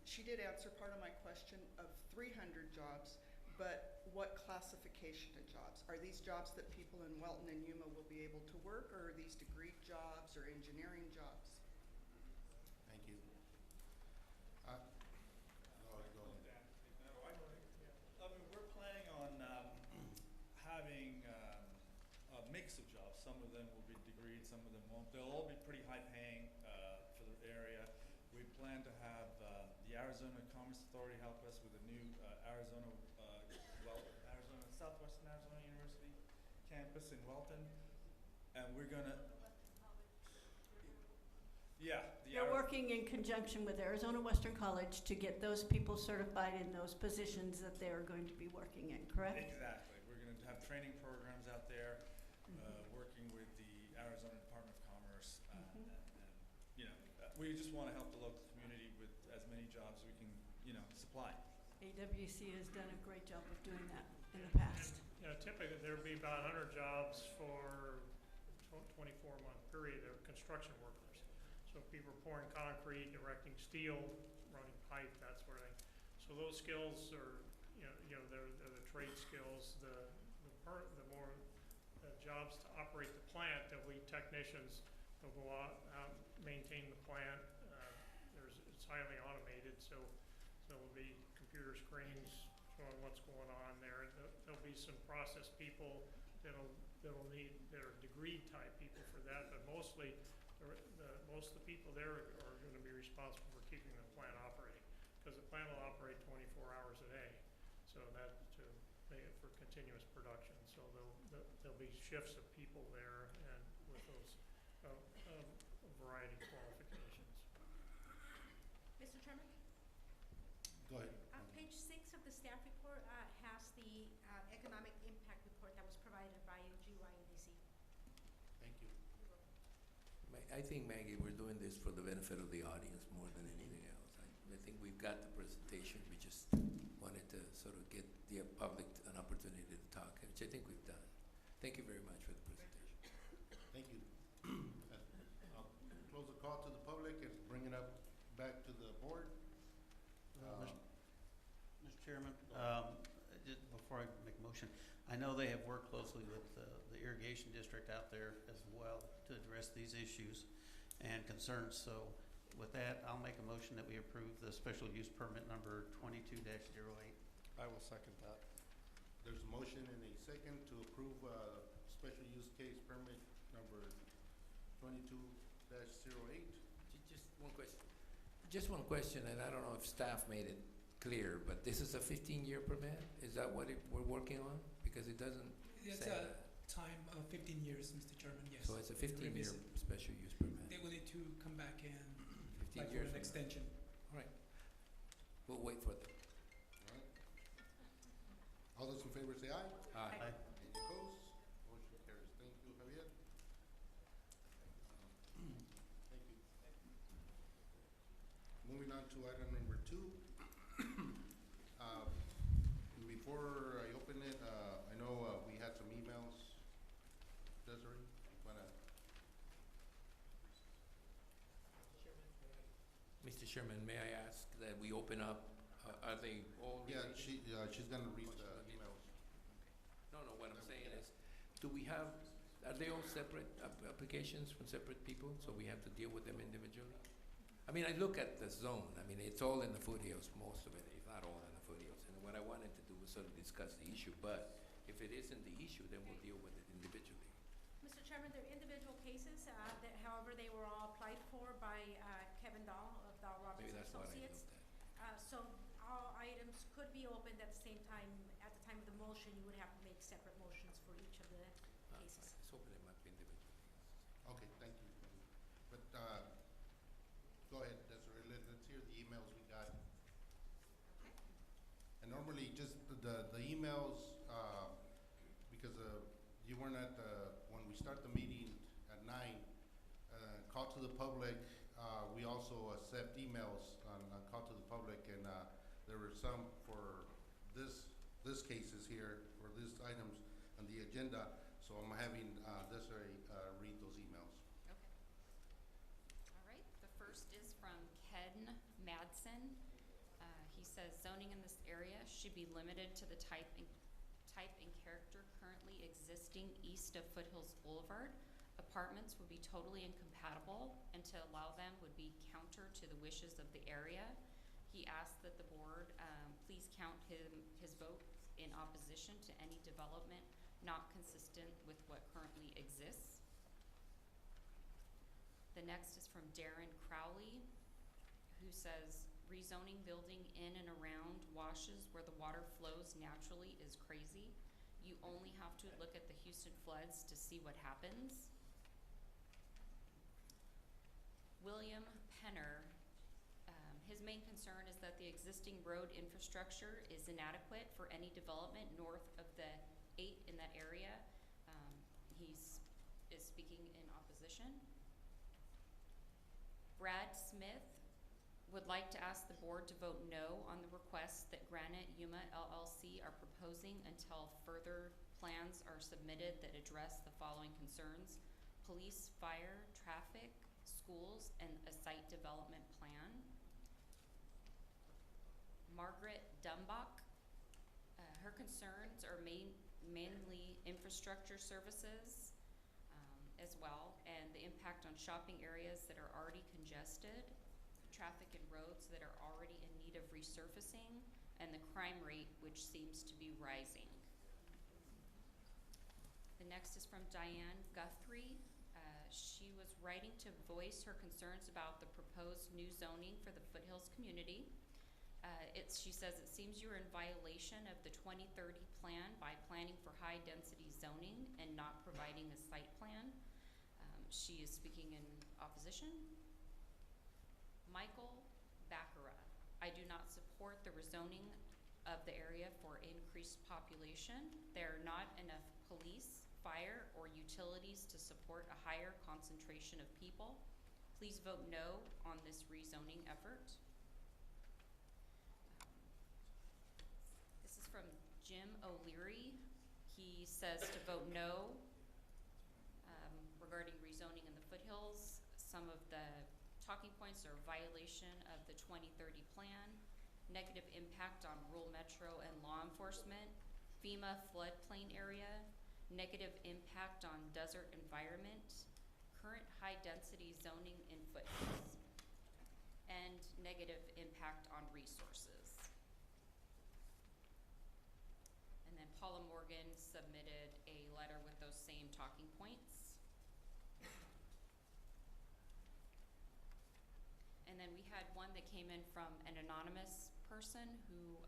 She did answer part of my question of 300 jobs, but what classification of jobs? Are these jobs that people in Welton and Yuma will be able to work, or are these degree jobs or engineering jobs? Thank you. Go ahead. Some of them will be degreed, some of them won't. They'll all be pretty high paying for the area. We plan to have the Arizona Commerce Authority help us with a new Arizona Southwestern Arizona University campus in Welton, and we're gonna. Yeah. They're working in conjunction with Arizona Western College to get those people certified in those positions that they are going to be working in, correct? Exactly. We're going to have training programs out there, working with the Arizona Department of Commerce, and you know, we just want to help the local community with as many jobs we can, you know, supply. AWC has done a great job of doing that in the past. You know, typically there'd be about 100 jobs for 24-month period of construction workers. So people are pouring concrete, erecting steel, running pipe, that sort of thing. So those skills are, they're the trade skills. The more jobs to operate the plant, there'll be technicians who'll go out maintain the plant. It's highly automated, so there'll be computer screens showing what's going on there. There'll be some process people that'll need, that are degree type people for that, but mostly most of the people there are going to be responsible for keeping the plant operating, because the plant will operate 24 hours a day, so that to make it for continuous production. So there'll be shifts of people there, and with those a variety of qualifications. Mr. Chairman? Go ahead. Page 6 of the staff report has the economic impact report that was provided by GYADC. Thank you. I think, Maggie, we're doing this for the benefit of the audience more than anything else. I think we've got the presentation. We just wanted to sort of get the public an opportunity to talk, which I think we've done. Thank you very much for the presentation. Thank you. I'll close the call to the public and bring it up back to the board. Mr. Chairman, just before I make a motion, I know they have worked closely with the irrigation district out there as well to address these issues and concerns. So with that, I'll make a motion that we approve the special use permit number 22-08. I will second that. There's a motion and a second to approve special use case permit number 22-08. Just one question. Just one question, and I don't know if staff made it clear, but this is a 15-year permit? Is that what we're working on? Because it doesn't It's say a that. time of 15 years, Mr. Chairman, yes. So it's a 15-year Revisit. special use permit. They will need to come back and 15 apply for years an from now. extension. All right. We'll wait for them. All right. All those in favor say aye. Aye. Any opposed? Motion carries. Thank you, Javier. Thank you. Moving on to item number 2. Before I open it, I know we had some emails. Desiree, Mr. Sherman, may I ask that we open up, are they all Yeah, related? she's gonna read the emails. No, what I'm saying is, are they all separate applications from separate people, so we have to deal with them individually? I mean, I look at the zone, I mean, it's all in the foothills, most of it, if not all in the foothills, and what I wanted to do was sort of discuss the issue, but if it isn't the issue, then we'll deal with it individually. Mr. Chairman, they're individual cases, that however, they were all applied for by Kevin Dahl of Dahl Maybe Robertson that's what I Associates. looked at. So all items could be opened at the same time. At the time of the motion, you would have to make separate motions for each of the cases. Let's open them up individually. Okay, thank you. But, go ahead, Desiree, let's hear the emails we got. And normally, just the emails, because you weren't at when we start the meeting at 9, call to the public, we also accept emails on call to the public, and there were some for this cases here, for these items on the agenda, so I'm having Desiree read those emails. Okay. All right, the first is from Ken Madsen. He says zoning in this area should be limited to the type and character currently existing east of Foothills Boulevard. Apartments would be totally incompatible, and to allow them would be counter to the wishes of the area. He asked that the board please count his vote in opposition to any development not consistent with what currently exists. The next is from Darren Crowley, who says, rezoning building in and around washes where the water flows naturally is crazy. You only have to look at the Houston floods to see what happens. William Penner, his main concern is that the existing road infrastructure is inadequate for any development north of the 8 in that area. He is speaking in opposition. Brad Smith would like to ask the board to vote no on the request that Granite Yuma LLC are proposing until further plans are submitted that address the following concerns: police, fire, traffic, schools, and a site development plan. Margaret Dumbach, her concerns are mainly infrastructure services as well, and the impact on shopping areas that are already congested, traffic and roads that are already in need of resurfacing, and the crime rate, which seems to be rising. The next is from Diane Guthrie. She was writing to voice her concerns about the proposed new zoning for the Foothills community. She says, it seems you're in violation of the 2030 plan by planning for high-density zoning and not providing a site plan. She is speaking in opposition. Michael Baccara, I do not support the rezoning of the area for increased population. There are not enough police, fire, or utilities to support a higher concentration of people. Please vote no on this rezoning effort. This is from Jim O'Leary. He says to vote no regarding rezoning in the foothills. Some of the talking points are violation of the 2030 plan, negative impact on rural metro and law enforcement, FEMA floodplain area, negative impact on desert environment, current high-density zoning in foothills, and negative impact on resources. And then Paula Morgan submitted a letter with those same talking points. And then we had one that came in from an anonymous person who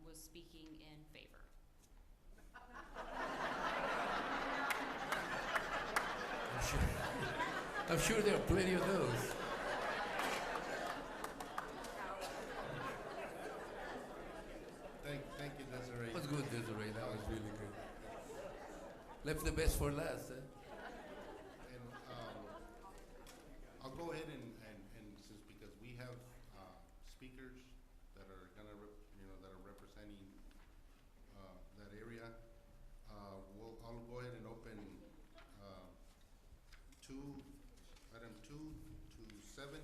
was speaking in favor. I'm sure there are plenty of those. Thank you, Desiree. That was good, Desiree. That was really good. Left the best for last, eh? And I'll go ahead and since because we have speakers that are gonna that are representing that area, I'll go ahead and open item 2 to 7.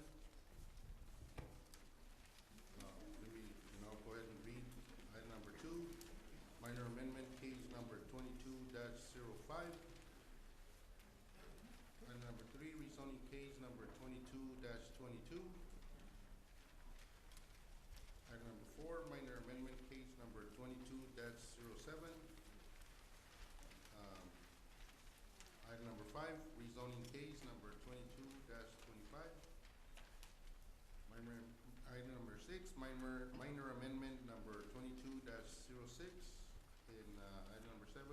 Let me go ahead and read item number 2, minor amendment case number 22-05. Item number 3, rezoning case number 22-22. Item number 4, minor amendment case number 22-07. Item number 5, rezoning case number 22-25. Item number 6, minor amendment number 22-06. And item number 7,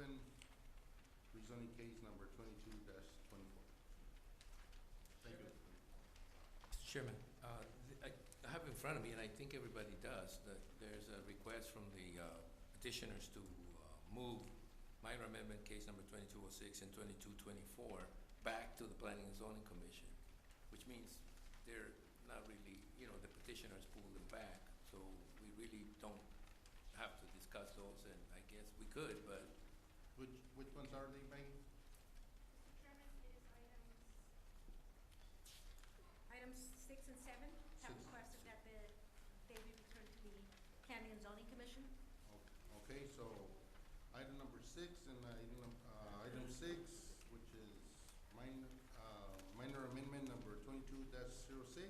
rezoning case number 22-24. Thank you. Mr. Chairman, I have in front of me, and I think everybody does, that there's a request from the petitioners to move minor amendment case number 2206 and 2224 back to the Planning and Zoning Commission, which means they're not really, the petitioners pulled them back, so we really don't have to discuss those, and I guess we could, but. Which ones are they, Maggie? Chairman, it is items 6 and 7 have requested that they be returned to the Planning and Zoning Commission. Okay, so item number 6 and item 6, which is minor amendment number 22-06,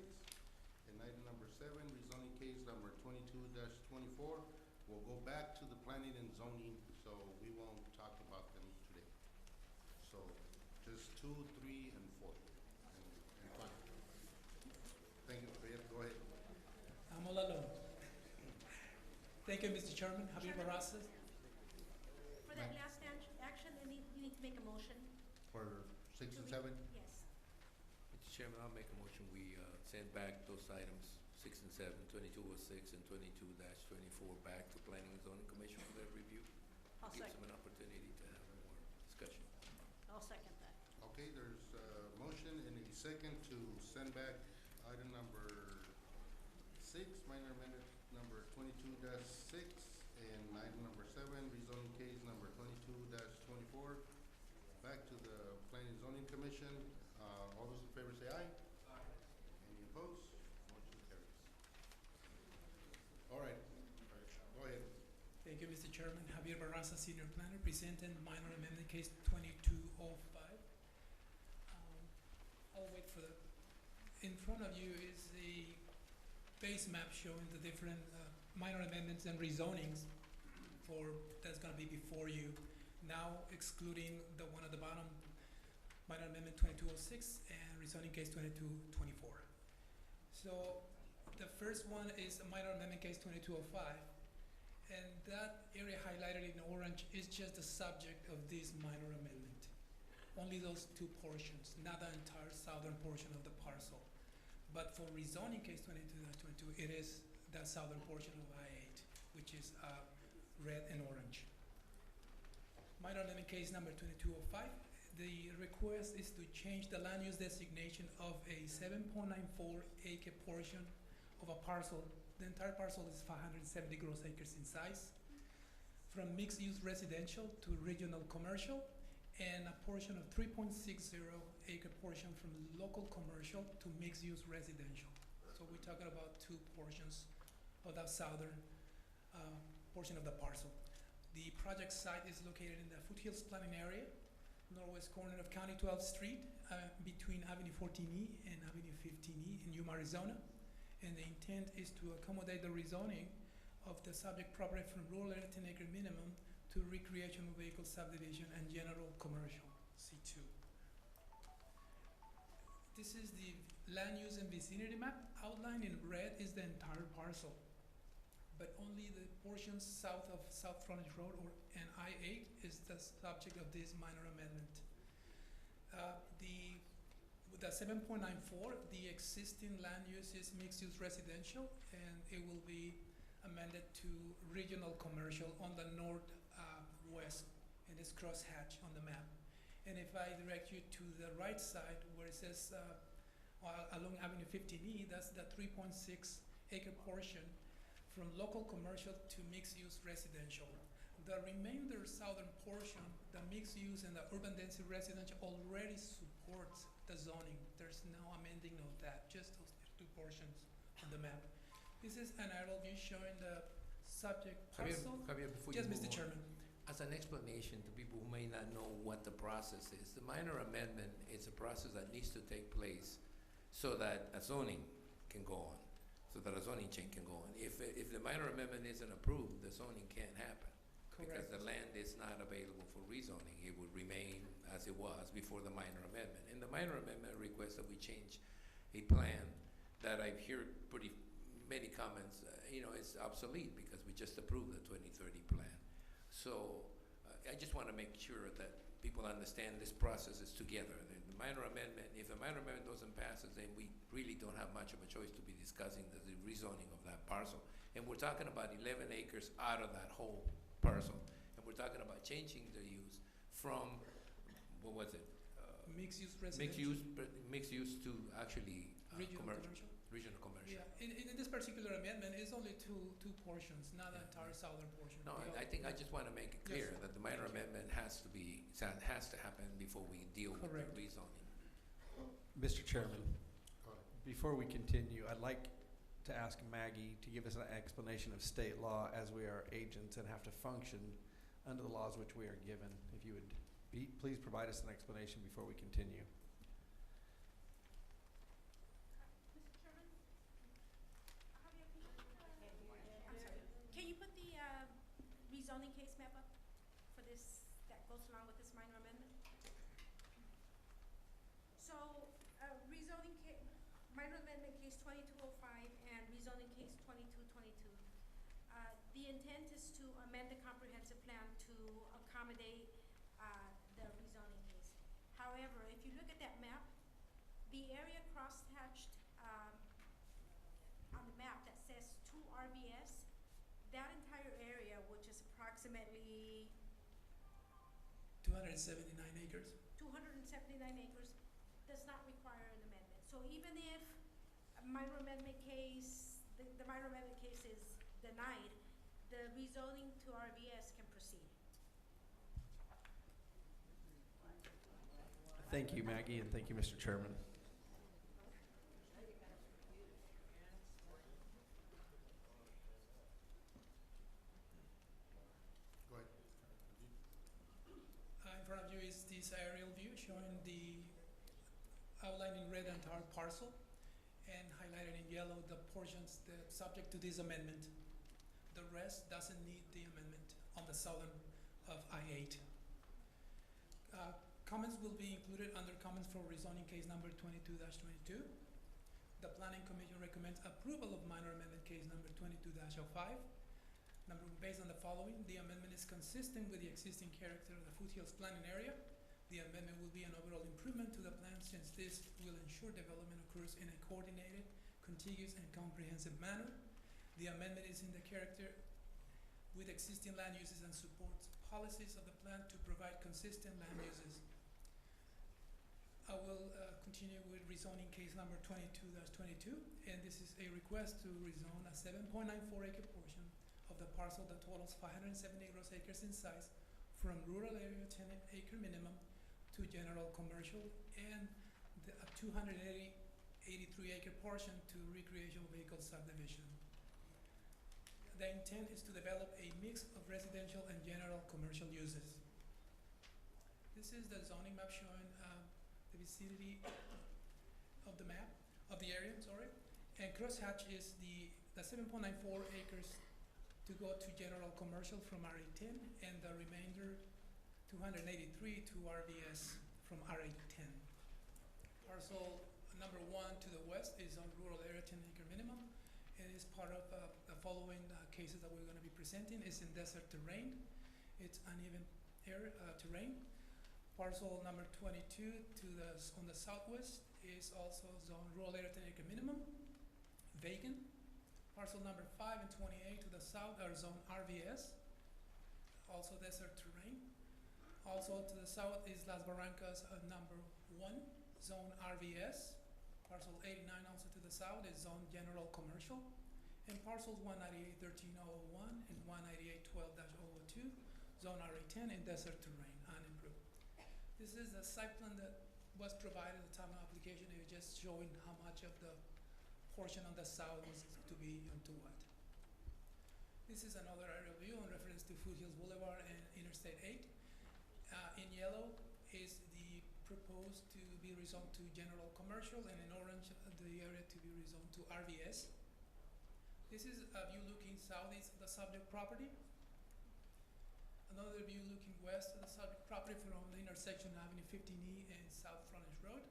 and item number 7, rezoning case number 22-24, will go back to the Planning and Zoning, so we won't talk about them today. So just 2, 3, and 4, and 5. I'm all alone. Thank you, Mr. Chairman. Javier Barraza. For that last action, you need to make a motion. For 6 and To 7? Yes. Mr. Chairman, I'll make a motion, we send back those items, 6 and 7, 2206 and 22-24, back to Planning and Zoning Commission for their review. I'll Gives second. them an opportunity to have more discussion. I'll second that. Okay, there's a motion and a second to send back item number 6, minor amendment number 22-6, and item number 7, rezoning case number 22-24, back to the Planning and Zoning Commission. All those in favor say aye. Aye. Any opposed? Motion carries. All right, go ahead. Thank you, Mr. Chairman. Javier Barraza, Senior Planner, presenting minor amendment case 2205. I'll wait for the, in front of you is the base map showing the different minor amendments and rezonings that's gonna be before you. Now excluding the one at the bottom, minor amendment 2206 and rezoning case 2224. So the first one is a minor amendment case 2205. And that area highlighted in orange is just the subject of this minor amendment. Only those two portions, not the entire southern portion of the parcel. But for rezoning case 22-22, it is that southern portion of I-8, which is red and orange. Minor amendment case number 2205, the request is to change the land use designation of a 7.94 acre portion of a parcel. The entire parcel is 570 gross acres in size, from mixed-use residential to regional commercial, and a portion of 3.60 acre portion from local commercial to mixed-use residential. So we're talking about two portions of that southern portion of the parcel. The project site is located in the Foothills Planning Area, northwest corner of County 12th Street, between Avenue 14E and Avenue 15E in Yuma, Arizona. And the intent is to accommodate the rezoning of the subject property from rural area 10 acre minimum to recreational vehicle subdivision and general commercial, C2. This is the land use and vicinity map. Outlined in red is the entire parcel, but only the portion south of South Frontage Road and I-8 is the subject of this minor amendment. With the 7.94, the existing land use is mixed-use residential, and it will be amended to regional commercial on the northwest, and it's crosshatch on the map. And if I direct you to the right side where it says along Avenue 15E, that's the 3.6 acre portion from local commercial to mixed-use residential. The remainder southern portion, the mixed-use and the urban density residential already supports the zoning. There's no amending of that, just those two portions on the map. This is an aerial view showing the subject parcel. Javier, before Yes, you Mr. move on, Chairman. as an explanation to people who may not know what the process is, the minor amendment is a process that needs to take place so that a zoning can go on, so that a zoning change can go on. If the minor amendment isn't approved, the zoning can't happen. Because Correct. the land is not available for rezoning. It would remain as it was before the minor amendment. And the minor amendment requests that we change a plan that I've heard pretty many comments, it's obsolete because we just approved the 2030 plan. So I just want to make sure that people understand this process is together. The minor amendment, if the minor amendment doesn't pass, then we really don't have much of a choice to be discussing the rezoning of that parcel. And we're talking about 11 acres out of that whole parcel. And we're talking about changing the use from, what was it? Mixed-use residential. Mixed use to actually Regional commercial. Regional commercial. Yeah, in this particular amendment, it's only two portions, not the entire southern portion. No, The I think I just want to make it clear Yes. that the minor amendment has to happen before we deal with the Correct. rezoning. Mr. Chairman, before we continue, I'd like to ask Maggie to give us an explanation of state law as we are agents and have to function under the laws which we are given. If you would please provide us an explanation before we continue. Can you put the rezoning case map up for this, that goes along with this minor amendment? So, rezoning minor amendment case 2205 and rezoning case 2224 the intent is to amend the comprehensive plan to accommodate the rezoning case. However, if you look at that map, the area crosshatched on the map that says 2 RVS, that entire area, which is approximately 279 acres. 279 acres, does not require an amendment. So even if a minor amendment case, the minor amendment case is denied, the rezoning to RVS can proceed. Thank you, Maggie, and thank you, Mr. Chairman. Go ahead. In front of you is this aerial view showing the outline in red entire parcel and highlighted in yellow the portions that subject to this amendment. The rest doesn't need the amendment on the southern of I-8. Comments will be included under comments for rezoning case number 22-22. The Planning Commission recommends approval of minor amendment case number 22-05. Based on the following, the amendment is consistent with the existing character of the foothills planning area. The amendment will be an overall improvement to the plan since this will ensure development occurs in a coordinated, contiguous, and comprehensive manner. The amendment is in the character with existing land uses and supports policies of the plan to provide consistent land uses. I will continue with rezoning case number 22-22, and this is a request to rezone a 7.94 acre portion of the parcel that totals 570 gross acres in size from rural area 10 acre minimum to general commercial, and a 283 acre portion to recreational vehicle subdivision. The intent is to develop a mix of residential and general commercial uses. This is the zoning map showing the vicinity of the map, of the area, sorry. And crosshatch is the 7.94 acres to go to general commercial from RA10, and the remainder 283 to RVS from RA10. Parcel number 1 to the west is on rural area 10 acre minimum, and is part of the following cases that we're going to be presenting. Is in desert terrain. It's uneven terrain. Parcel number 22 on the southwest is also zone rural area 10 acre minimum, vacant. Parcel number 5 and 28 to the south are zone RVS, also desert terrain. Also to the south is Las Barrancas number 1, zone RVS. Parcel 89 also to the south is zone general commercial. And parcels 198-13-001 and 198-12-002, zone RA10 in desert terrain, unimproved. This is the site plan that was provided at the time of application. It was just showing how much of the portion on the south was to be onto what. This is another aerial view in reference to Foothills Boulevard and Interstate 8. In yellow is the proposed to be rezoned to general commercial, and in orange the area to be rezoned to RVS. This is a view looking southeast of the subject property. Another view looking west of the subject property from the intersection of Avenue 15E and South Frontage Road.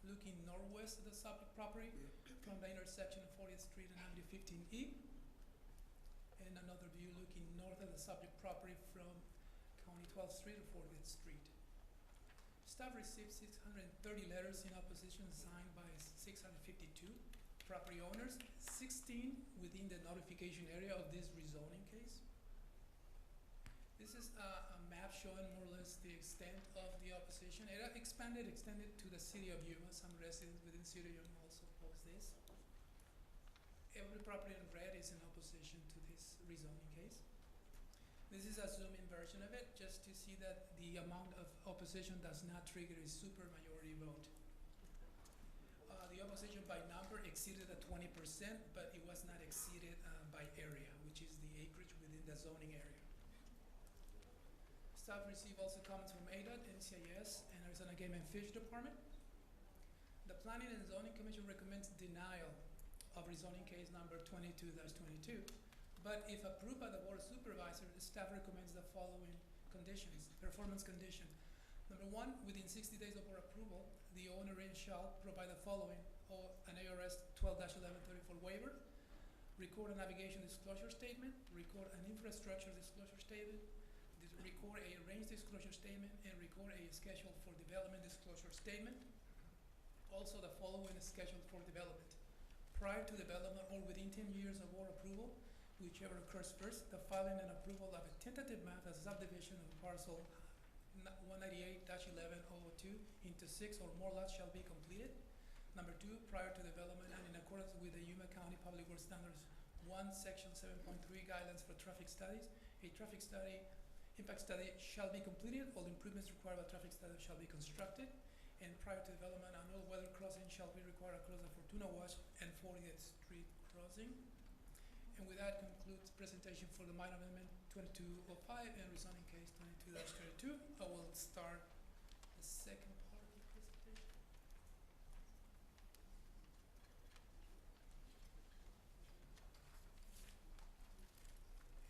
Looking northwest of the subject property from the intersection of 40th Street and Avenue 15E. And another view looking north of the subject property from County 12th Street or 40th Street. Staff received 630 letters in opposition signed by 652 property owners, 16 within the notification area of this rezoning case. This is a map showing more or less the extent of the opposition. It extended to the city of Yuma. Some residents within the city of Yuma also oppose this. Every property in red is in opposition to this rezoning case. This is a zoom-in version of it, just to see that the amount of opposition does not trigger a supermajority vote. The opposition by number exceeded the 20%, but it was not exceeded by area, which is the acreage within the zoning area. Staff received also comments from ADOT, NCIS, and Arizona Game and Fish Department. The Planning and Zoning Commission recommends denial of rezoning case number 22-22, but if approved by the Board of Supervisors, the staff recommends the following conditions, performance condition. Number 1, within 60 days of our approval, the owner shall provide the following, or an ARS 12-1134 waiver, record a navigation disclosure statement, record an infrastructure disclosure statement, record a range disclosure statement, and record a schedule for development disclosure statement. Also, the following is scheduled for development. Prior to development or within 10 years of board approval, whichever occurs first, the filing and approval of a tentative map as a subdivision of parcel 198-11-002 into 6 or more lots shall be completed. Number 2, prior to development and in accordance with the Yuma County Public Works Standards 1, Section 7.3 Guidelines for Traffic Studies, a traffic study, impact study shall be completed. All improvements required by traffic study shall be constructed. And prior to development, an all-weather crossing shall be required across the Fortuna Wash and 40th Street crossing. And with that concludes presentation for the minor amendment 2205 and rezoning case 22-32. I will start the second part of the presentation.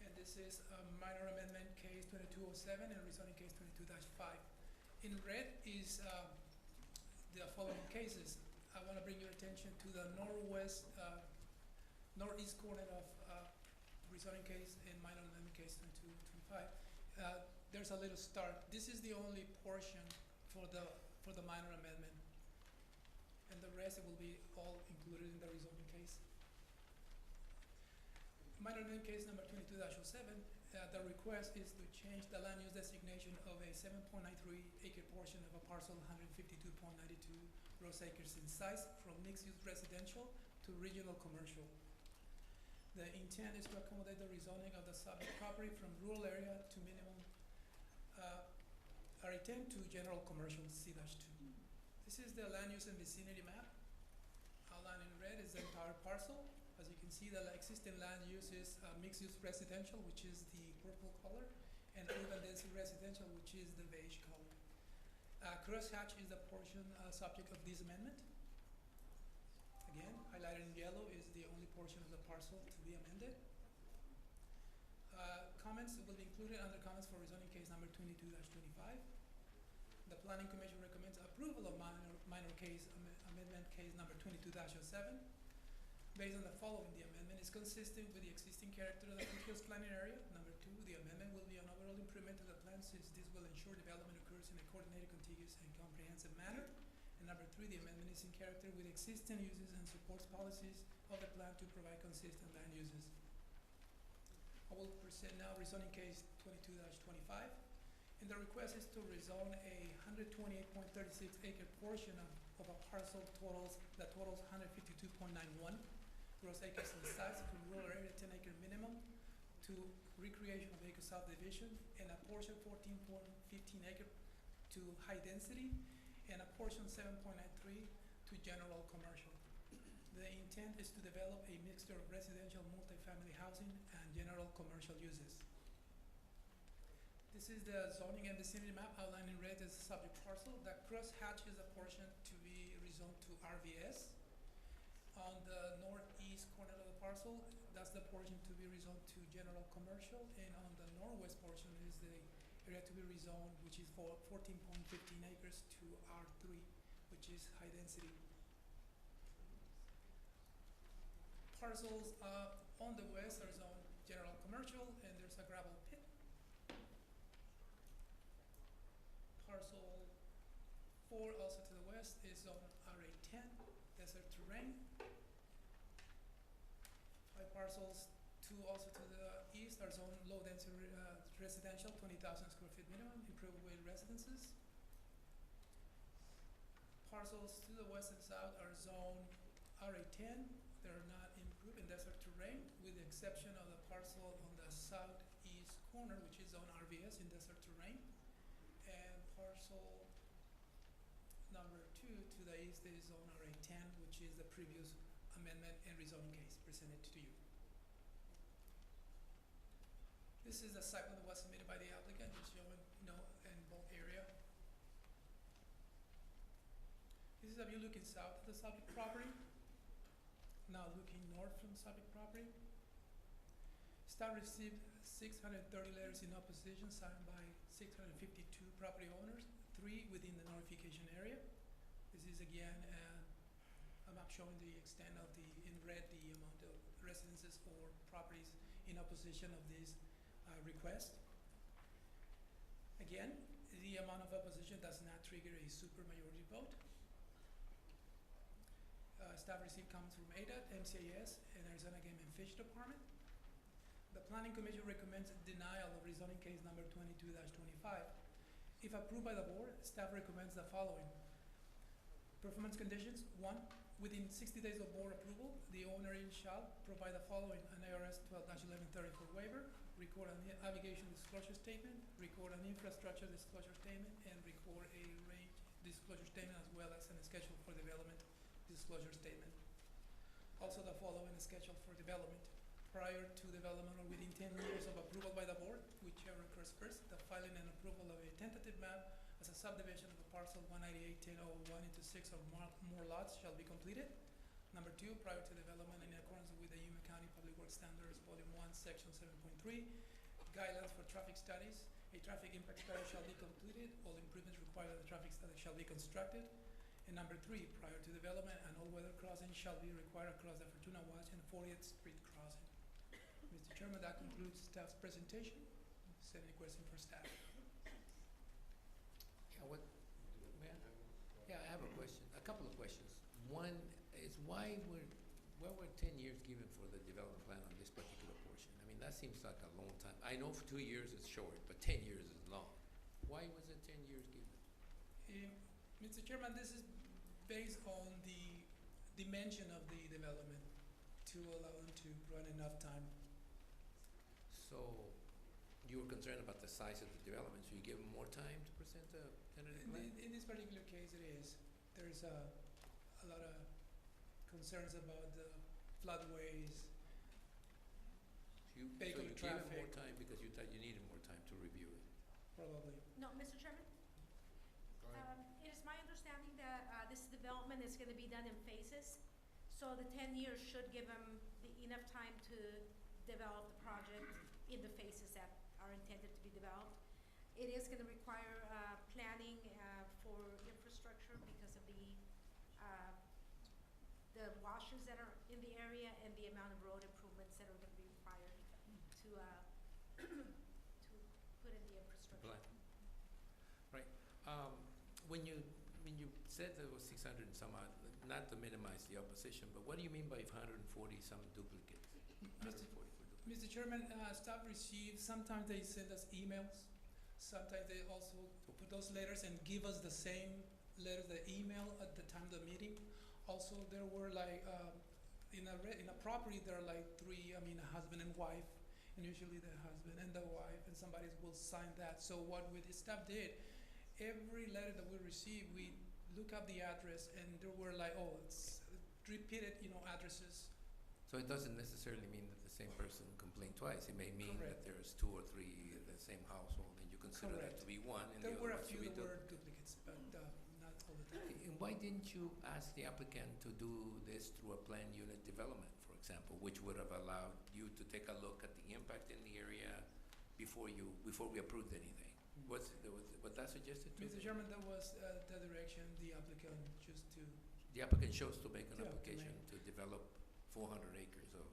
And this is a minor amendment case 2207 and rezoning case 22-5. In red is the following cases. I want to bring your attention to the northeast corner of rezoning case and minor amendment case 2225. There's a little start. This is the only portion for the minor amendment, and the rest will be all included in the rezoning case. Minor amendment case number 22-07. The request is to change the land use designation of a 7.93 acre portion of a parcel 152.92 gross acres in size from mixed use residential to regional commercial. The intent is to accommodate the rezoning of the subject property from rural area to minimum R10 to general commercial C-2. This is the land use and vicinity map. Outlined in red is the entire parcel. As you can see, the existing land use is mixed use residential, which is the purple color, and urban density residential, which is the beige color. Crosshatch is the portion subject of this amendment. Again, highlighted in yellow is the only portion of the parcel to be amended. Comments will be included under comments for rezoning case number 22-25. The Planning Commission recommends approval of minor case amendment case number 22-07. Based on the following, the amendment is consistent with the existing character of the foothills planning area. Number 2, the amendment will be an overall improvement to the plan since this will ensure development occurs in a coordinated, contiguous, and comprehensive manner. And number 3, the amendment is in character with existing uses and supports policies of the plan to provide consistent land uses. I will present now rezoning case 22-25. And the request is to rezone a 128.36 acre portion of a parcel that totals 152.91 gross acres in size from rural area 10 acre minimum to recreational vehicle subdivision, and a portion 14.15 acre to high density, and a portion 7.93 to general commercial. The intent is to develop a mixture of residential, multifamily housing, and general commercial uses. This is the zoning and vicinity map outlined in red as the subject parcel. The crosshatch is a portion to be rezoned to RVS. On the northeast corner of the parcel, that's the portion to be rezoned to general commercial, and on the northwest portion is the area to be rezoned, which is for 14.15 acres to R3, which is high density. Parcels on the west are zoned general commercial, and there's a gravel pit. Parcel 4 also to the west is on RA10, desert terrain. 5 parcels 2 also to the east are zoned low density residential, 20,000 square feet minimum, improved with residences. Parcels to the west and south are zoned RA10. They're not improved in desert terrain, with the exception of the parcel on the southeast corner, which is on RVS in desert terrain. And parcel number 2 to the east is on RA10, which is the previous amendment and rezoning case presented to you. This is the site plan that was submitted by the applicant, just showing, in both area. This is a view looking south of the subject property. Now looking north from subject property. Staff received 630 letters in opposition signed by 652 property owners, 3 within the notification area. This is again a map showing the extent of in red, the amount of residences or properties in opposition of this request. Again, the amount of opposition does not trigger a supermajority vote. Staff received comments from ADOT, MCAS, and Arizona Game and Fish Department. The Planning Commission recommends denial of rezoning case number 22-25. If approved by the board, staff recommends the following. Performance conditions: 1, within 60 days of board approval, the owner shall provide the following: an ARS 12-1134 waiver, record an navigation disclosure statement, record an infrastructure disclosure statement, and record a range disclosure statement, as well as a schedule for development disclosure statement. Also the following: schedule for development. Prior to development or within 10 years of approval by the board, whichever occurs first, the filing and approval of a tentative map as a subdivision of the parcel 198-1001 into 6 or more lots shall be completed. Number 2, prior to development, in accordance with the Yuma County Public Works Standards, Volume 1, Section 7.3, guidelines for traffic studies, a traffic impact study shall be completed. All improvements required of the traffic study shall be constructed. And number 3, prior to development, an all-weather crossing shall be required across the Fortuna Watch and 40th Street crossing. Mr. Chairman, that concludes staff's presentation. Is there any question for staff? Yeah, I have a question, a couple of questions. One is why were 10 years given for the development plan on this particular portion? I mean, that seems like a long time. I know for 2 years is short, but 10 years is long. Why was it 10 years given? Mr. Chairman, this is based on the dimension of the development to allow them to run enough time. So you were concerned about the size of the development, so you gave them more time to present a tentative plan? In this particular case, it is. There's a lot of concerns about the floodways, So you gave them more time because you thought you needed more time to review it? probably. No, Mr. Chairman? It is my understanding that this development is gonna be done in phases. So the 10 years should give them enough time to develop the project in the phases that are intended to be developed. It is gonna require planning for infrastructure because of the washes that are in the area and the amount of road improvements that are gonna be required to put in the infrastructure. Plan. Right. When you said there was 600 and some odd, not to minimize the opposition, but what do you mean by 140 some duplicates? 144 duplicates. Mr. Chairman, staff receives, sometimes they send us emails. Sometimes they also put those letters and give us the same letter, the email at the time of the meeting. Also, there were like, in a property, there are like 3, a husband and wife, and usually the husband and the wife, and somebody will sign that. So what the staff did, every letter that we received, we look up the address, and there were like, it's repeated, addresses. So it doesn't necessarily mean that the same person complained twice. It may mean Correct. that there's 2 or 3 in the same household, and you consider that to be one, and There the were other a one to few be that were duplicate. duplicates, but not all the time. And why didn't you ask the applicant to do this through a planned unit development, for example, which would have allowed you to take a look at the impact in the area before we approved anything? Was that suggested to you? Mr. Chairman, that was the direction the applicant chose to. The applicant chose to make an Yeah, application to develop 400 acres of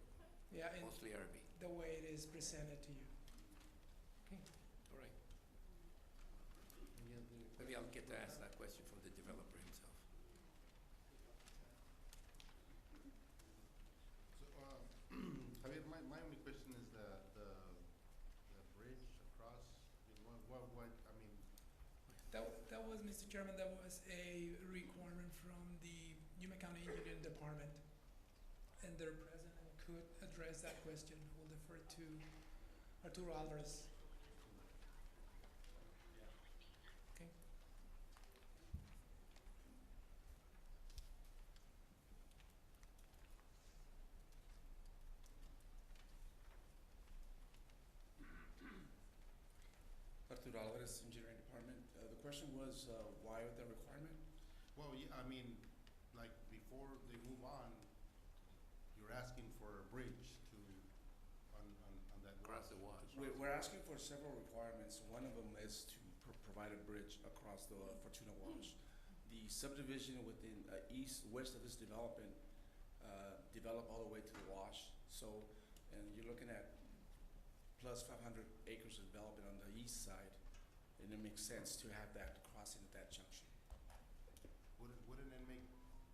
Yeah, and mostly RV. the way it is presented to you. Okay, all right. Maybe I'll get to ask that question from the developer himself. So, Javier, my only question is the bridge across, That was, Mr. Chairman, that was a requirement from the Yuma County Engineering Department, and their president could address that question. We'll defer to Arturo Alvarez. Okay. Arturo Alvarez, Engineering Department. The question was, why the requirement? Well, yeah, like before they move on, you're asking for a bridge on that. Across the wash. We're asking for several requirements. One of them is to provide a bridge across the Fortuna Wash. The subdivision west of this development develop all the way to the wash. So, and you're looking at plus 500 acres of development on the east side, and it makes sense to have that crossing at that junction. Wouldn't it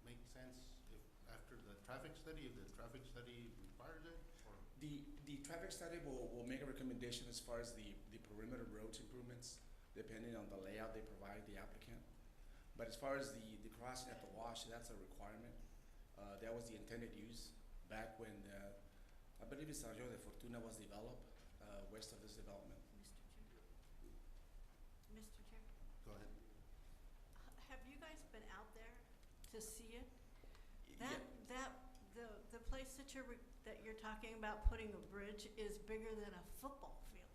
make sense if, after the traffic study, if the traffic study requires it, or? The traffic study will make a recommendation as far as the perimeter roads improvements, depending on the layout they provide the applicant. But as far as the crossing at the wash, that's a requirement. That was the intended use back when I believe it's San Jose de Fortuna was developed, west of this development. Mr. Chair, Go ahead. have you guys been out there to see it? Yeah. The place that you're talking about putting a bridge is bigger than a football field.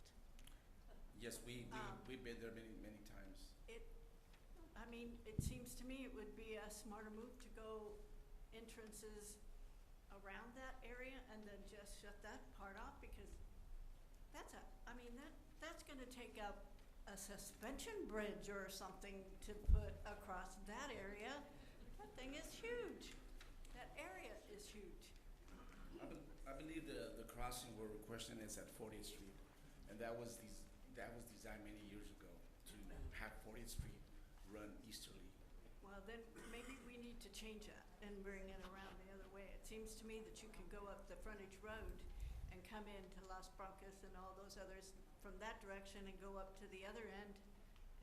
Yes, we've been there many times. I mean, it seems to me it would be a smarter move to go entrances around that area and then just shut that part off, because that's gonna take up a suspension bridge or something to put across that area. That thing is huge. That area is huge. I believe the crossing we're requesting is at 40th Street, and that was designed many years ago to have 40th Street run easterly. Well, then maybe we need to change that and bring it around the other way. It seems to me that you can go up the frontage road and come into Las Broncas and all those others from that direction and go up to the other end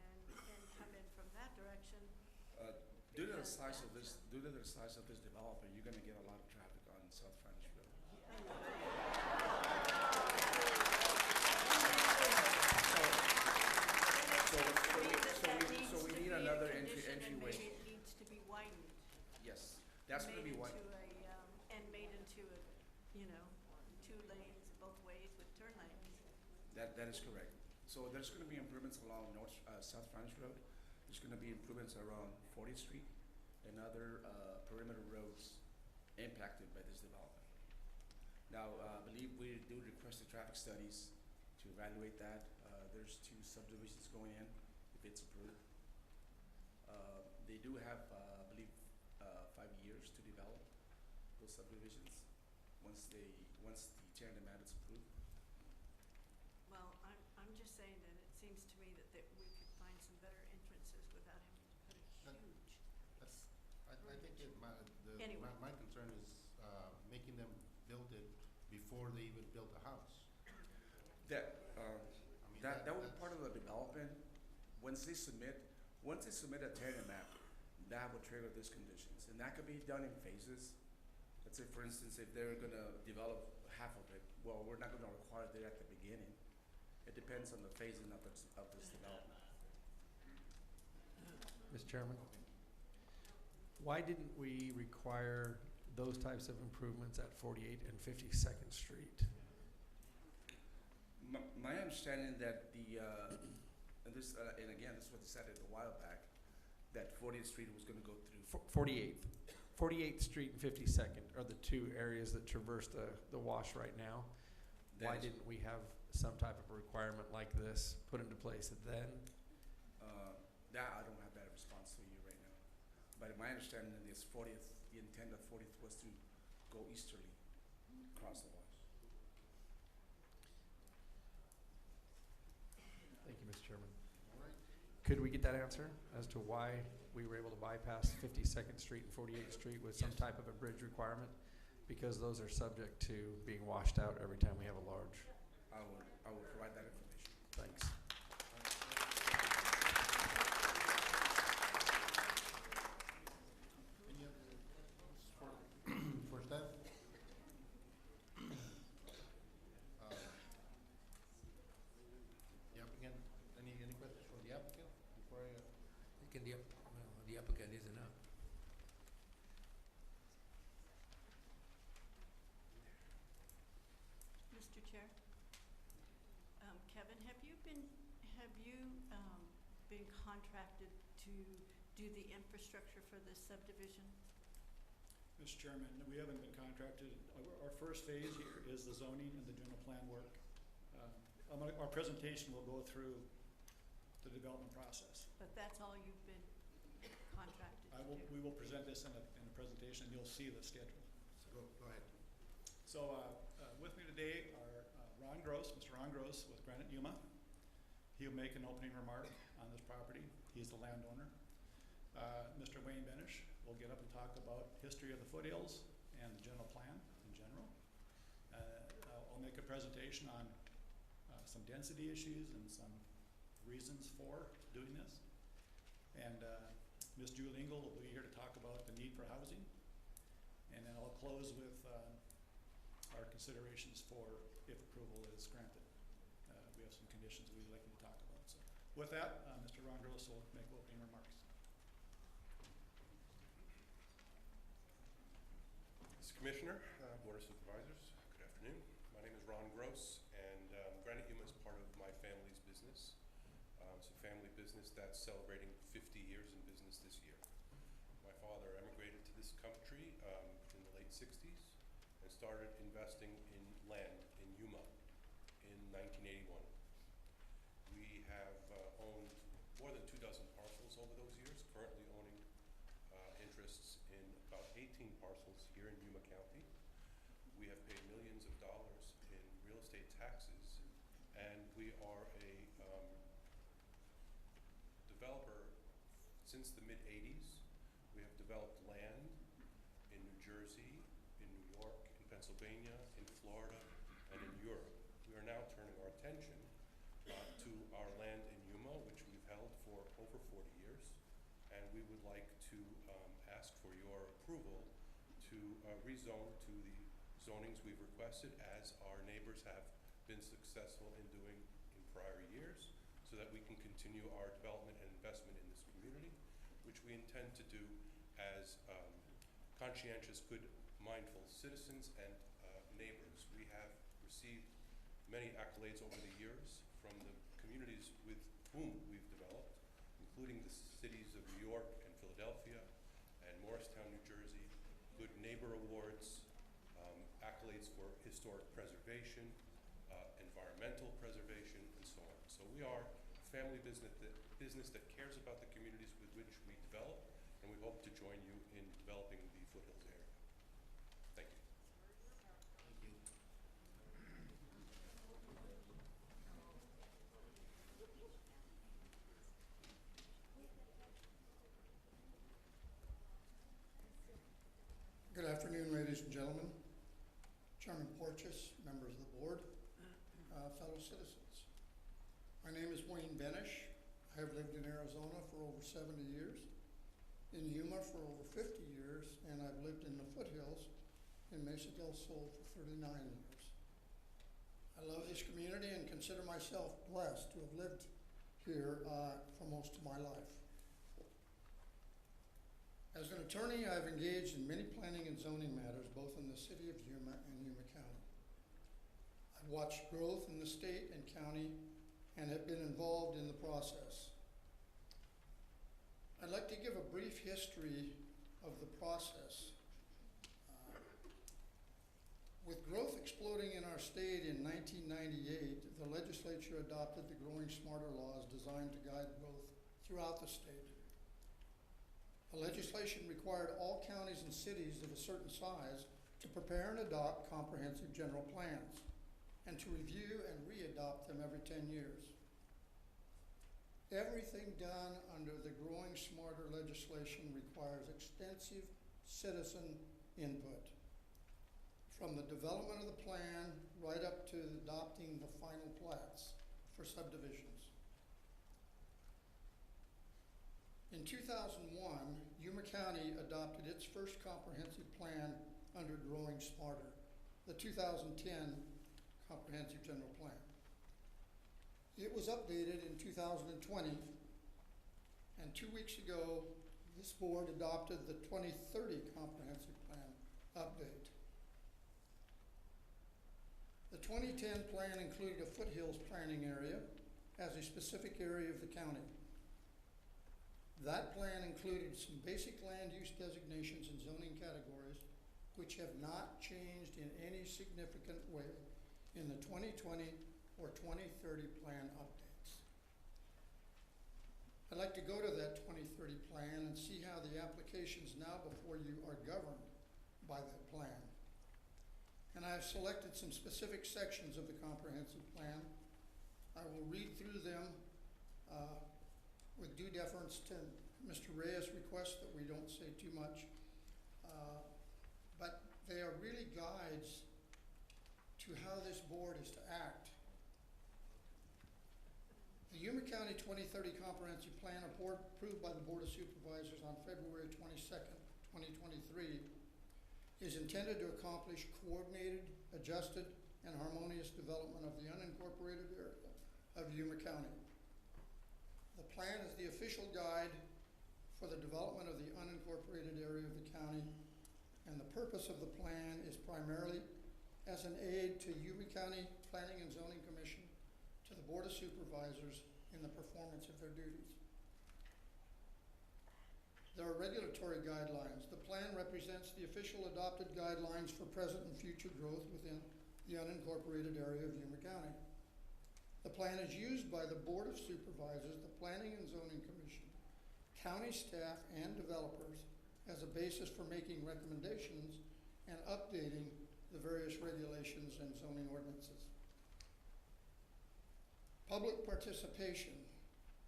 and come in from that direction. Due to the size of this developer, you're going to get a lot of traffic on South Frontage Road. So we need another entryway. Maybe it needs to be widened. Yes, that's going to be widened. And made into a, 2 lanes both ways with turn lanes. That is correct. So there's going to be improvements along South Frontage Road. There's going to be improvements around 40th Street and other perimeter roads impacted by this development. Now, I believe we do request the traffic studies to evaluate that. There's 2 subdivisions going in, if it's approved. They do have, I believe, 5 years to develop those subdivisions once the tear demand is approved. Well, I'm just saying that it seems to me that we could find some better entrances without having to put a huge. I think Anyway. my concern is making them build it before they even build the house. That was part of the development. Once they submit a tear map, that will trigger these conditions, and that could be done in phases. Let's say, for instance, if they're going to develop half of it, well, we're not going to require that at the beginning. It depends on the phasing of this development. Mr. Chairman, why didn't we require those types of improvements at 48 and 52nd Street? My understanding that and again, this was decided a while back, that 40th Street was going to go through. 48th Street and 52nd are the 2 areas that traverse the wash right now. Why didn't we have some type of requirement like this put into place then? That I don't have that response to you right now. But my understanding is the intent of 40th was to go easterly across the wash. Thank you, Mr. Chairman. All right. Could we get that answer as to why we were able to bypass 52nd Street and 48th Street with some type of a bridge requirement? Because those are subject to being washed out every time we have a large. I will provide that information. Thanks. Any other for staff? The applicant, any questions for the applicant before I? The applicant is enough. Mr. Chair, Kevin, have you been contracted to do the infrastructure for this subdivision? Mr. Chairman, we haven't been contracted. Our first phase here is the zoning and the general plan work. Our presentation will go through the development process. But that's all you've been contracted to do? We will present this in a presentation, and you'll see the schedule. So go ahead. With me today are Ron Gross, Mr. Ron Gross with Granite Yuma. He'll make an opening remark on this property. He's the landowner. Mr. Wayne Benish will get up and talk about history of the foothills and the general plan in general. I'll make a presentation on some density issues and some reasons for doing this. And Ms. Julie Engel will be here to talk about the need for housing. And then I'll close with our considerations for if approval is granted. We have some conditions we'd like you to talk about. So with that, Mr. Ron Gross will make opening remarks. Mr. Commissioner, Board of Supervisors, good afternoon. My name is Ron Gross, and Granite Yuma is part of my family's business. It's a family business that's celebrating 50 years in business this year. My father emigrated to this country in the late 60s and started investing in land in Yuma in 1981. We have owned more than 2 dozen parcels over those years, currently owning interests in about 18 parcels here in Yuma County. We have paid millions of dollars in real estate taxes, and we are a developer since the mid-'80s. We have developed land in New Jersey, in New York, in Pennsylvania, in Florida, and in Europe. We are now turning our attention to our land in Yuma, which we've held for over 40 years, and we would like to ask for your approval to rezone to the zonings we've requested, as our neighbors have been successful in doing in prior years, so that we can continue our development and investment in this community, which we intend to do as conscientious, good, mindful citizens and neighbors. We have received many accolades over the years from the communities with whom we've developed, including the cities of New York and Philadelphia and Morristown, New Jersey, Good Neighbor Awards, accolades for historic preservation, environmental preservation, and so on. So we are a family business that cares about the communities with which we develop, and we hope to join you in developing the foothills area. Thank you. Thank you. Good afternoon, ladies and gentlemen, Chairman Porteous, members of the board, fellow citizens. My name is Wayne Benish. I have lived in Arizona for over 70 years, in Yuma for over 50 years, and I've lived in the foothills in Mesa del Sol for 39 years. I love this community and consider myself blessed to have lived here for most of my life. As an attorney, I've engaged in many planning and zoning matters, both in the city of Yuma and Yuma County. I've watched growth in the state and county and have been involved in the process. I'd like to give a brief history of the process. With growth exploding in our state in 1998, the legislature adopted the Growing Smarter laws designed to guide growth throughout the state. The legislation required all counties and cities of a certain size to prepare and adopt comprehensive general plans, and to review and re-adopt them every 10 years. Everything done under the Growing Smarter legislation requires extensive citizen input, from the development of the plan right up to adopting the final plats for subdivisions. In 2001, Yuma County adopted its first comprehensive plan under Growing Smarter, the 2010 Comprehensive General Plan. It was updated in 2020, and 2 weeks ago, this board adopted the 2030 Comprehensive Plan update. The 2010 plan included a foothills planning area as a specific area of the county. That plan included some basic land use designations and zoning categories, which have not changed in any significant way in the 2020 or 2030 plan updates. I'd like to go to that 2030 plan and see how the applications now before you are governed by that plan. and I have selected some specific sections of the comprehensive plan. I will read through them with due deference to Mr. Reyes' request that we don't say too much. But they are really guides to how this board is to act. The Yuma County 2030 Comprehensive Plan, approved by the Board of Supervisors on February 22nd, 2023, is intended to accomplish coordinated, adjusted, and harmonious development of the unincorporated area of Yuma County. The plan is the official guide for the development of the unincorporated area of the county, and the purpose of the plan is primarily as an aid to Yuma County Planning and Zoning Commission, to the Board of Supervisors in the performance of their duties. There are regulatory guidelines. The plan represents the official adopted guidelines for present and future growth within the unincorporated area of Yuma County. The plan is used by the Board of Supervisors, the Planning and Zoning Commission, county staff, and developers as a basis for making recommendations and updating the various regulations and zoning ordinances. Public participation.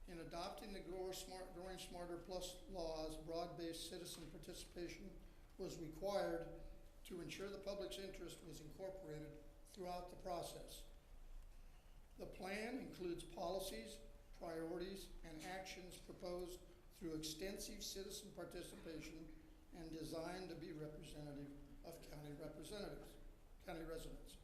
In adopting the Growing Smarter Plus laws, broad-based citizen participation was required to ensure the public's interest was incorporated throughout the process. The plan includes policies, priorities, and actions proposed through extensive citizen participation and designed to be representative of county residents.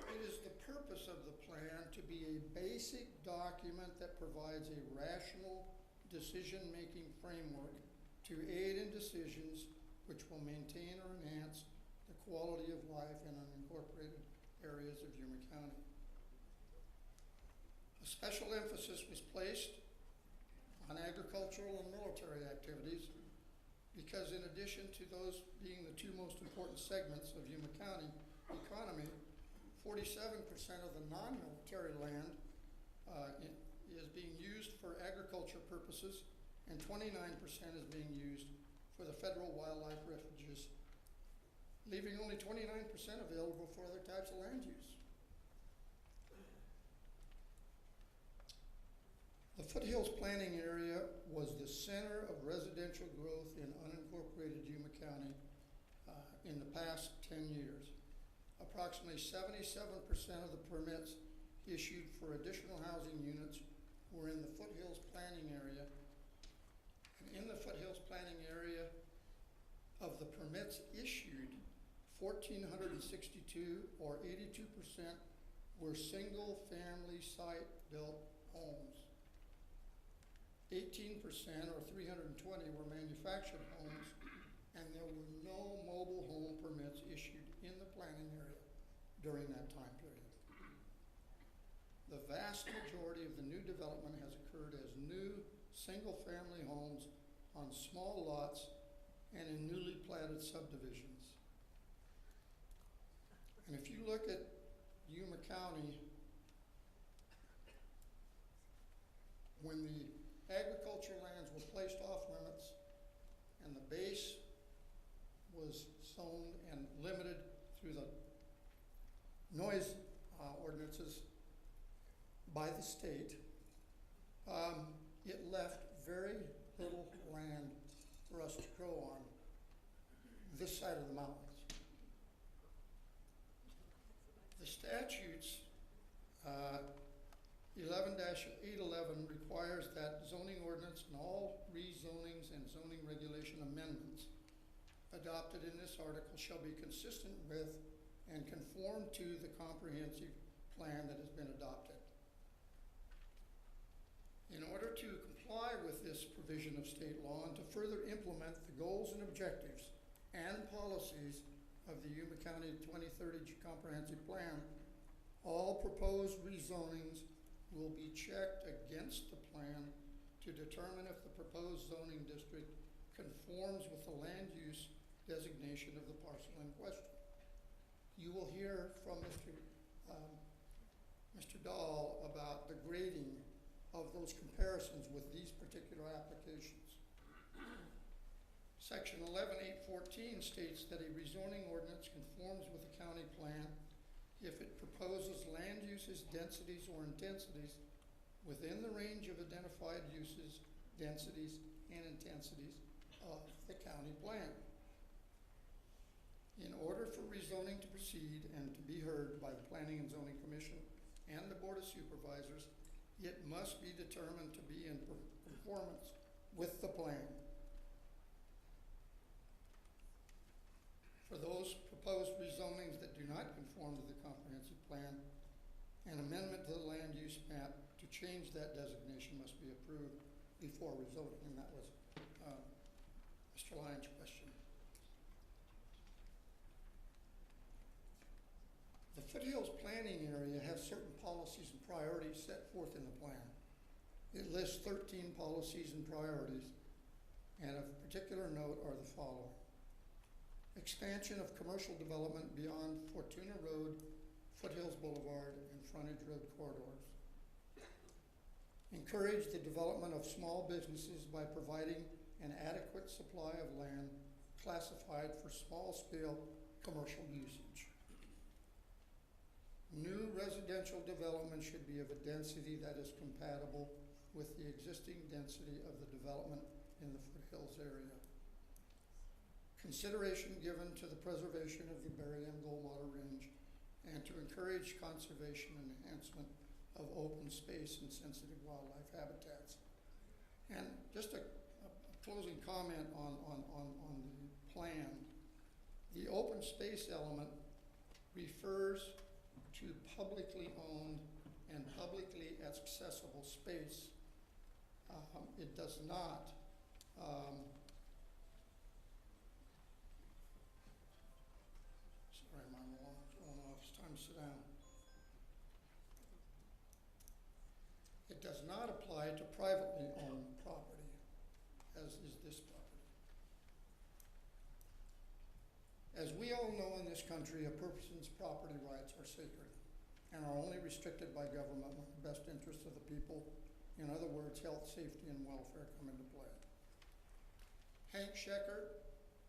It is the purpose of the plan to be a basic document that provides a rational decision-making framework to aid in decisions which will maintain or enhance the quality of life in unincorporated areas of Yuma County. A special emphasis was placed on agricultural and military activities because in addition to those being the two most important segments of Yuma County economy, 47% of the non-military land is being used for agriculture purposes, and 29% is being used for the federal wildlife refuges, leaving only 29% available for other types of land use. The Foothills Planning Area was the center of residential growth in unincorporated Yuma County in the past 10 years. Approximately 77% of the permits issued for additional housing units were in the Foothills Planning Area. And in the Foothills Planning Area, of the permits issued, 1,462 or 82% were single-family site-built homes. 18% or 320 were manufactured homes, and there were no mobile home permits issued in the planning area during that time period. The vast majority of the new development has occurred as new single-family homes on small lots and in newly platted subdivisions. And if you look at Yuma County, when the agricultural lands were placed off limits and the base was zoned and limited through the noise ordinances by the state, it left very little land for us to grow on this side of the mountains. The statutes, 11-811 requires that zoning ordinance and all rezonings and zoning regulation amendments adopted in this article shall be consistent with and conform to the comprehensive plan that has been adopted. In order to comply with this provision of state law and to further implement the goals and objectives and policies of the Yuma County 2030 Comprehensive Plan, all proposed rezonings will be checked against the plan to determine if the proposed zoning district conforms with the land use designation of the parcel in question. You will hear from Mr. Dahl about the grading of those comparisons with these particular applications. Section 11814 states that a rezoning ordinance conforms with the county plan if it proposes land uses, densities, or intensities within the range of identified uses, densities, and intensities of the county plan. In order for rezoning to proceed and to be heard by the Planning and Zoning Commission and the Board of Supervisors, it must be determined to be in conformance with the plan. For those proposed rezonings that do not conform to the comprehensive plan, an amendment to the land use map to change that designation must be approved before rezoning, and that was Mr. Lyons' question. The Foothills planning area has certain policies and priorities set forth in the plan. It lists 13 policies and priorities, and of particular note are the following. Expansion of commercial development beyond Fortuna Road, Foothills Boulevard, and Frontage Road corridors. Encourage the development of small businesses by providing an adequate supply of land classified for small-scale commercial usage. New residential development should be of a density that is compatible with the existing density of the development in the Foothills area. Consideration given to the preservation of the Berry and Goldwater Range and to encourage conservation and enhancement of open space and sensitive wildlife habitats. And just a closing comment on the plan. The open space element refers to publicly owned and publicly accessible space. It does not sorry, my alarm's going off. It's time to sit down. It does not apply to privately owned property, as is this property. As we all know in this country, a person's property rights are sacred and are only restricted by government when the best interests of the people, in other words, health, safety, and welfare, come into play. Hank Sheckert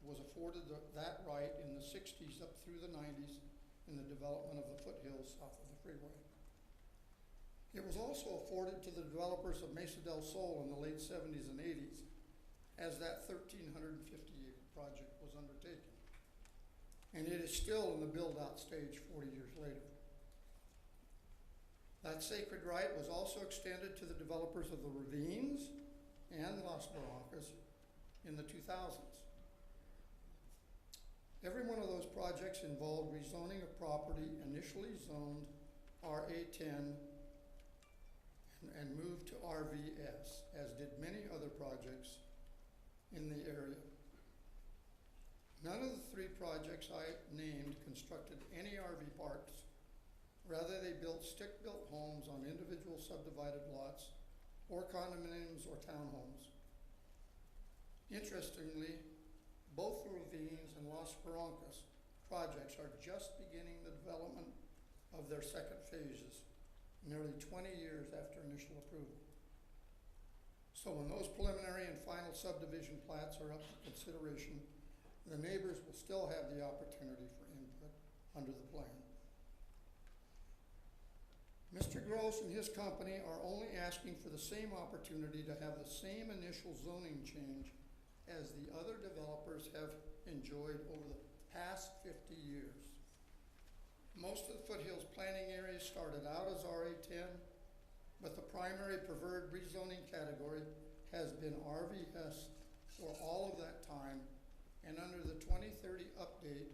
was afforded that right in the 60s up through the 90s in the development of the foothills south of the freeway. It was also afforded to the developers of Mesa del Sol in the late 70s and 80s as that 1,350-acre project was undertaken. And it is still in the build-out stage 40 years later. That sacred right was also extended to the developers of the Ravines and Las Barrancas in the 2000s. Every one of those projects involved rezoning of property initially zoned RA10 and moved to RVS, as did many other projects in the area. None of the three projects I named constructed any RV parks. Rather, they built stick-built homes on individual subdivided lots or condominiums or townhomes. Interestingly, both the Ravines and Las Barrancas projects are just beginning the development of their second phases, nearly 20 years after initial approval. So when those preliminary and final subdivision plats are up for consideration, the neighbors will still have the opportunity for input under the plan. Mr. Gross and his company are only asking for the same opportunity to have the same initial zoning change as the other developers have enjoyed over the past 50 years. Most of the foothills planning areas started out as RA10, but the primary preferred rezoning category has been RVS for all of that time, and under the 2030 update,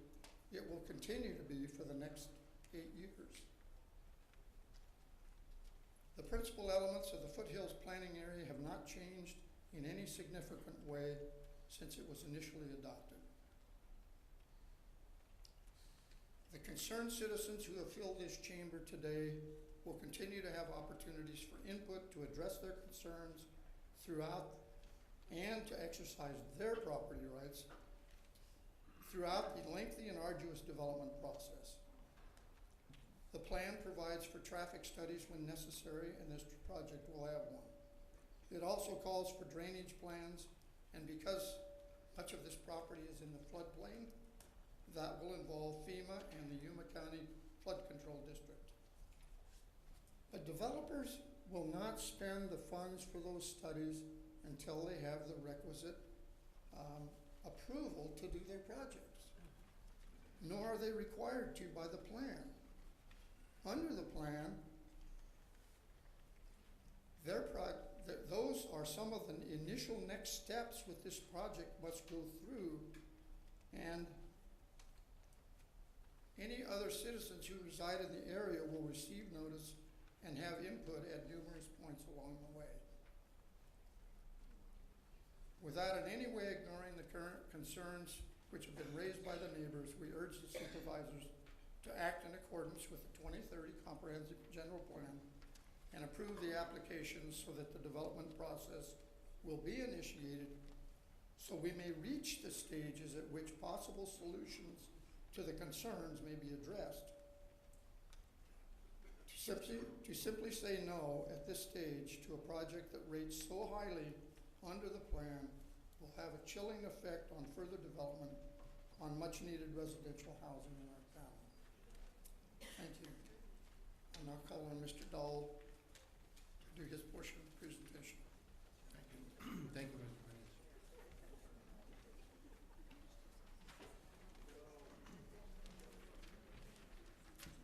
it will continue to be for the next 8 years. The principal elements of the foothills planning area have not changed in any significant way since it was initially adopted. The concerned citizens who have filled this chamber today will continue to have opportunities for input to address their concerns throughout and to exercise their property rights throughout the lengthy and arduous development process. The plan provides for traffic studies when necessary, and this project will have one. It also calls for drainage plans, and because Much of this property is in the floodplain. That will involve FEMA and the Yuma County Flood Control District. But developers will not spend the funds for those studies until they have the requisite approval to do their projects. Nor are they required to by the plan. Under the plan, those are some of the initial next steps with this project must go through, and any other citizens who reside in the area will receive notice and have input at numerous points along the way. Without in any way ignoring the current concerns which have been raised by the neighbors, we urge the supervisors to act in accordance with the 2030 Comprehensive General Plan and approve the applications so that the development process will be initiated so we may reach the stages at which possible solutions to the concerns may be addressed. To simply say no at this stage to a project that rates so highly under the plan will have a chilling effect on further development on much needed residential housing in our town. Thank you. I'll now call on Mr. Dahl to do his portion of the presentation. Thank you. Thank you, Mr. Bennis.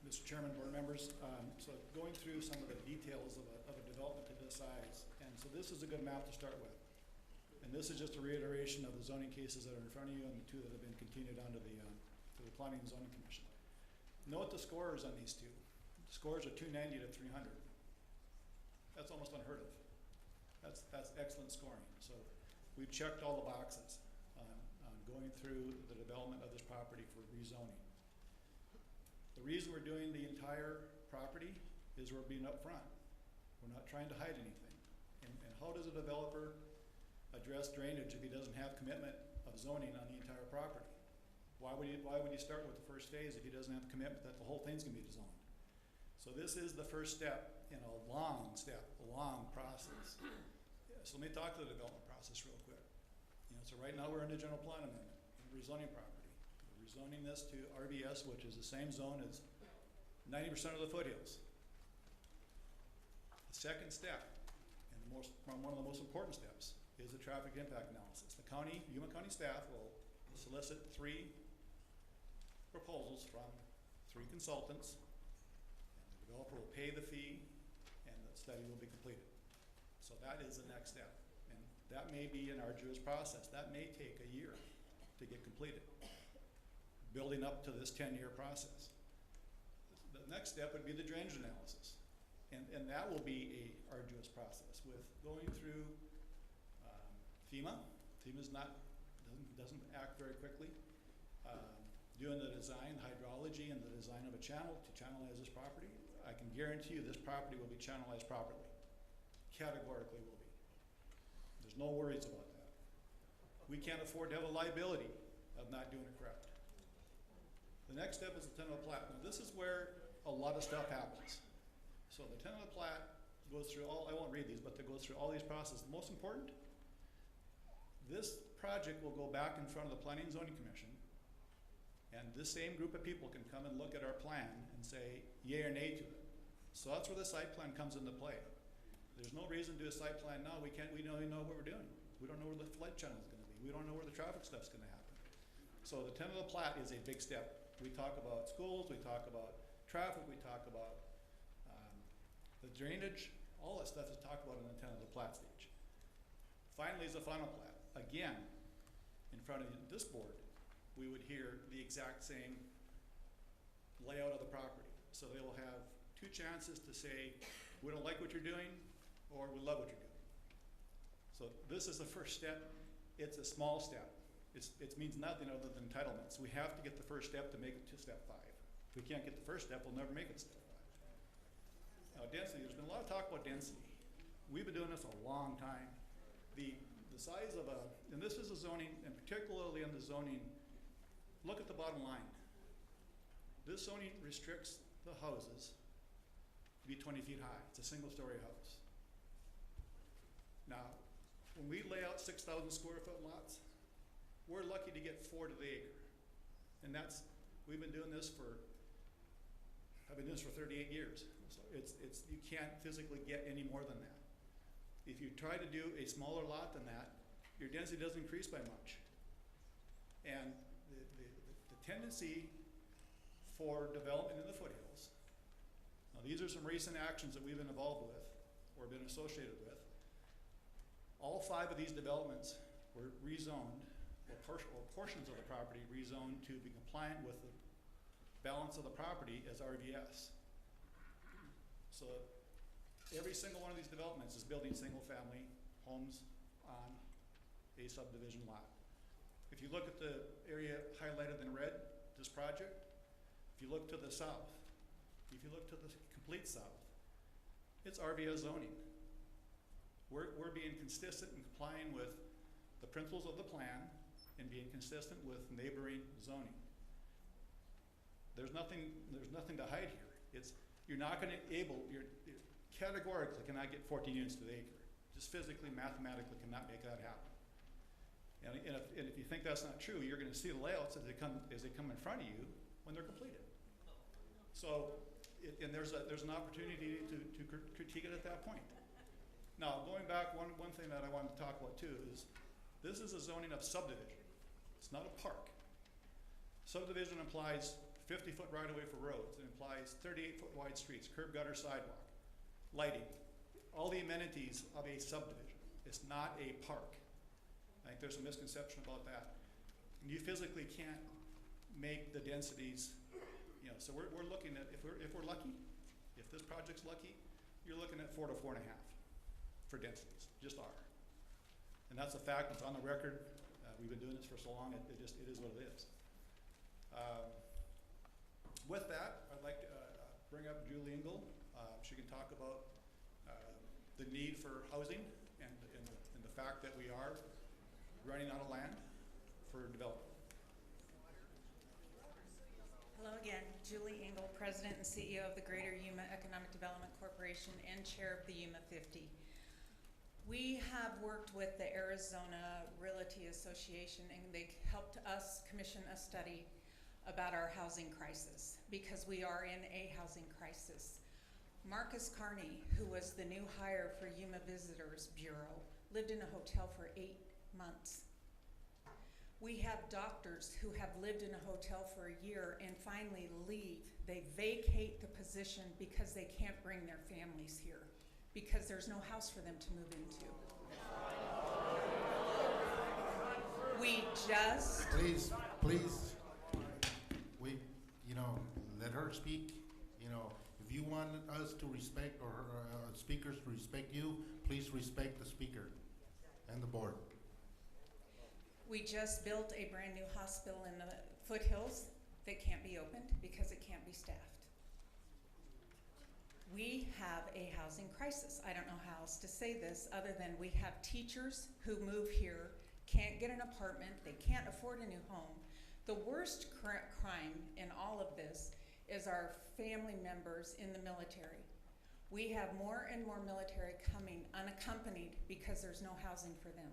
Mr. Chairman, board members, so going through some of the details of a development of this size, and so this is a good map to start with. And this is just a reiteration of the zoning cases that are in front of you and the two that have been continued on to the Planning and Zoning Commission. Note the scores on these two. The scores are 290 to 300. That's almost unheard of. That's excellent scoring. So we've checked all the boxes on going through the development of this property for rezoning. The reason we're doing the entire property is we're being upfront. We're not trying to hide anything. And how does a developer address drainage if he doesn't have commitment of zoning on the entire property? Why would he start with the first phase if he doesn't have commitment that the whole thing's gonna be zoned? So this is the first step in a long process. Yeah, so let me talk to the development process real quick. So right now we're in the general plan amendment, rezoning property. We're rezoning this to RBS, which is the same zone as 90% of the foothills. The second step, and one of the most important steps, is the traffic impact analysis. The county, Yuma County staff will solicit 3 proposals from 3 consultants. And the developer will pay the fee and the study will be completed. So that is the next step. And that may be an arduous process. That may take a year to get completed, building up to this 10-year process. The next step would be the drainage analysis. And that will be a arduous process with going through FEMA. FEMA's doesn't act very quickly. Doing the design, hydrology, and the design of a channel to channelize this property. I can guarantee you this property will be channelized properly. Categorically will be. There's no worries about that. We can't afford to have a liability of not doing it correct. The next step is the tentative plat. Now this is where a lot of stuff happens. So the tentative plat goes through I won't read these, but it goes through all these processes. The most important, this project will go back in front of the Planning and Zoning Commission, and this same group of people can come and look at our plan and say yay or nay to it. So that's where the site plan comes into play. There's no reason to do a site plan now. We don't even know what we're doing. We don't know where the flood channel is going to be. We don't know where the traffic stuff's going to happen. So the tentative plat is a big step. We talk about schools, we talk about traffic, we talk about the drainage, all that stuff is talked about in the tentative plat stage. Finally is the final plat. Again, in front of this board, we would hear the exact same layout of the property. So they will have 2 chances to say, we don't like what you're doing, or we love what you're doing. So this is the first step. It's a small step. It means nothing other than entitlements. We have to get the first step to make it to step 5. If we can't get the first step, we'll never make it to step 5. Now density, there's been a lot of talk about density. We've been doing this a long time. The size of and this is a zoning, and particularly in the zoning, look at the bottom line. This zoning restricts the houses to be 20 feet high. It's a single-story house. Now, when we lay out 6,000 square foot lots, we're lucky to get 4 to the acre. And that's, we've been doing this for, I've been doing this for 38 years. So it's, you can't physically get any more than that. If you try to do a smaller lot than that, your density doesn't increase by much. And the tendency for development in the foothills, now these are some recent actions that we've been involved with or been associated with. All 5 of these developments were rezoned, or portions of the property rezoned to be compliant with the balance of the property as RVS. So every single one of these developments is building single-family homes on a subdivision lot. If you look at the area highlighted in red, this project, if you look to the south, if you look to the complete south, it's RVS zoning. We're being consistent and complying with the principles of the plan and being consistent with neighboring zoning. There's nothing to hide here. It's, you're not going to you categorically cannot get 14 units to the acre. Just physically, mathematically cannot make that happen. And if you think that's not true, you're going to see the layouts as they come in front of you when they're completed. So, and there's an opportunity to critique it at that point. Now, going back, one thing that I wanted to talk about too is this is a zoning of subdivision. It's not a park. Subdivision implies 50-foot right-of-way for roads. It implies 38-foot wide streets, curb, gutter, sidewalk, lighting, all the amenities of a subdivision. It's not a park. I think there's a misconception about that. And you physically can't make the densities, you know, so we're looking at, if we're lucky, if this project's lucky, you're looking at 4 to 4.5 for densities, just are. And that's a fact, it's on the record. We've been doing this for so long, it is what it is. With that, I'd like to bring up Julie Engel. She can talk about the need for housing and the fact that we are running out of land for development. Hello again, Julie Engel, President and CEO of the Greater Yuma Economic Development Corporation and Chair of the Yuma 50. We have worked with the Arizona Realty Association, and they helped us commission a study about our housing crisis, because we are in a housing crisis. Marcus Carney, who was the new hire for Yuma Visitors Bureau, lived in a hotel for 8 months. We have doctors who have lived in a hotel for a year and finally leave. They vacate the position because they can't bring their families here, because there's no house for them to move into. We just... Please, let her speak. If you want us to respect, or speakers to respect you, please respect the speaker and the board. We just built a brand new hospital in the foothills that can't be opened because it can't be staffed. We have a housing crisis. I don't know how else to say this other than we have teachers who move here, can't get an apartment, they can't afford a new home. The worst crime in all of this is our family members in the military. We have more and more military coming unaccompanied because there's no housing for them.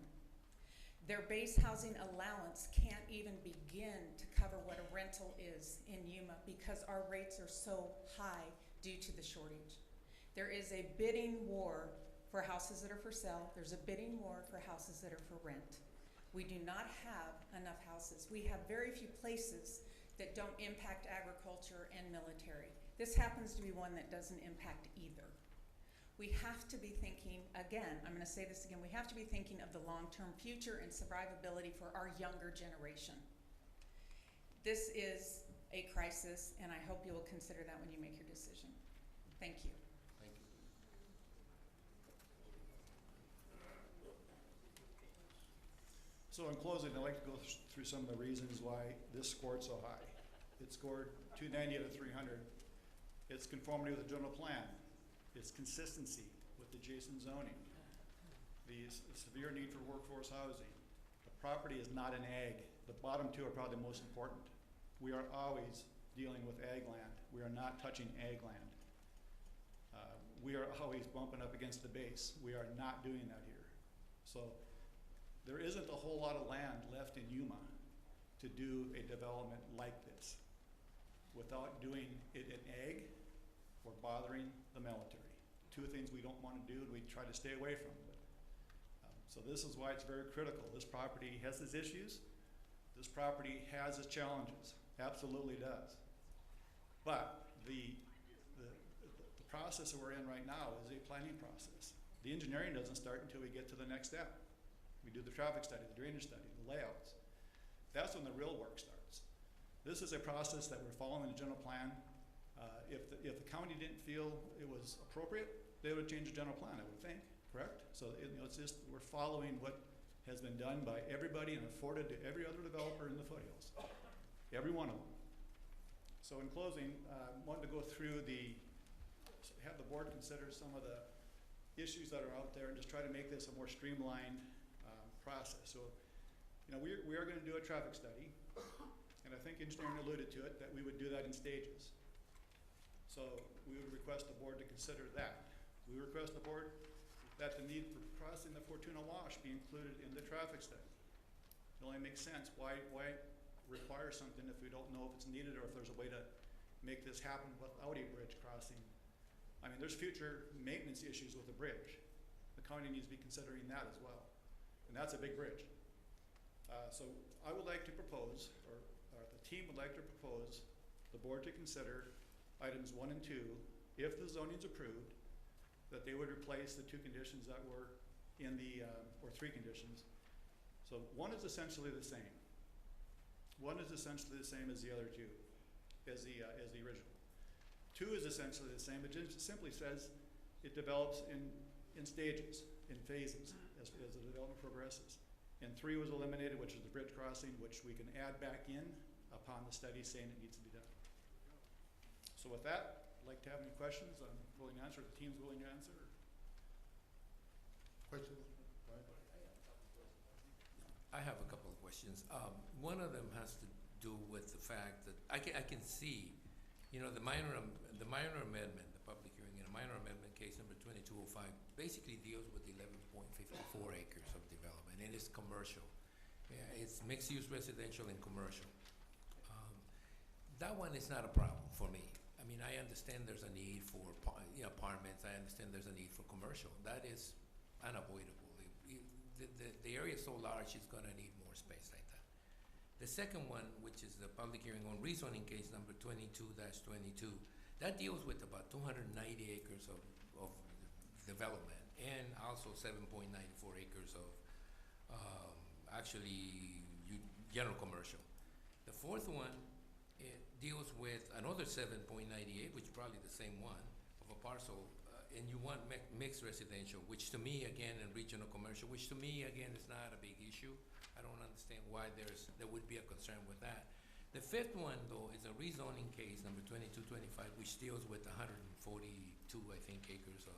Their base housing allowance can't even begin to cover what a rental is in Yuma because our rates are so high due to the shortage. There is a bidding war for houses that are for sale. There's a bidding war for houses that are for rent. We do not have enough houses. We have very few places that don't impact agriculture and military. This happens to be one that doesn't impact either. We have to be thinking, again, I'm going to say this again, we have to be thinking of the long-term future and survivability for our younger generation. This is a crisis, and I hope you will consider that when you make your decision. Thank you. Thank you. So in closing, I'd like to go through some of the reasons why this scored so high. It scored 290 out of 300. It's conformity with the general plan. It's consistency with adjacent zoning. The severe need for workforce housing. The property is not an ag. The bottom two are probably the most important. We are always dealing with ag land. We are not touching ag land. We are always bumping up against the base. We are not doing that here. So there isn't a whole lot of land left in Yuma to do a development like this without doing it in ag or bothering the military. Two things we don't want to do and we try to stay away from. So this is why it's very critical. This property has its issues. This property has its challenges, absolutely does. But the process that we're in right now is a planning process. The engineering doesn't start until we get to the next step. We do the traffic study, the drainage study, the layouts. That's when the real work starts. This is a process that we're following the general plan. If the county didn't feel it was appropriate, they would change the general plan, I would think, correct? So it's just, we're following what has been done by everybody and afforded to every other developer in the foothills. Every one of them. So in closing, wanted to go through have the board consider some of the issues that are out there and just try to make this a more streamlined process. So, we are going to do a traffic study, and I think engineering alluded to it, that we would do that in stages. So we would request the board to consider that. We request the board that the need for crossing the Fortuna Wash be included in the traffic study. It only makes sense. Why require something if we don't know if it's needed or if there's a way to make this happen without a bridge crossing? I mean, there's future maintenance issues with the bridge. The county needs to be considering that as well. And that's a big bridge. So I would like to propose, or the team would like to propose, the board to consider items 1 and 2, if the zoning's approved, that they would replace the 2 conditions that were in the, or 3 conditions. So 1 is essentially the same. 1 is essentially the same as the other 2, as the original. 2 is essentially the same. It just simply says it develops in stages, in phases, as the development progresses. And 3 was eliminated, which is the bridge crossing, which we can add back in upon the study saying it needs to be done. So with that, I'd like to have any questions. I'm willing to answer. The team's willing to answer. Questions? I have a couple of questions. One of them has to do with the fact that I can see, the minor amendment, the public hearing in a minor amendment case number 2205 basically deals with 11.54 acres of development, and it's commercial. Yeah, it's mixed-use residential and commercial. That one is not a problem for me. I mean, I understand there's a need for apartments. I understand there's a need for commercial. That is unavoidable. The area is so large, it's going to need more space like that. The second one, which is the public hearing on rezoning case number 22-22, that deals with about 290 acres of development and also 7.94 acres of general commercial. The fourth one, it deals with another 7.98, which is probably the same one, of a parcel, and you want mixed residential, which to me, again, and regional commercial, which to me, again, is not a big issue. I don't understand why there would be a concern with that. The fifth one, though, is a rezoning case, number 2225, which deals with 142, I think, acres of,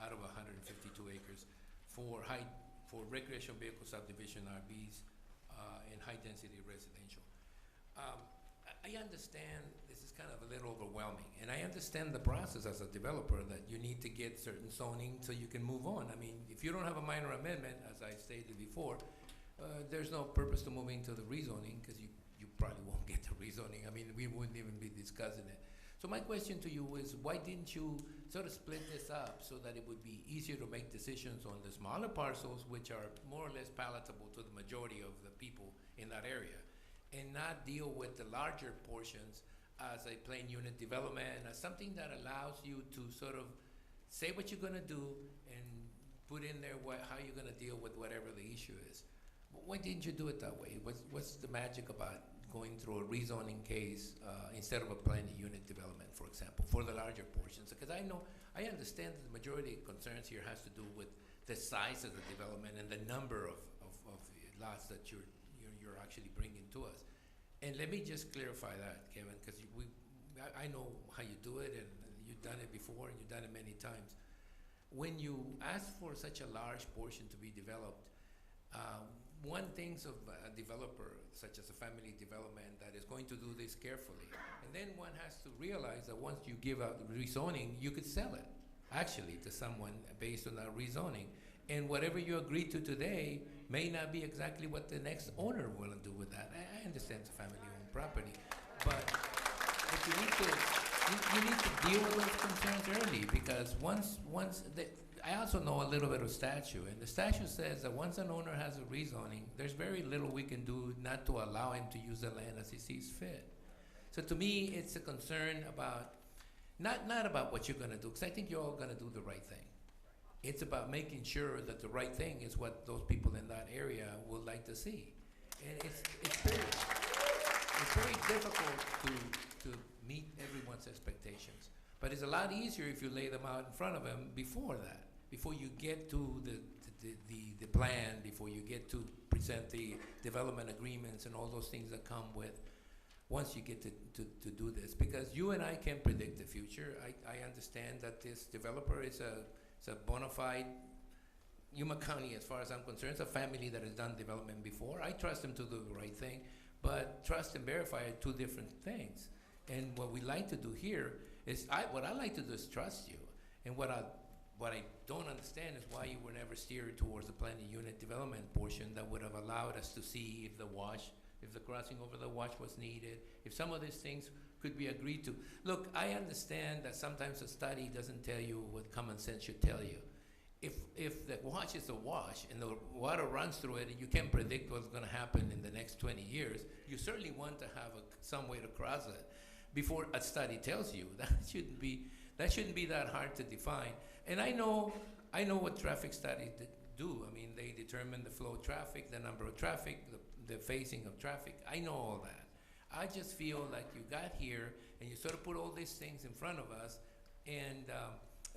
out of 152 acres for recreational vehicle subdivision RVs and high-density residential. I understand this is kind of a little overwhelming, and I understand the process as a developer that you need to get certain zoning so you can move on. I mean, if you don't have a minor amendment, as I stated before, there's no purpose to moving to the rezoning because you probably won't get the rezoning. I mean, we wouldn't even be discussing it. So my question to you is, why didn't you sort of split this up so that it would be easier to make decisions on the smaller parcels, which are more or less palatable to the majority of the people in that area, and not deal with the larger portions as a plain unit development, as something that allows you to sort of say what you're gonna do and put in there how you're gonna deal with whatever the issue is. Why didn't you do it that way? What's the magic about going through a rezoning case instead of a planned unit development, for example, for the larger portions? Because I understand that the majority of concerns here has to do with the size of the development and the number of lots that you're actually bringing to us. And let me just clarify that, Kevin, because I know how you do it, and you've done it before, and you've done it many times. When you ask for such a large portion to be developed, one thinks of a developer, such as a family development, that is going to do this carefully. And then one has to realize that once you give out rezoning, you could sell it, actually, to someone based on that rezoning. And whatever you agree to today, may not be exactly what the next owner will do with that. I understand it's a family-owned property, but you need to deal with those concerns early, because I also know a little bit of statute, and the statute says that once an owner has a rezoning, there's very little we can do not to allow him to use the land as he sees fit. So to me, it's a concern about, not about what you're gonna do, because I think you're all gonna do the right thing. It's about making sure that the right thing is what those people in that area would like to see. And it's very difficult to meet everyone's expectations. But it's a lot easier if you lay them out in front of them before that, before you get to the plan, before you get to present the development agreements and all those things that come with once you get to do this. Because you and I can't predict the future. I understand that this developer is a bona fide Yuma County, as far as I'm concerned. It's a family that has done development before. I trust them to do the right thing, but trust and verify are two different things. And what we like to do here is, what I like to do is trust you. And what I don't understand is why you were never steered towards the planning unit development portion that would have allowed us to see if the crossing over the wash was needed, if some of these things could be agreed to. Look, I understand that sometimes a study doesn't tell you what common sense should tell you. If the wash is a wash and the water runs through it and you can't predict what's gonna happen in the next 20 years, you certainly want to have some way to cross it before a study tells you. That shouldn't be that hard to define. And I know what traffic studies do. I mean, they determine the flow of traffic, the number of traffic, the phasing of traffic. I know all that. I just feel like you got here and you sort of put all these things in front of us, and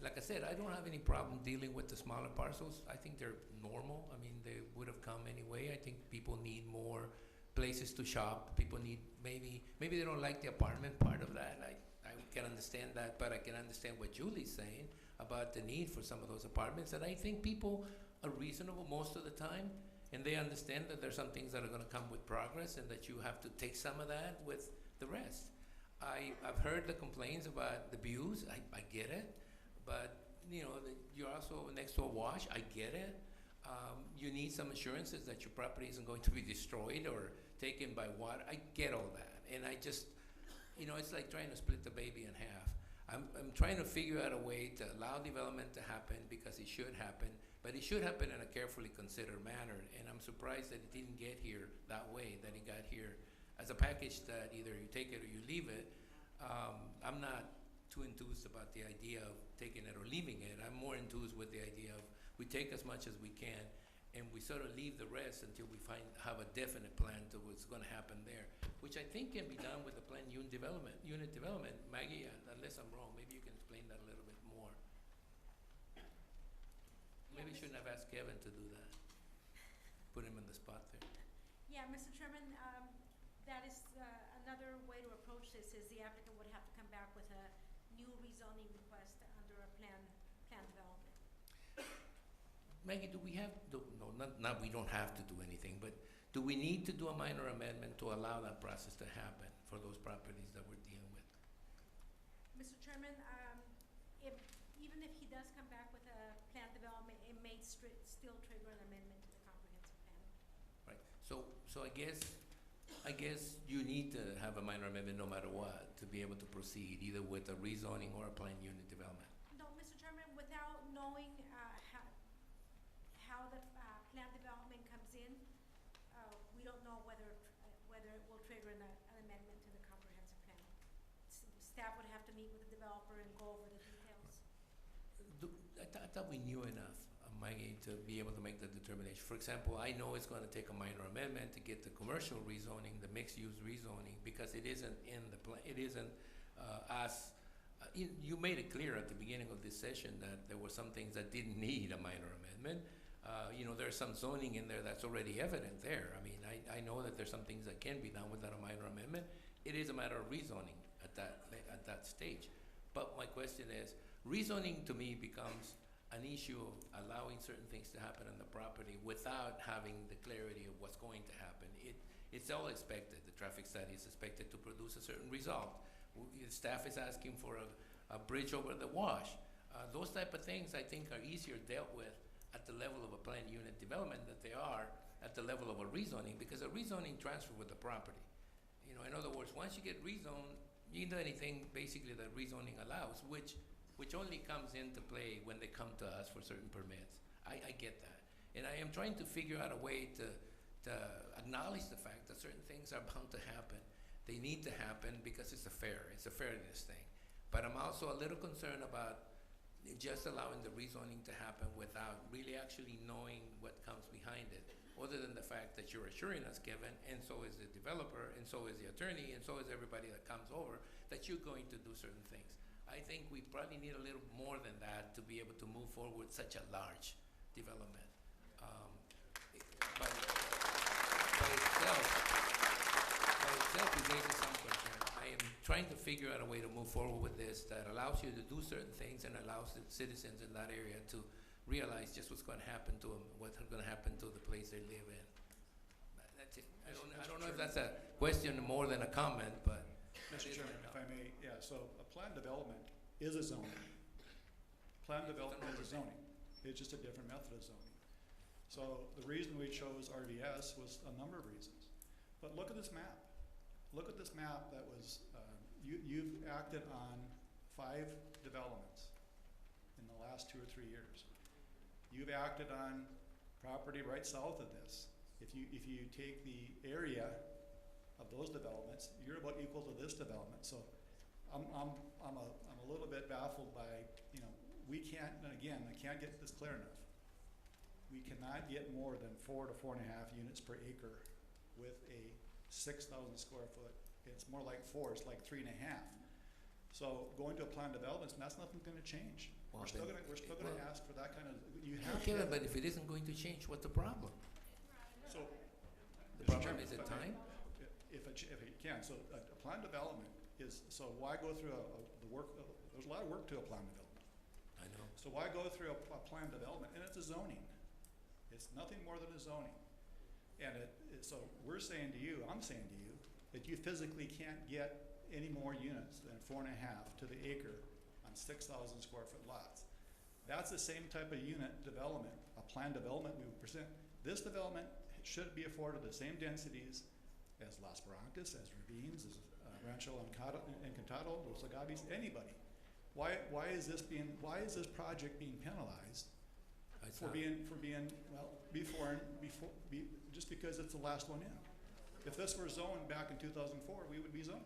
like I said, I don't have any problem dealing with the smaller parcels. I think they're normal. I mean, they would have come anyway. I think people need more places to shop. People need, maybe they don't like the apartment part of that. I can understand that, but I can understand what Julie's saying about the need for some of those apartments. And I think people are reasonable most of the time, and they understand that there's some things that are gonna come with progress and that you have to take some of that with the rest. I've heard the complaints about the views. I get it, but you know, you're also next to a wash. I get it. You need some assurances that your property isn't going to be destroyed or taken by water. I get all that, and I just, you know, it's like trying to split the baby in half. I'm trying to figure out a way to allow development to happen, because it should happen, but it should happen in a carefully considered manner. And I'm surprised that it didn't get here that way, that it got here as a package that either you take it or you leave it. I'm not too enthused about the idea of taking it or leaving it. I'm more enthused with the idea of we take as much as we can and we sort of leave the rest until we have a definite plan to what's going to happen there, which I think can be done with the planned unit development. Maggie, unless I'm wrong, maybe you can explain that a little bit more. Maybe you shouldn't have asked Kevin to do that. Put him in the spot there. Yeah, Mr. Chairman, that is another way to approach this, is the applicant would have to come back with a new rezoning request under a plan development. Maggie, do we have, not we don't have to do anything, but do we need to do a minor amendment to allow that process to happen for those properties that we're dealing with? Mr. Chairman, even if he does come back with a plan development, it may still trigger an amendment to the comprehensive plan. Right, so I guess you need to have a minor amendment no matter what to be able to proceed either with a rezoning or a planned unit development. No, Mr. Chairman, without knowing how the plan development comes in, we don't know whether it will trigger an amendment to the comprehensive plan. Staff would have to meet with the developer and go over the details. I thought we knew enough, Maggie, to be able to make the determination. For example, I know it's going to take a minor amendment to get the commercial rezoning, the mixed-use rezoning, because it isn't in the plan. It isn't you made it clear at the beginning of this session that there were some things that didn't need a minor amendment. You know, there's some zoning in there that's already evident there. I mean, I know that there's some things that can be done without a minor amendment. It is a matter of rezoning at that stage. But my question is, rezoning to me becomes an issue of allowing certain things to happen on the property without having the clarity of what's going to happen. It's all expected. The traffic study is expected to produce a certain result. Staff is asking for a bridge over the wash. Those type of things I think are easier dealt with at the level of a planned unit development than they are at the level of a rezoning, because a rezoning transfer with the property. You know, in other words, once you get rezoned, you can do anything basically that rezoning allows, which only comes into play when they come to us for certain permits. I get that. And I am trying to figure out a way to acknowledge the fact that certain things are bound to happen. They need to happen because it's a fairness thing. But I'm also a little concerned about just allowing the rezoning to happen without really actually knowing what comes behind it, other than the fact that you're assuring us, Kevin, and so is the developer, and so is the attorney, and so is everybody that comes over, that you're going to do certain things. I think we probably need a little more than that to be able to move forward with such a large development. By itself, it raises some concern. I am trying to figure out a way to move forward with this that allows you to do certain things and allows the citizens in that area to realize just what's going to happen to them, what's going to happen to the place they live in. That's it. I don't know if that's a question more than a comment, but. Mr. Chairman, if I may, yeah, so a planned development is a zoning. Planned development is a zoning. It's just a different method of zoning. So the reason we chose RVS was a number of reasons. But look at this map. Look at this map that was, you've acted on 5 developments in the last 2 or 3 years. You've acted on property right south of this. If you take the area of those developments, you're about equal to this development. So I'm a little bit baffled by, you know, we can't, and again, I can't get this clear enough. We cannot get more than 4 to 4.5 units per acre with a 6,000 square foot. It's more like 4, it's like 3.5. So going to a planned development, that's nothing's gonna change. Well, we're still gonna ask for that kind of, you have Okay, to. but if it isn't going to change, what's the problem? So. The problem is it time? If it can, so a planned development is, so why go through the work, there's a lot of work to a planned development. I know. So why go through a planned development? And it's a zoning. It's nothing more than a zoning. And so we're saying to you, I'm saying to you, that you physically can't get any more units than 4.5 to the acre on 6,000 square foot lots. That's the same type of unit development, a planned development we would present. This development should be afforded the same densities as Las Barrancas, as Ravines, as Rancho Encantado, Los Agaves, anybody. Why is this project being penalized for being just because it's the last one in? If this were zoned back in 2004, we would be zoned.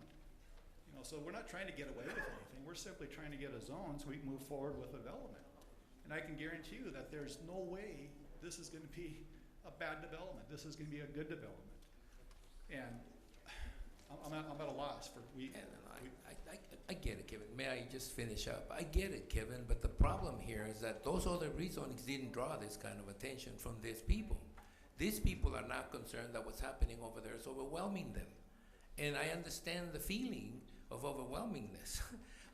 You know, so we're not trying to get away with anything. We're simply trying to get a zone so we can move forward with development. And I can guarantee you that there's no way this is going to be a bad development. This is going to be a good development. And I'm at a loss for I get it, Kevin. May I just finish up? I get it, Kevin, but the problem here is that those other rezonings didn't draw this kind of attention from these people. These people are not concerned that what's happening over there is overwhelming them. And I understand the feeling of overwhelmingness.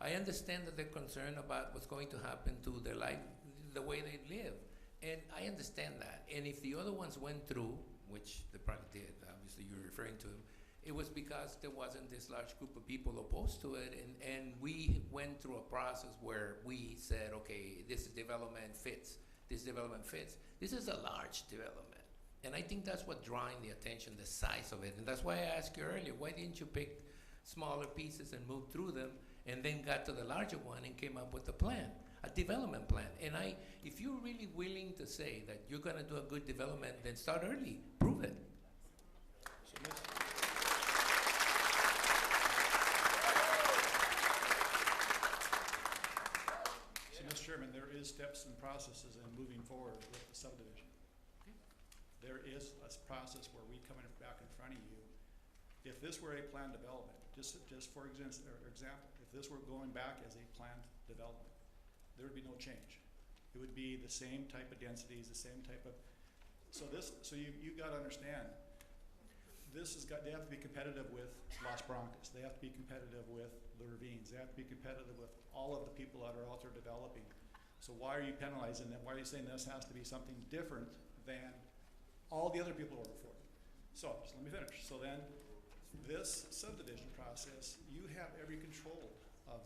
I understand that they're concerned about what's going to happen to their life, the way they live. And I understand that. And if the other ones went through, which they probably did, obviously you're referring to them, it was because there wasn't this large group of people opposed to it, and we went through a process where we said, okay, this development fits, this development fits. This is a large development, and I think that's what drawing the attention, the size of it, and that's why I asked you earlier, why didn't you pick smaller pieces and move through them, and then got to the larger one and came up with a plan, a development plan. And if you're really willing to say that you're gonna do a good development, then start early, prove it. Mr. Chairman, there is steps and processes in moving forward with the subdivision. Okay. There is a process where we come back in front of you. If this were a planned development, just for example, if this were going back as a planned development, there would be no change. It would be the same type of densities, the same type of, so you got to understand, they have to be competitive with Las Barrancas. They have to be competitive with the Ravines. They have to be competitive with all of the people that are out there developing. So why are you penalizing them? Why are you saying this has to be something different than all the other people who are for it? So let me finish. So then this subdivision process, you have every control of,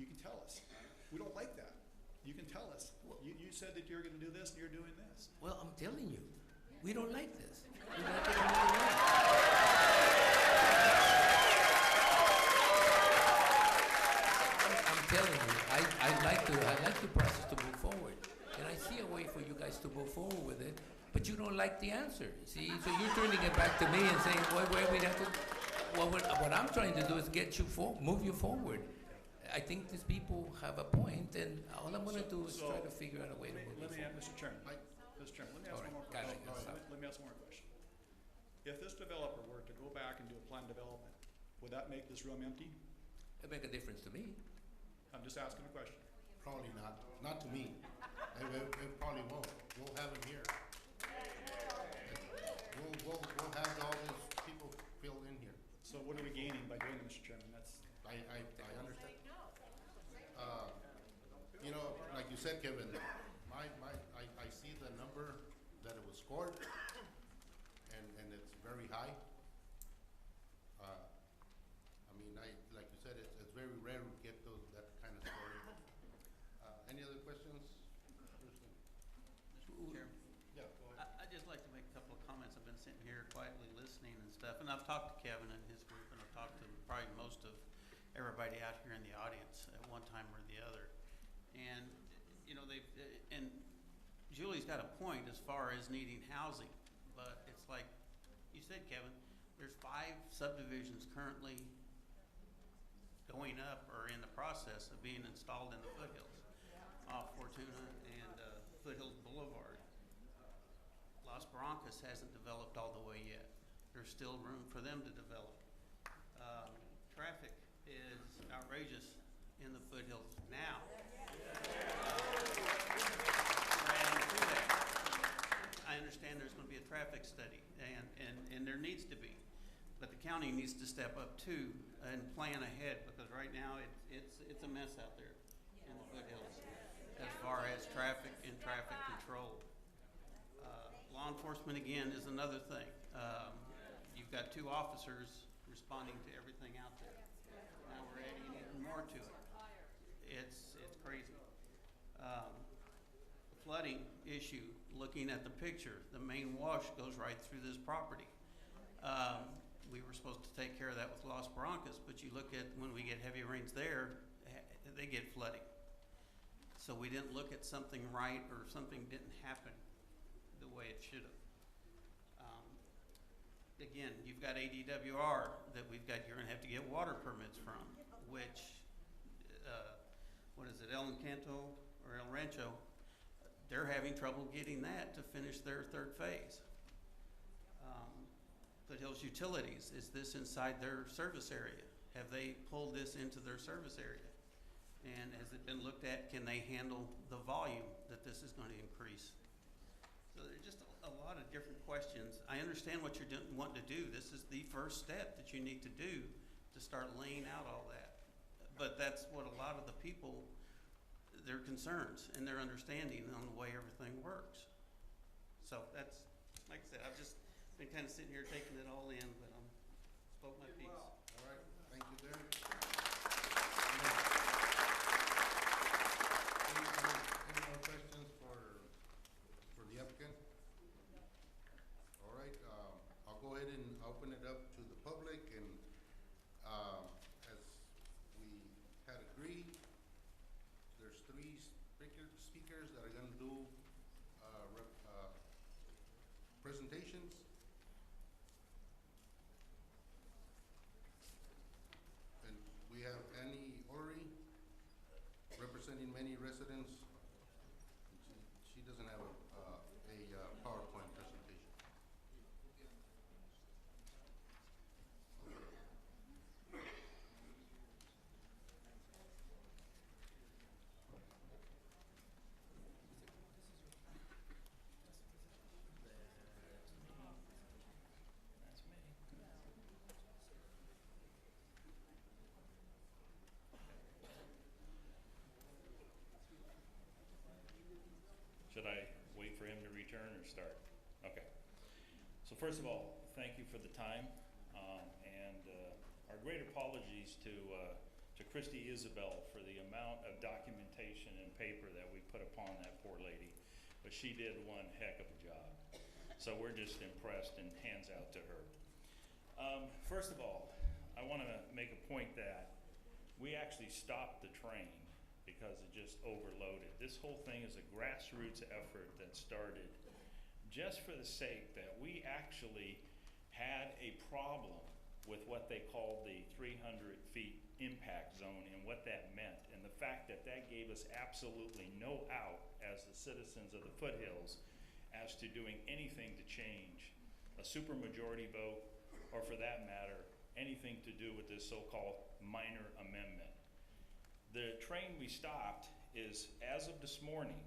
you can tell us. We don't like that. You can tell us. You said that you're going to do this and you're doing this. Well, I'm telling you. We don't like this. We like it another way. I'm telling you, I like the process to move forward, and I see a way for you guys to move forward with it. But you don't like the answer. See, so you're turning it back to me and saying, "Well, we have to." Well, what I'm trying to do is get you move you forward. I think these people have a point, and all I'm going to do is try to figure out a way to move Let it me, forward. Mr. Chairman, Mr. Chairman, let me ask All one more right, question. got it. Let me ask one more question. If this developer were to go back and do a planned development, would that make this room empty? It make a difference to me. I'm just asking a question. Probably not. Not to me. It probably won't. We'll have him here. We'll have all these people filled in here. So what are we gaining by doing it, Mr. Chairman? That's I understand. You know, like you said, Kevin, I see the number that it was scored, and it's very high. I mean, like you said, it's very rare to get that kind of scoring. Any other questions? Mr. Chair. Yeah, go ahead. I'd just like to make a couple of comments. I've been sitting here quietly listening and stuff, and I've talked to Kevin and his group, and I've talked to probably most of everybody out here in the audience at one time or the other. And, you know, and Julie's got a point as far as needing housing, but it's like you said, Kevin, there's 5 subdivisions currently going up or in the process of being installed in the foothills off Fortuna and Foothills Boulevard. Las Barrancas hasn't developed all the way yet. There's still room for them to develop. Traffic is outrageous in the foothills now. I understand there's going to be a traffic study, and there needs to be, but the county needs to step up too and plan ahead, because right now it's a mess out there in the foothills as far as traffic and traffic control. Law enforcement again is another thing. You've got 2 officers responding to everything out there. Now we're adding even more to it. It's crazy. The flooding issue, looking at the picture, the main wash goes right through this property. We were supposed to take care of that with Las Barrancas, but you look at when we get heavy rains there, they get flooding. So we didn't look at something right, or something didn't happen the way it should have. Again, you've got ADWR that you're gonna have to get water permits from, which, what is it, El Encanto or El Rancho, they're having trouble getting that to finish their 3rd phase. Foothills Utilities, is this inside their service area? Have they pulled this into their service area? And has it been looked at, can they handle the volume that this is going to increase? So there's just a lot of different questions. I understand what you're wanting to do. This is the first step that you need to do to start laying out all that. But that's what a lot of the people, their concerns and their understanding on the way everything works. So that's, like I said, I've just been kind of sitting here taking it all in, but spoke my piece. All right, thank you, Derek. Any more questions for the applicant? All right, I'll go ahead and open it up to the public, and as we had agreed, there's 3 speakers that are gonna do presentations. And we have Annie Ori, representing many residents. She doesn't have a PowerPoint presentation. Should I wait for him to return or start? Okay. So first of all, thank you for the time, and our great apologies to Christy Isabel for the amount of documentation and paper that we put upon that poor lady, but she did one heck of a job. So we're just impressed, and hands out to her. First of all, I want to make a point that we actually stopped the train because it just overloaded. This whole thing is a grassroots effort that started just for the sake that we actually had a problem with what they called the 300 feet impact zone and what that meant, and the fact that that gave us absolutely no out as the citizens of the foothills as to doing anything to change a supermajority vote, or for that matter, anything to do with this so-called minor amendment. The train we stopped is, as of this morning,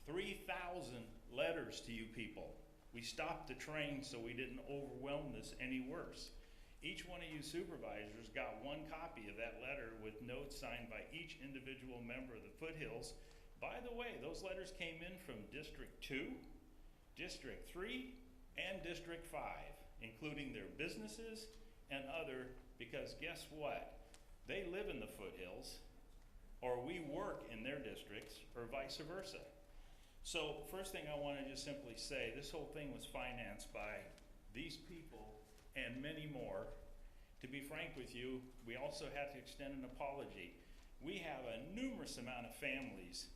3,000 letters to you people. We stopped the train so we didn't overwhelm this any worse. Each one of you supervisors got one copy of that letter with notes signed by each individual member of the foothills. By the way, those letters came in from District 2, District 3, and District 5, including their businesses and other, because guess what? They live in the foothills, or we work in their districts, or vice versa. So first thing I want to just simply say, this whole thing was financed by these people and many more. To be frank with you, we also had to extend an apology. We have a numerous amount of families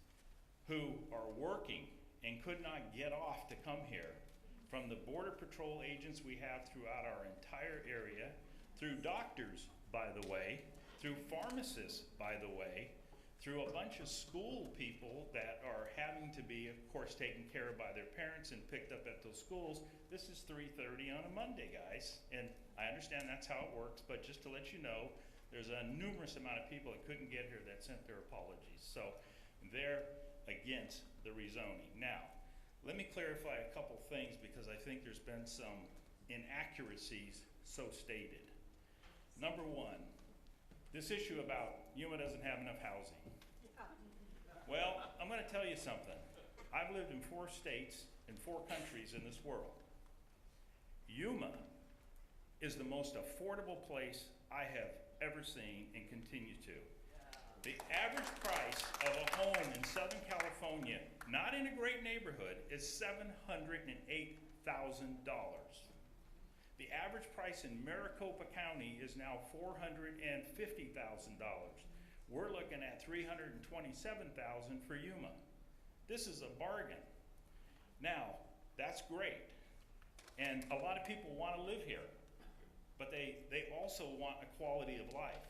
who are working and could not get off to come here. From the Border Patrol agents we have throughout our entire area, through doctors, by the way, through pharmacists, by the way, through a bunch of school people that are having to be, of course, taken care of by their parents and picked up at those schools. This is 3:30 on a Monday, guys, and I understand that's how it works, but just to let you know, there's a numerous amount of people that couldn't get here that sent their apologies. So they're against the rezoning. Now, let me clarify a couple things because I think there's been some inaccuracies so stated. Number one, this issue about Yuma doesn't have enough housing. Well, I'm going to tell you something. I've lived in 4 states and 4 countries in this world. Yuma is the most affordable place I have ever seen and continue to. The average price of a home in Southern California, not in a great neighborhood, is $708,000. The average price in Maricopa County is now $450,000. We're looking at $327,000 for Yuma. This is a bargain. Now, that's great. And a lot of people want to live here, but they also want a quality of life.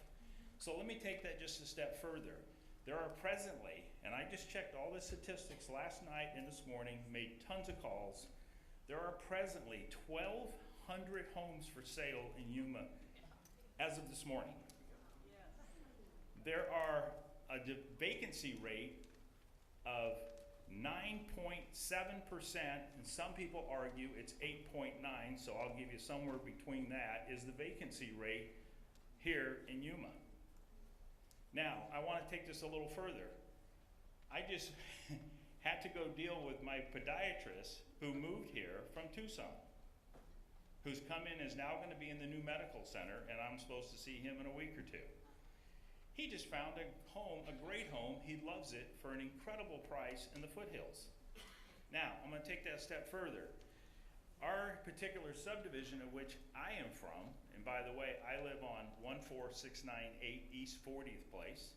So let me take that just a step further. There are presently, and I just checked all the statistics last night and this morning, made tons of calls. There are presently 1,200 homes for sale in Yuma as of this morning. There are a vacancy rate of 9.7%, and some people argue it's 8.9, so I'll give you somewhere between that, is the vacancy rate here in Yuma. Now, I want to take this a little further. I just had to go deal with my podiatrist who moved here from Tucson, who's come in, is now going to be in the new medical center, and I'm supposed to see him in a week or 2. He just found a home, a great home. He loves it for an incredible price in the foothills. Now, I'm going to take that a step further. Our particular subdivision of which I am from, and by the way, I live on 14698 East 40th Place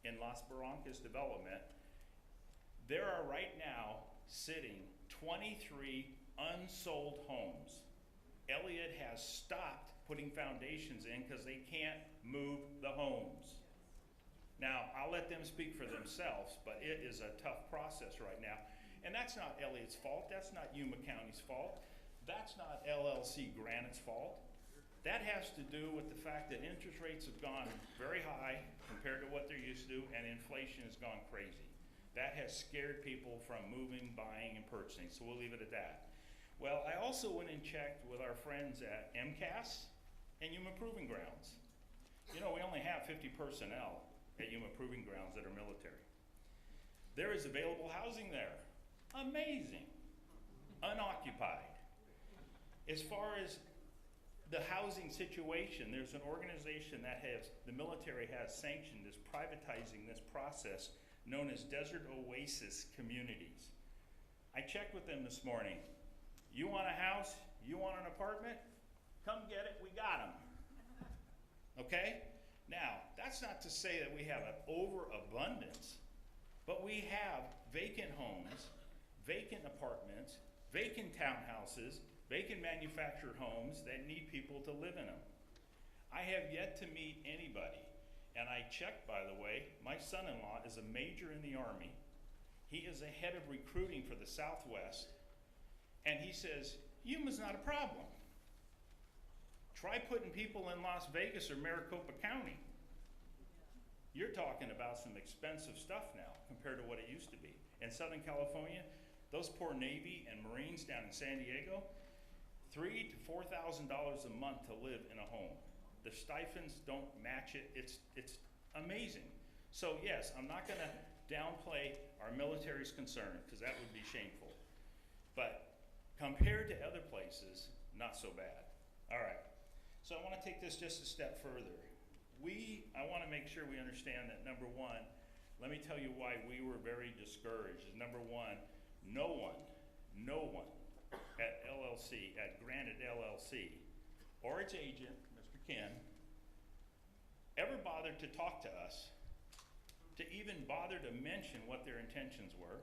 in Las Barrancas development, there are right now sitting 23 unsold homes. Elliott has stopped putting foundations in because they can't move the homes. Now, I'll let them speak for themselves, but it is a tough process right now. And that's not Elliott's fault. That's not Yuma County's fault. That's not LLC Granite's fault. That has to do with the fact that interest rates have gone very high compared to what they're used to, and inflation has gone crazy. That has scared people from moving, buying, and purchasing, so we'll leave it at that. Well, I also went and checked with our friends at MCAS and Yuma Proving Grounds. You know, we only have 50 personnel at Yuma Proving Grounds that are military. There is available housing there. Amazing. Unoccupied. As far as the housing situation, there's an organization that the military has sanctioned this privatizing this process known as Desert Oasis Communities. I checked with them this morning. You want a house? You want an apartment? Come get it, we got them. Okay? Now, that's not to say that we have an overabundance, but we have vacant homes, vacant apartments, vacant townhouses, vacant manufactured homes that need people to live in them. I have yet to meet anybody, and I checked, by the way, my son-in-law is a major in the Army. He is a head of recruiting for the Southwest, and he says, Yuma's not a problem. Try putting people in Las Vegas or Maricopa County. You're talking about some expensive stuff now compared to what it used to be. In Southern California, those poor Navy and Marines down in San Diego, $3,000 to $4,000 a month to live in a home. The stipends don't match it. It's amazing. So yes, I'm not going to downplay our military's concern because that would be shameful. But compared to other places, not so bad. All right. So I want to take this just a step further. I want to make sure we understand that, number one, let me tell you why we were very discouraged. Number one, no one at LLC, at Granite LLC, or its agent, Mr. Ken, ever bothered to talk to us, to even bother to mention what their intentions were.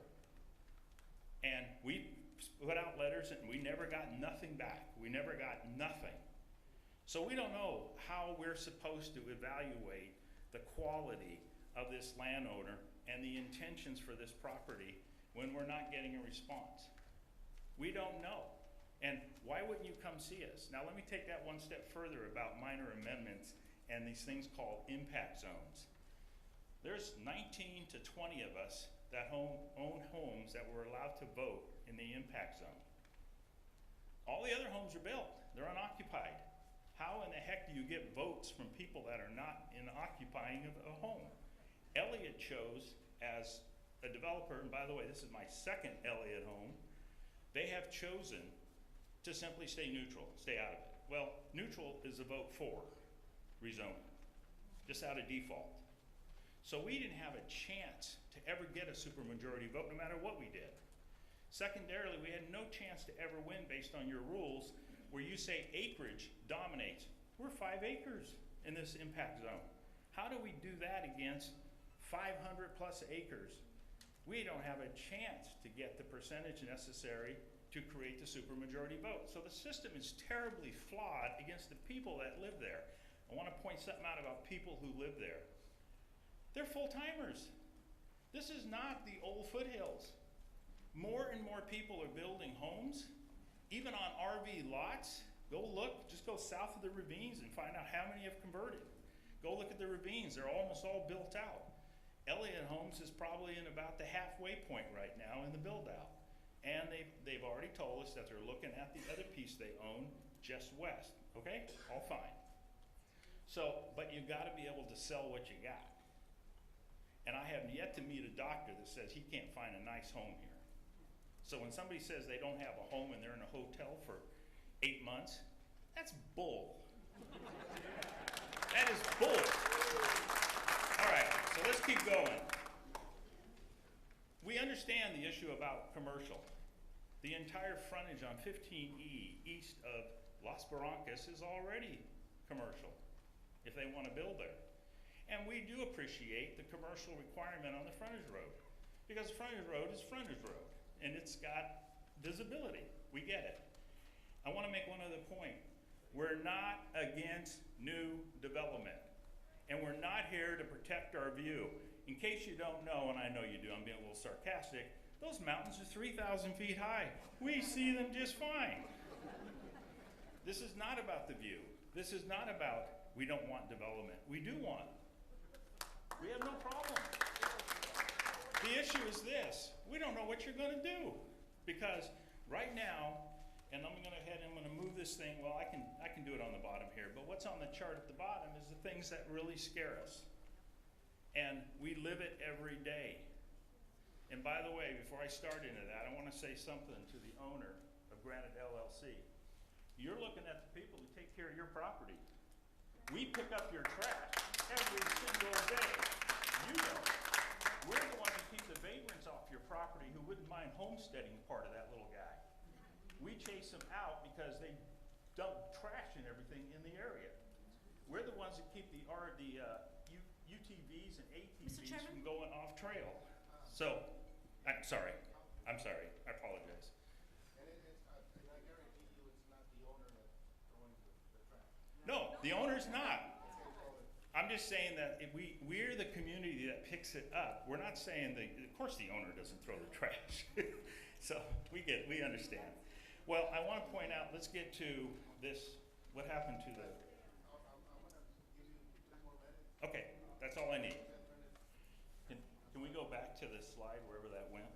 And we put out letters and we never got nothing back. We never got nothing. So we don't know how we're supposed to evaluate the quality of this landowner and the intentions for this property when we're not getting a response. We don't know. And why wouldn't you come see us? Now let me take that one step further about minor amendments and these things called impact zones. There's 19 to 20 of us that own homes that were allowed to vote in the impact zone. All the other homes are built. They're unoccupied. How in the heck do you get votes from people that are not in occupying a home? Elliott chose as a developer, and by the way, this is my second Elliott home, they have chosen to simply stay neutral, stay out of it. Well, neutral is a vote for rezoning, just out of default. So we didn't have a chance to ever get a supermajority vote no matter what we did. Secondarily, we had no chance to ever win based on your rules where you say acreage dominates. We're 5 acres in this impact zone. How do we do that against 500 plus acres? We don't have a chance to get the percentage necessary to create the supermajority vote. So the system is terribly flawed against the people that live there. I want to point something out about people who live there. They're full-timers. This is not the old foothills. More and more people are building homes, even on RV lots. Go look, just go south of the ravines and find out how many have converted. Go look at the ravines, they're almost all built out. Elliott Homes is probably in about the halfway point right now in the build out. And they've already told us that they're looking at the other piece they own just west, okay? All fine. So, but you gotta be able to sell what you got. And I have yet to meet a doctor that says he can't find a nice home here. So when somebody says they don't have a home and they're in a hotel for 8 months, that's bull. That is bull. All right, so let's keep going. We understand the issue about commercial. The entire frontage on 15E east of Las Barrancas is already commercial if they want to build there. And we do appreciate the commercial requirement on the frontage road because frontage road is frontage road. And it's got visibility. We get it. I want to make one other point. We're not against new development. And we're not here to protect our view. In case you don't know, and I know you do, I'm being a little sarcastic, those mountains are 3,000 feet high. We see them just fine. This is not about the view. This is not about we don't want development. We do want. We have no problem. The issue is this, we don't know what you're gonna do. Because right now, and I'm gonna move this thing, well, I can do it on the bottom here, but what's on the chart at the bottom is the things that really scare us. And we live it every day. And by the way, before I start into that, I wanna say something to the owner of Granite LLC. You're looking at the people who take care of your property. We pick up your trash every single day. You don't. We're the ones who keep the vagrants off your property who wouldn't mind homesteading part of that little guy. We we chase them out because they dump trash and everything in the area. We're the ones that keep the UTVs and ATVs from going off trail. So, I'm sorry, I apologize. And I guarantee you it's not the owner that's throwing the trash. No, the owner's not. I'm just saying that if we're the community that picks it up. We're not saying of course the owner doesn't throw the trash. So we understand. Well, I want to point out, let's get to this, what happened to the, okay, that's all I need. Can we go back to the slide wherever that went?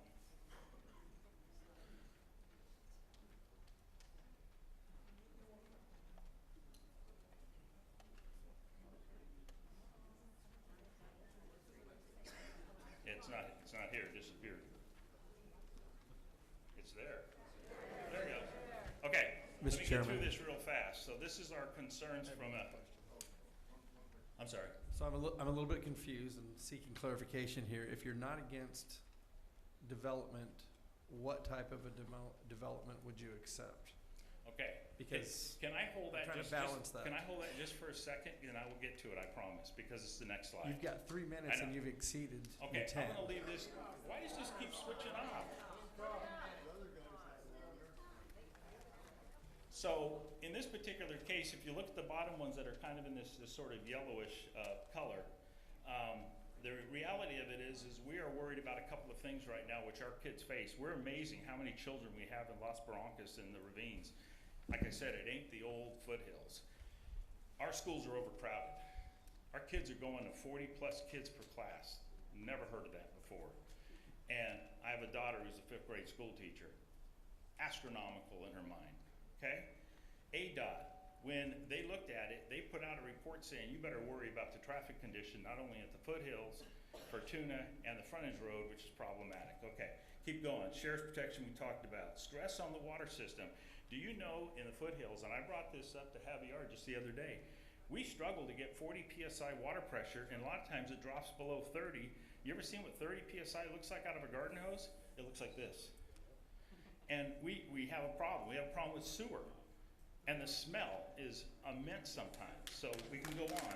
It's not here, it disappeared. It's there. There we go. Okay, let me get through this real fast. So this is our concerns from I'm sorry. So I'm a little bit confused and seeking clarification here. If you're not against development, what type of a development would you accept? Okay. Because can I hold that? I'm trying to balance that. Can I hold that just for a second, and I will get to it. I promise, because it's the next slide. You've got 3 minutes and you've exceeded okay, your 10. I'm going to leave this. Why does this keep switching off? So in this particular case, if you look at the bottom ones that are kind of in this sort of yellowish color, the reality of it is we are worried about a couple of things right now which our kids face. We're amazing how many children we have in Las Barrancas and the ravines. Like I said, it ain't the old foothills. Our schools are overcrowded. Our kids are going to 40 plus kids per class. Never heard of that before. And I have a daughter who's a 5th grade school teacher. Astronomical in her mind, okay? ADOT, when they looked at it, they put out a report saying you better worry about the traffic condition, not only at the foothills, Fortuna, and the frontage road, which is problematic. Okay, keep going. Sheriff's protection we talked about. Stress on the water system. Do you know in the foothills, and I brought this up to Javier just the other day, we struggle to get 40 PSI water pressure, and a lot of times it drops below 30. You ever seen what 30 PSI looks like out of a garden hose? It looks like this. And we have a problem. We have a problem with sewer. And the smell is immense sometimes. So we can go on.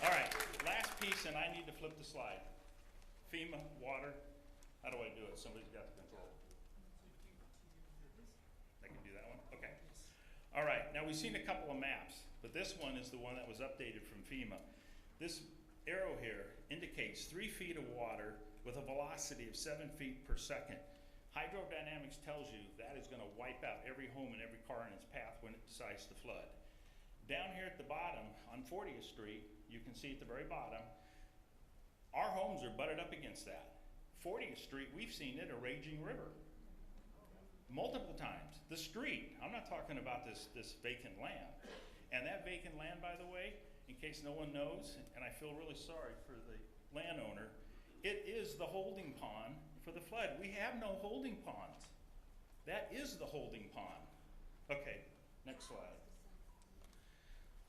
All right, last piece, and I need to flip the slide. FEMA, water. How do I do it? Somebody's got the control. I can do that one? Okay. All right, now we've seen a couple of maps, but this one is the one that was updated from FEMA. This arrow here indicates 3 feet of water with a velocity of 7 feet per second. Hydrodynamics tells you that is going to wipe out every home and every car in its path when it decides to flood. Down here at the bottom on 40th Street, you can see at the very bottom, our homes are butted up against that. 40th Street, we've seen it a raging river. Multiple times. The street, I'm not talking about this vacant land. And that vacant land, by the way, in case no one knows, and I feel really sorry for the landowner, it is the holding pond for the flood. We have no holding ponds. That is the holding pond. Okay, next slide.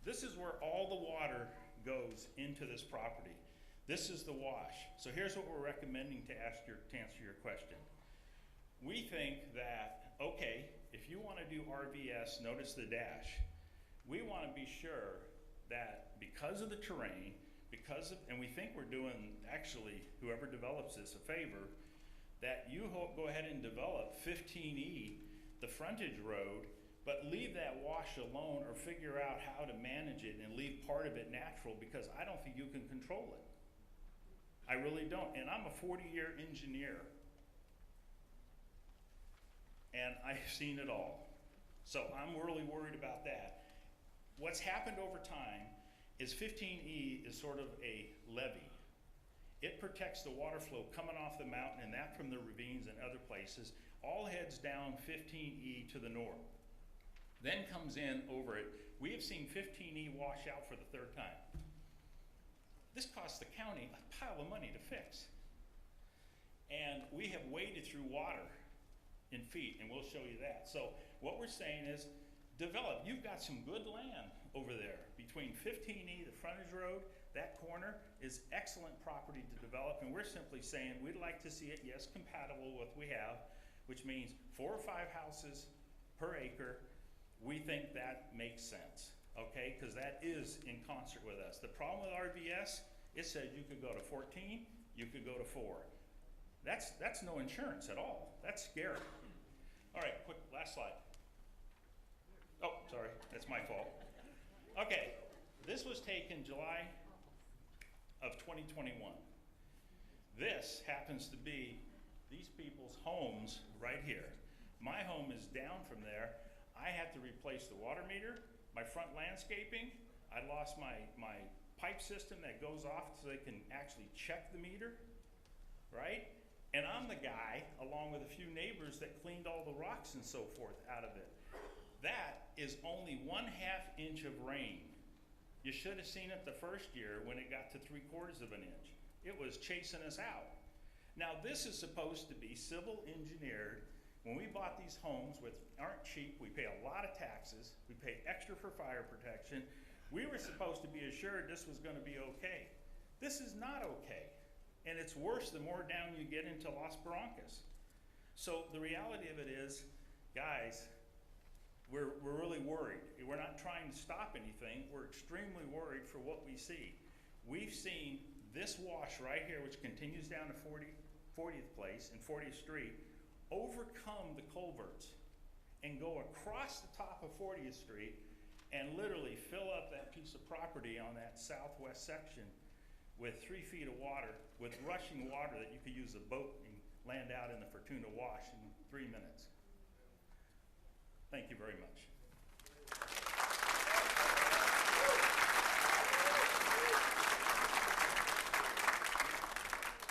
This is where all the water goes into this property. This is the wash. So here's what we're recommending to answer your question. We think that, okay, if you want to do RVS, notice the dash. We want to be sure that because of the terrain, and we think we're doing, actually, whoever develops this a favor, that you go ahead and develop 15E, the frontage road, but leave that wash alone or figure out how to manage it and leave part of it natural, because I don't think you can control it. I really don't. And I'm a 40-year engineer. And I've seen it all. So I'm really worried about that. What's happened over time is 15E is sort of a levee. It protects the water flow coming off the mountain and that from the ravines and other places, all heads down 15E to the north. Then comes in over it. We have seen 15E wash out for the 3rd time. This costs the county a pile of money to fix. And we have waded through water in feet, and we'll show you that. So what we're saying is, develop. You've got some good land over there between 15E, the frontage road, that corner is excellent property to develop, and we're simply saying we'd like to see it, yes, compatible with what we have, which means 4 or 5 houses per acre, we think that makes sense, okay? Because that is in concert with us. The problem with RVS, it says you could go to 14, you could go to 4. That's no insurance at all. That's scary. All right, quick, last slide. Oh, sorry, that's my fault. Okay, this was taken July of 2021. This happens to be these people's homes right here. My home is down from there. I had to replace the water meter, my front landscaping. I lost my pipe system that goes off so they can actually check the meter, right? And I'm the guy, along with a few neighbors, that cleaned all the rocks and so forth out of it. That is only 1/2 inch of rain. You should have seen it the first year when it got to 3/4 of an inch. It was chasing us out. Now this is supposed to be civil engineered. When we bought these homes, which aren't cheap, we pay a lot of taxes, we pay extra for fire protection. We were supposed to be assured this was gonna be okay. This is not okay. And it's worse the more down you get into Las Barrancas. So the reality of it is, guys, we're really worried. We're not trying to stop anything. We're extremely worried for what we see. We've seen this wash right here, which continues down to 40th Place and 40th Street, overcome the culverts and go across the top of 40th Street and literally fill up that piece of property on that southwest section with 3 feet of water, with rushing water that you could use a boat and land out in the Fortuna Wash in 3 minutes. Thank you very much.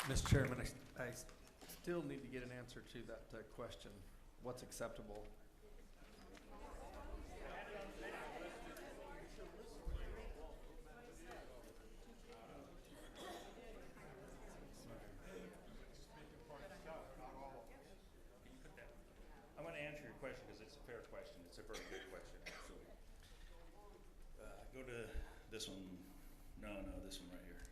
Mr. Chairman, I still need to get an answer to that question. What's acceptable? I'm going to answer your question because it's a fair question. It's a very good question, actually. Go to this one. No, this one right here.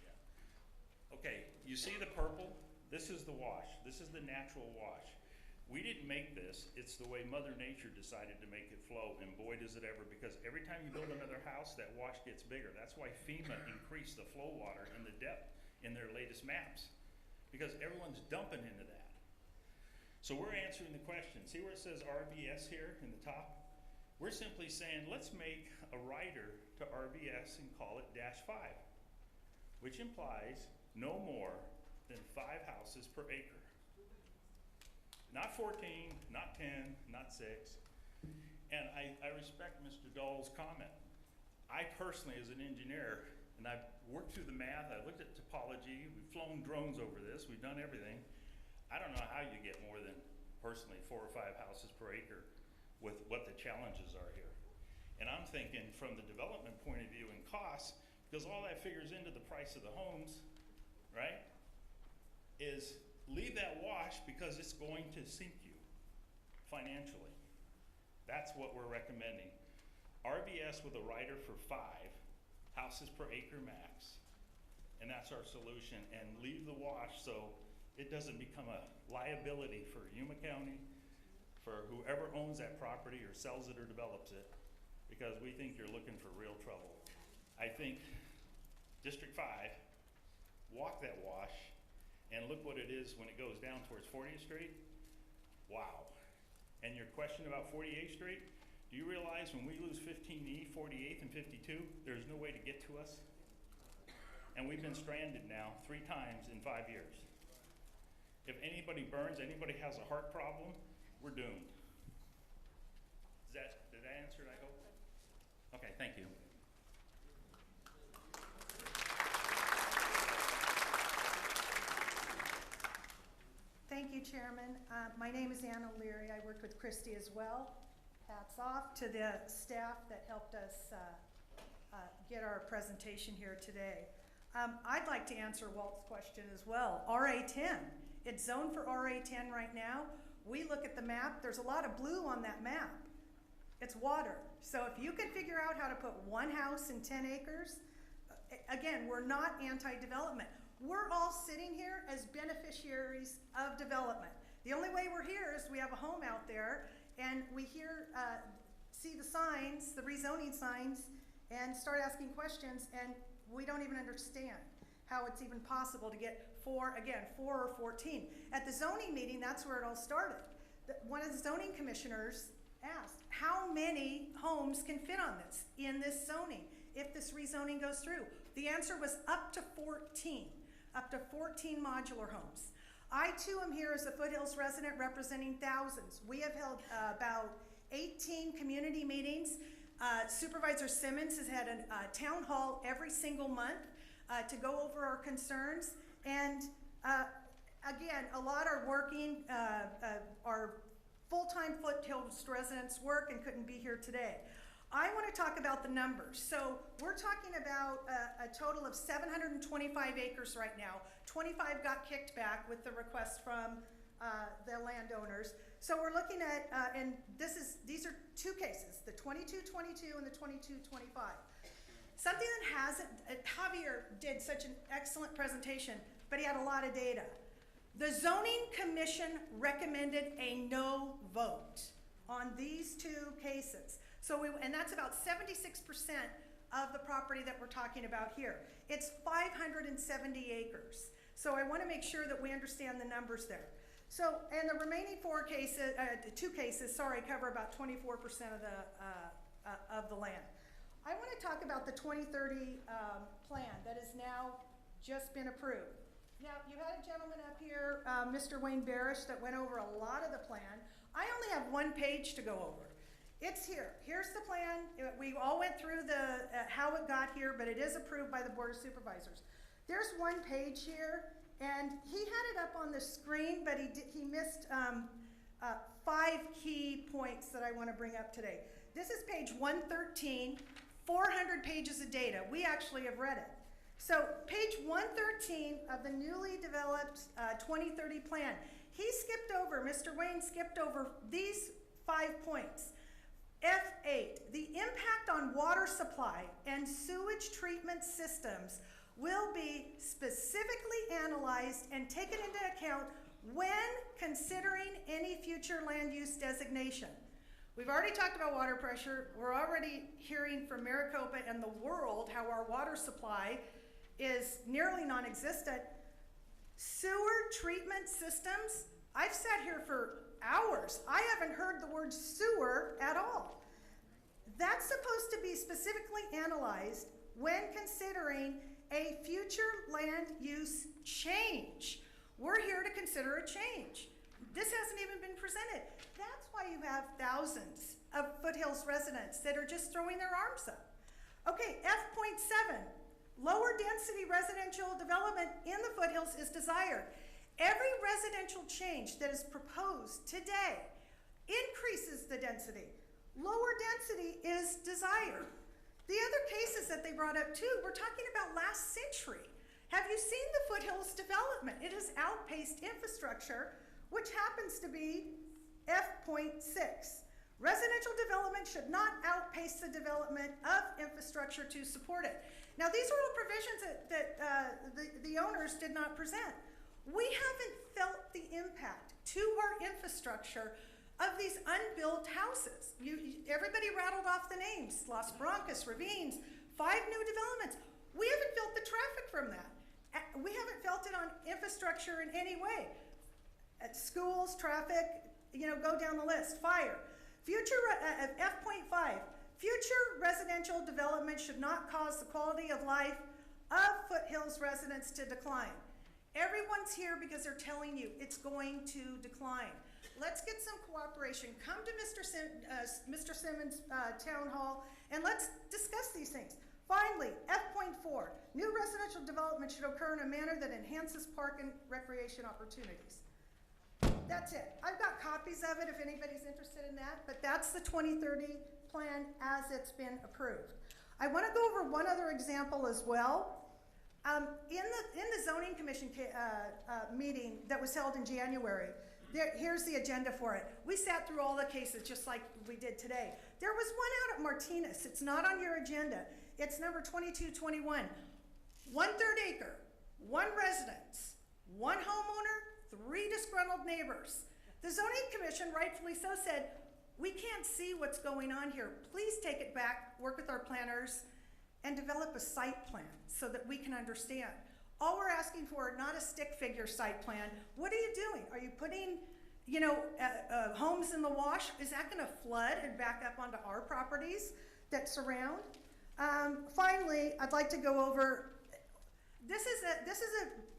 Yeah. Okay, you see the purple? This is the wash. This is the natural wash. We didn't make this. It's the way Mother Nature decided to make it flow, and boy does it ever, because every time you build another house, that wash gets bigger. That's why FEMA increased the flow water and the depth in their latest maps, because everyone's dumping into that. So we're answering the question. See where it says RVS here in the top? We're simply saying, let's make a rider to RVS and call it -5, which implies no more than 5 houses per acre. Not 14, not 10, not 6. And I respect Mr. Dahl's comment. I personally, as an engineer, and I've worked through the math, I looked at topology, we've flown drones over this, we've done everything. I don't know how you get more than, personally, 4 or 5 houses per acre with what the challenges are here. And I'm thinking from the development point of view and costs, because all that figures into the price of the homes, right, is leave that wash because it's going to sink you financially. That's what we're recommending. RVS with a rider for 5 houses per acre max. And that's our solution. And leave the wash so it doesn't become a liability for Yuma County, for whoever owns that property or sells it or develops it, because we think you're looking for real trouble. I think District 5, walk that wash, and look what it is when it goes down towards 40th Street. Wow. And your question about 48th Street, do you realize when we lose 15E, 48th, and 52, there's no way to get to us? And we've been stranded now 3 times in 5 years. If anybody burns, anybody has a heart problem, we're doomed. Did that answer it, I hope? Okay, thank you. Thank you, Chairman. My name is Ann O'Leary. I worked with Christy as well. Hats off to the staff that helped us get our presentation here today. I'd like to answer Walt's question as well. RA10, it's zoned for RA10 right now. We look at the map, there's a lot of blue on that map. It's water. So if you can figure out how to put 1 house in 10 acres, again, we're not anti-development. We're all sitting here as beneficiaries of development. The only way we're here is we have a home out there, and we see the signs, the rezoning signs, and start asking questions, and we don't even understand how it's even possible to get 4 or 14. At the zoning meeting, that's where it all started. One of the zoning commissioners asked, how many homes can fit on this, in this zoning, if this rezoning goes through? The answer was up to 14 modular homes. I too am here as a Foothills resident representing thousands. We have held about 18 community meetings. Supervisor Simmons has had a town hall every single month to go over our concerns. And again, a lot are working, our full-time Foothills residents work and couldn't be here today. I want to talk about the numbers. So we're talking about a total of 725 acres right now. 25 got kicked back with the request from the landowners. So we're looking at, and these are 2 cases, the 2222 and the 2225. Something that hasn't, Javier did such an excellent presentation, but he had a lot of data. The zoning commission recommended a no vote on these 2 cases. So and that's about 76% of the property that we're talking about here. It's 570 acres. So I want to make sure that we understand the numbers there. So, and the remaining 4 cases, 2 cases, sorry, cover about 24% of the land. I want to talk about the 2030 plan that has now just been approved. Now, you had a gentleman up here, Mr. Wayne Barish, that went over a lot of the plan. I only have 1 page to go over. It's here. Here's the plan. We all went through the how it got here, but it is approved by the Board of Supervisors. There's 1 page here, and he had it up on the screen, but he missed 5 key points that I want to bring up today. This is page 113, 400 pages of data. We actually have read it. So page 113 of the newly developed 2030 plan, Mr. Wayne skipped over these 5 points. F8, the impact on water supply and sewage treatment systems will be specifically analyzed and taken into account when considering any future land use designation. We've already talked about water pressure. We're already hearing from Maricopa and the world how our water supply is nearly non-existent. Sewer treatment systems, I've sat here for hours. I haven't heard the word sewer at all. That's supposed to be specifically analyzed when considering a future land use change. We're here to consider a change. This hasn't even been presented. That's why you have thousands of Foothills residents that are just throwing their arms up. Okay, F.7, lower density residential development in the Foothills is desired. Every residential change that is proposed today increases the density. Lower density is desired. The other cases that they brought up too, we're talking about last century. Have you seen the Foothills development? It has outpaced infrastructure, which happens to be F.6. Residential development should not outpace the development of infrastructure to support it. Now, these are all provisions that the owners did not present. We haven't felt the impact to our infrastructure of these unbuilt houses. Everybody rattled off the names, Las Blancas, Ravines, 5 new developments. We haven't felt the traffic from that. We haven't felt it on infrastructure in any way. At schools, traffic, go down the list. Fire. Future, F.5, future residential development should not cause the quality of life of Foothills residents to decline. Everyone's here because they're telling you it's going to decline. Let's get some cooperation. Come to Mr. Simmons' town hall and let's discuss these things. Finally, F.4, new residential development should occur in a manner that enhances park and recreation opportunities. That's it. I've got copies of it if anybody's interested in that, but that's the 2030 plan as it's been approved. I want to go over one other example as well. In the zoning commission meeting that was held in January, here's the agenda for it. We sat through all the cases just like we did today. There was one out at Martinez. It's not on your agenda. It's number 2221. 1/3 acre, 1 residence, 1 homeowner, 3 disgruntled neighbors. The zoning commission, rightfully so, said, we can't see what's going on here. Please take it back, work with our planners, and develop a site plan so that we can understand. All we're asking for, not a stick figure site plan. What are you doing? Are you putting, homes in the wash? Is that gonna flood and back up onto our properties that surround? Finally, I'd like to go over, this is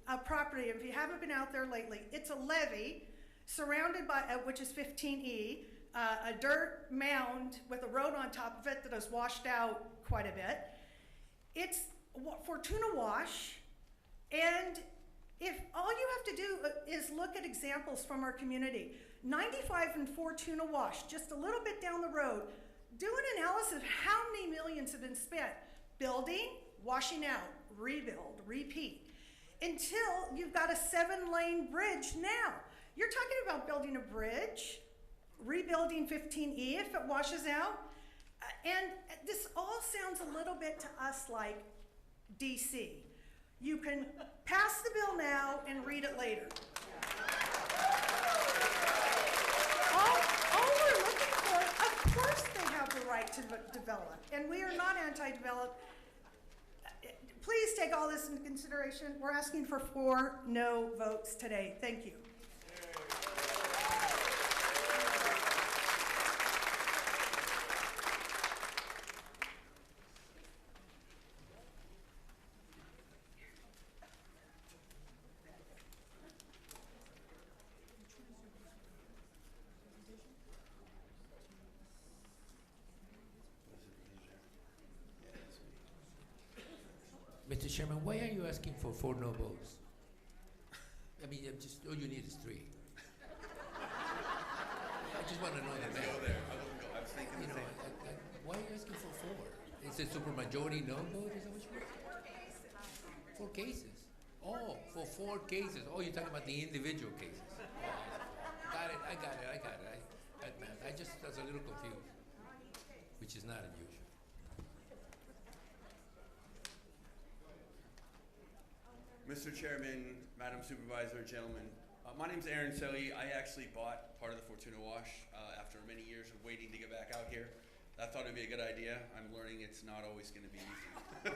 a property, if you haven't been out there lately, it's a levee surrounded by, which is 15E, a dirt mound with a road on top of it that has washed out quite a bit. It's Fortuna Wash, and if all you have to do is look at examples from our community, 95 and Fortuna Wash, just a little bit down the road, do an analysis of how many millions have been spent building, washing out, rebuild, repeat, until you've got a 7-lane bridge now. You're talking about building a bridge, rebuilding 15E if it washes out, and this all sounds a little bit to us like DC. You can pass the bill now and read it later. All we're looking for, of course they have the right to develop, and we are not anti-develop. Please take all this into consideration. We're asking for 4 no votes today. Thank you. Mr. Chairman, why are you asking for 4 no votes? I mean, all you need is 3. I just want to know the matter. I was thinking the same. Why are you asking for 4? Is it supermajority no vote? Is that what you mean? 4 cases. Oh, for 4 cases. Oh, you're talking about the individual cases. Oh, got it. I got it. I just was a little confused, which is not unusual. Mr. Chairman, Madam Supervisor, gentlemen, my name's Aaron Selly. I actually bought part of the Fortuna Wash after many years of waiting to get back out here. I thought it'd be a good idea. I'm learning it's not always going to be easy.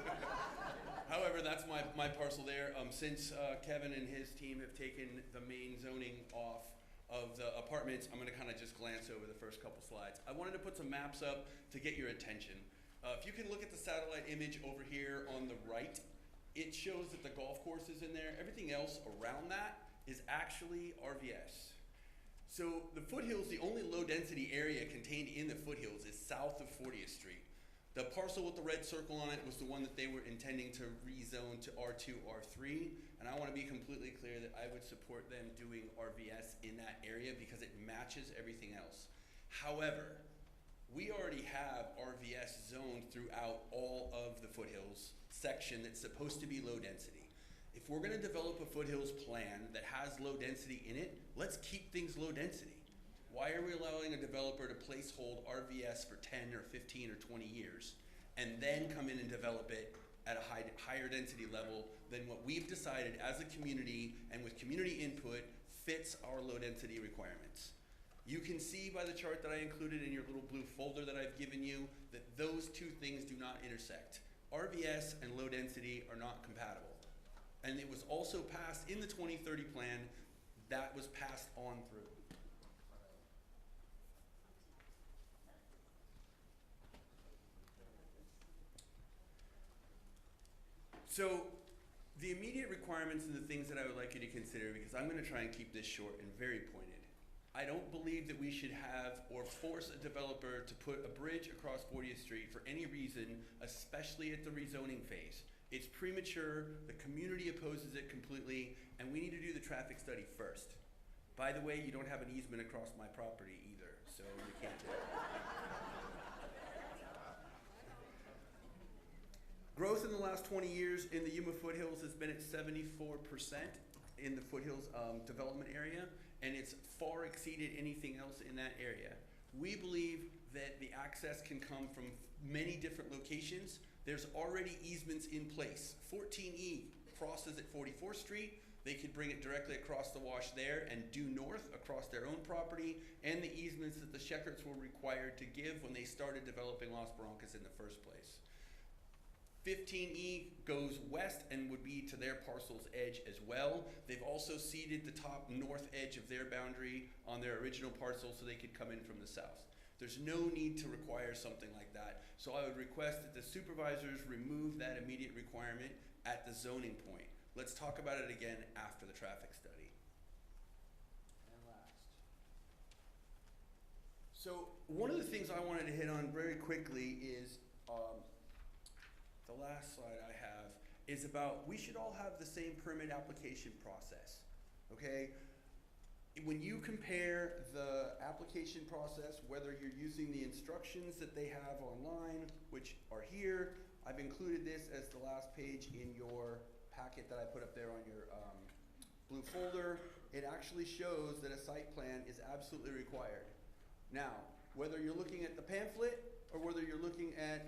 However, that's my parcel there. Since Kevin and his team have taken the main zoning off of the apartments, I'm going to kind of just glance over the first couple slides. I wanted to put some maps up to get your attention. If you can look at the satellite image over here on the right, it shows that the golf course is in there. Everything else around that is actually RVS. So the foothills, the only low density area contained in the foothills is south of 40th Street. The parcel with the red circle on it was the one that they were intending to rezone to R2, R3. And I want to be completely clear that I would support them doing RVS in that area because it matches everything else. However, we already have RVS zoned throughout all of the foothills section that's supposed to be low density. If we're going to develop a foothills plan that has low density in it, let's keep things low density. Why are we allowing a developer to placehold RVS for 10 or 15 or 20 years and then come in and develop it at a higher density level than what we've decided as a community and with community input fits our low density requirements? You can see by the chart that I included in your little blue folder that I've given you that those two things do not intersect. RVS and low density are not compatible. And it was also passed in the 2030 plan, that was passed on through. So the immediate requirements and the things that I would like you to consider, because I'm going to try and keep this short and very pointed. I don't believe that we should have or force a developer to put a bridge across 40th Street for any reason, especially at the rezoning phase. It's premature, the community opposes it completely, and we need to do the traffic study first. By the way, you don't have an easement across my property either, so you can't do it. Growth in the last 20 years in the Yuma foothills has been at 74% in the foothills development area, and it's far exceeded anything else in that area. We believe that the access can come from many different locations. There's already easements in place. 14E crosses at 44th Street. They could bring it directly across the wash there and due north across their own property and the easements that the Sheckerts were required to give when they started developing Las Barrancas in the first place. 15E goes west and would be to their parcel's edge as well. They've also ceded the top north edge of their boundary on their original parcel so they could come in from the south. There's no need to require something like that. So I would request that the supervisors remove that immediate requirement at the zoning point. Let's talk about it again after the traffic study. And last. So one of the things I wanted to hit on very quickly is the last slide I have is about we should all have the same permit application process, okay? When you compare the application process, whether you're using the instructions that they have online, which are here, I've included this as the last page in your packet that I put up there on your blue folder. It actually shows that a site plan is absolutely required. Now, whether you're looking at the pamphlet or whether you're looking at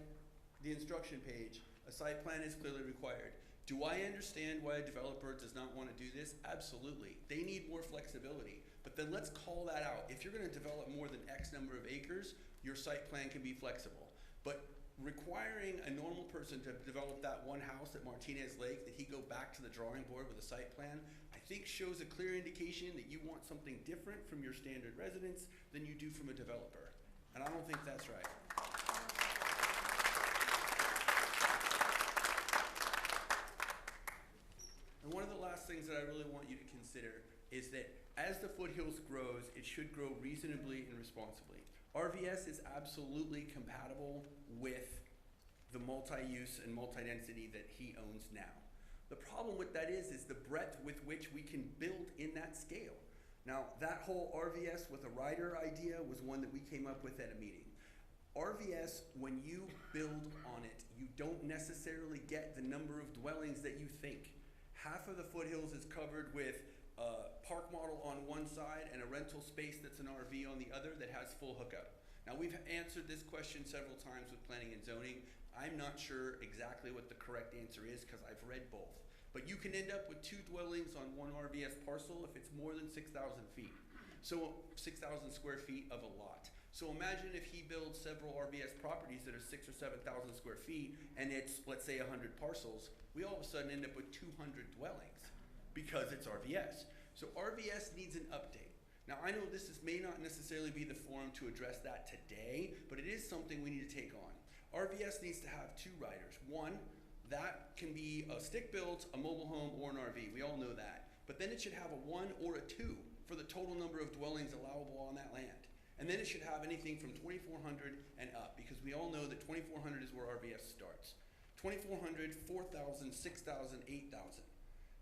the instruction page, a site plan is clearly required. Do I understand why a developer does not want to do this? Absolutely. They need more flexibility. But then let's call that out. If you're going to develop more than X number of acres, your site plan can be flexible. But requiring a normal person to develop that one house at Martinez Lake, that he go back to the drawing board with a site plan, I think shows a clear indication that you want something different from your standard residents than you do from a developer. And I don't think that's right. And one of the last things that I really want you to consider is that as the foothills grows, it should grow reasonably and responsibly. RVS is absolutely compatible with the multi-use and multi-density that he owns now. The problem with that is the breadth with which we can build in that scale. Now, that whole RVS with a rider idea was one that we came up with at a meeting. RVS, when you build on it, you don't necessarily get the number of dwellings that you think. Half of the foothills is covered with a park model on one side and a rental space that's an RV on the other that has full hookup. Now, we've answered this question several times with planning and zoning. I'm not sure exactly what the correct answer is because I've read both. But you can end up with 2 dwellings on one RVS parcel if it's more than 6,000 feet. So 6,000 square feet of a lot. So imagine if he builds several RVS properties that are 6,000 or 7,000 square feet and it's, let's say, 100 parcels. We all of a sudden end up with 200 dwellings because it's RVS. So RVS needs an update. Now, I know this may not necessarily be the forum to address that today, but it is something we need to take on. RVS needs to have 2 riders. One, that can be a stick-built, a mobile home, or an RV. We all know that. But then it should have a 1 or a 2 for the total number of dwellings allowable on that land. And then it should have anything from 2,400 and up, because we all know that 2,400 is where RVS starts. 2,400, 4,000, 6,000, 8,000.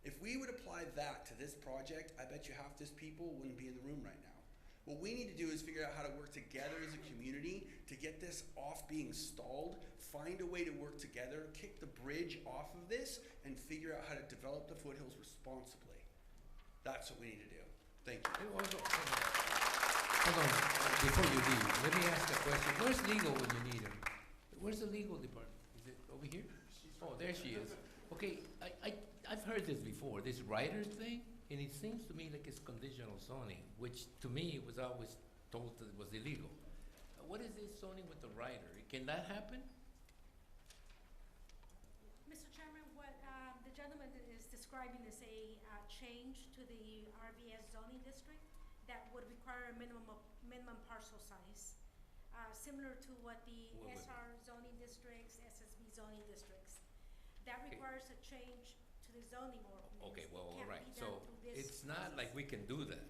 If we would apply that to this project, I bet you half this people wouldn't be in the room right now. What we need to do is figure out how to work together as a community to get this off being stalled, find a way to work together, kick the bridge off of this, and figure out how to develop the foothills responsibly. That's what we need to do. Thank you. Hold on, before you leave, let me ask a question. Where's legal when you need him? Where's the legal department? Is it over here? Oh, there she is. Okay, I've heard this before, this rider thing, and it seems to me like it's conditional zoning, which to me was always told that it was illegal. What is this zoning with the rider? Can that happen? Mr. Chairman, what the gentleman is describing is a change to the RVS zoning district that would require a minimum parcel size, similar to what the SR zoning districts, SSB zoning districts. That requires a change to the zoning ordinance. Okay, well, all right, so it's not like we can do that,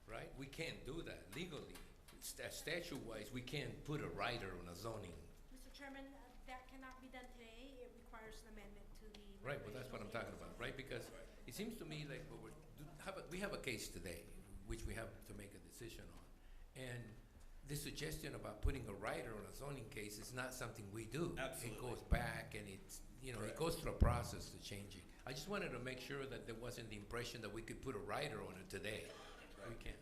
right? We can't do that legally. Statute-wise, we can't put a rider on a zoning. Mr. Chairman, that cannot be done today. It requires an amendment to the. Right, well, that's what I'm talking about, right? Because it seems to me like we have a case today, which we have to make a decision on. And the suggestion about putting a rider on a zoning case is not something we do. Absolutely. It goes back and it's, it goes through a process to change it. I just wanted to make sure that there wasn't the impression that we could put a rider on it today. We can't.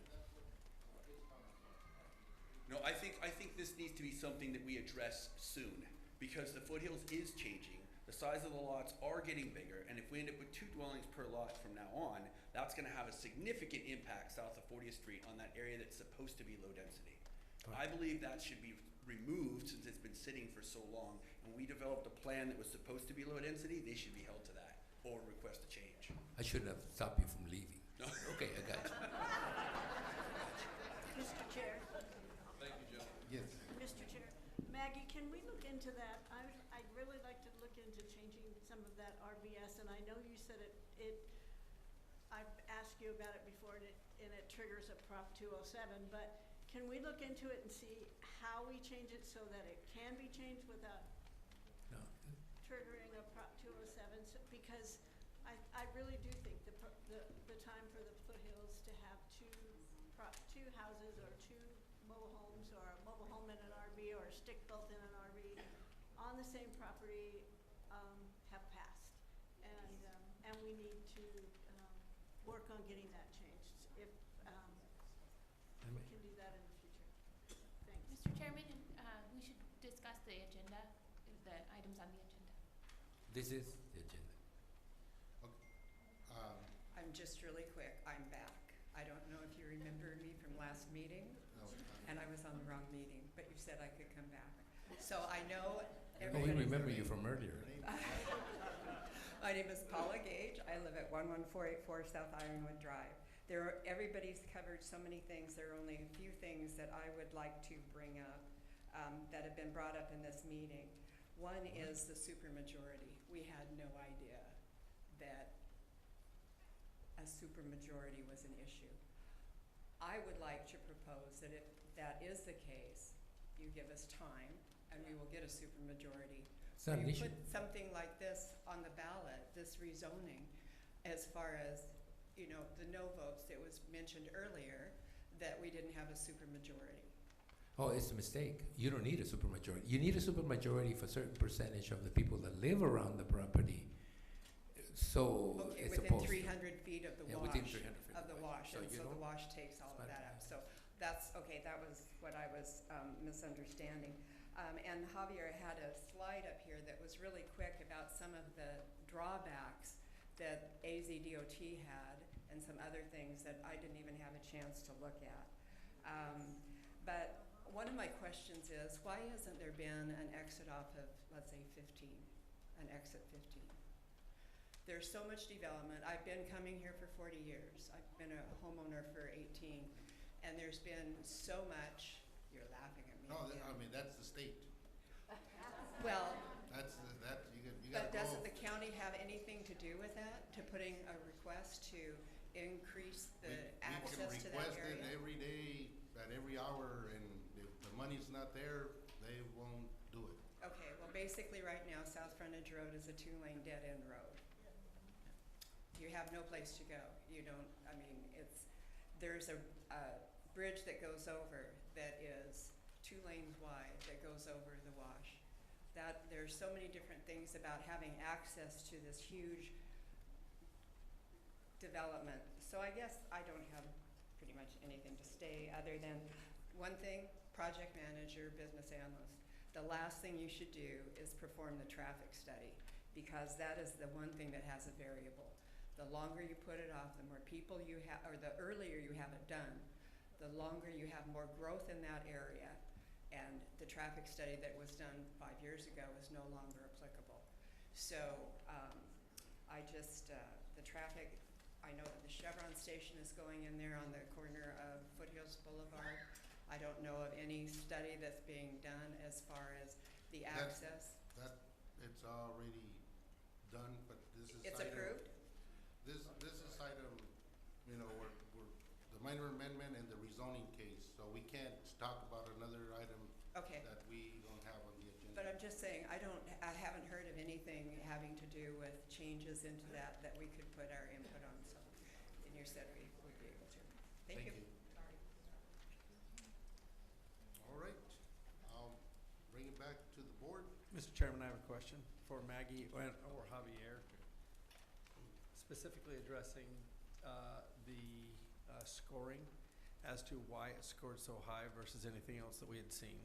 No, I think this needs to be something that we address soon because the foothills is changing. The size of the lots are getting bigger, and if we end up with 2 dwellings per lot from now on, that's gonna have a significant impact south of 40th Street on that area that's supposed to be low density. I believe that should be removed since it's been sitting for so long. When we developed a plan that was supposed to be low density, they should be held to that or request a change. I shouldn't have stopped you from leaving. No. Okay, I got you. Mr. Chair. Thank you, Joe. Yes. Mr. Chair, Maggie, can we look into that? I'd really like to look into changing some of that RBS, and I know you said I've asked you about it before, and it triggers a Prop 207, but can we look into it and see how we change it so that it can be changed without No. triggering a Prop 207? Because I really do think the time for the foothills to have two houses or 2 mobile homes, or a mobile home and an RV, or a stick built in an RV on the same property have passed, and we need to work on getting that changed. If we can do that in the future. Thanks. Mr. Chairman, we should discuss the agenda, the items on the agenda. This is the agenda. I'm just really quick, I'm back. I don't know if you remember me from last meeting, and I was on the wrong meeting, but you said I could come back. So I know Oh, we remember you from earlier. My name is Paula Gage. I live at 11484 South Ironwood Drive. Everybody's covered so many things. There are only a few things that I would like to bring up that have been brought up in this meeting. One is the supermajority. We had no idea that a supermajority was an issue. I would like to propose that if that is the case, you give us time and we will get a supermajority. It's not an issue. You put something like this on the ballot, this rezoning, as far as, you know, the no votes that was mentioned earlier, that we didn't have a supermajority. Oh, it's a mistake. You don't need a supermajority. You need a supermajority for a certain percentage of the people that live around the property. So Okay, it's within opposed to- 300 feet of the Yeah, wash. within 300 feet Of the wash, So and you so the don't- wash takes all of that up. So that's, okay, that was what I was misunderstanding. And Javier had a slide up here that was really quick about some of the drawbacks that AZDOT had and some other things that I didn't even have a chance to look at. But one of my questions is, why hasn't there been an exit off of, let's say, 15, an exit 15? There's so much development. I've been coming here for 40 years. I've been a homeowner for 18, and there's been so much. You're laughing at me. No, again. I mean, that's the state. Well, you but gotta doesn't go. the county have anything to do with that? To putting a request to increase the access to that We can request area? it every day, at every hour, and if the money's not there, they won't do it. Okay, well, basically right now, South Frontage Road is a 2-lane dead-end road. You have no place to go. You don't, I mean, there's a bridge that goes over that is 2 lanes wide that goes over the wash. There's so many different things about having access to this huge development. So I guess I don't have pretty much anything to say other than one thing, project manager, business analyst. The last thing you should do is perform the traffic study, because that is the one thing that has a variable. The longer you put it off, the more people you have, or the earlier you have it done, the longer you have more growth in that area. And the traffic study that was done 5 years ago is no longer applicable. So the traffic, I know that the Chevron station is going in there on the corner of Foothills Boulevard. I don't know of any study that's being done as far as the access. It's already done, but this is. It's approved? This is item, you know, we're the minor amendment and the rezoning case, so we can't talk about another item Okay. that we don't have on the agenda. But I'm just saying, I haven't heard of anything having to do with changes into that we could put our input on, so, and you said we would be able to. Thank you. All right, I'll bring it back to the board. Mr. Chairman, I have a question for Maggie or Javier, specifically addressing the scoring as to why it scored so high versus anything else that we had seen.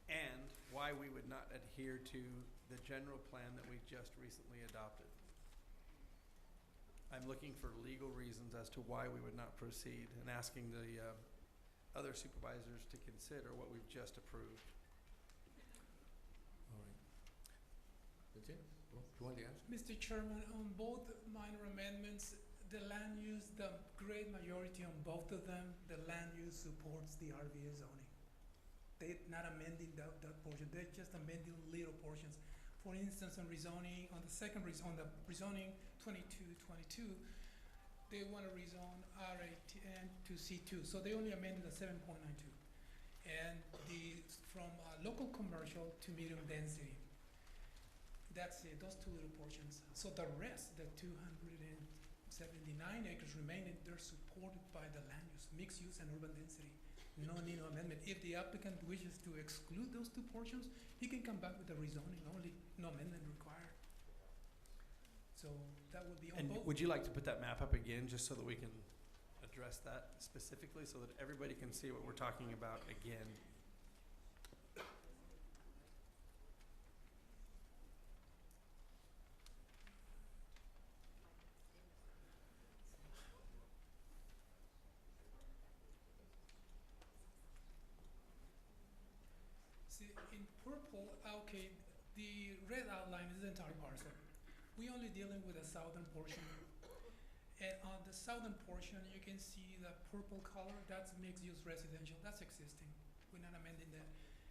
and why we would not adhere to the general plan that we just recently adopted. I'm looking for legal reasons as to why we would not proceed and asking the other supervisors to consider what we've just approved. All right. That's it? Do you want to answer? Mr. Chairman, on both minor amendments, the land use, the great majority on both of them, the land use supports the RVA zoning. They're not amending that portion, they're just amending little portions. For instance, on rezoning, on the second on the rezoning 2222, they want to rezone RA10 to C2, so they only amended the 7.92. And from local commercial to medium density. That's it, those two little portions. So the rest, the 279 acres remaining, they're supported by the land use, mixed use and urban density. No need of amendment. If the applicant wishes to exclude those two portions, he can come back with the rezoning only, no amendment required. So that would be on And both. would you like to put that map up again, just so that we can address that specifically, so that everybody can see what we're talking about again? See, in purple, okay, the red outline is the entire parcel. We only dealing with the southern portion. And on the southern portion, you can see the purple color, that's mixed-use residential, that's existing. We're not amending that.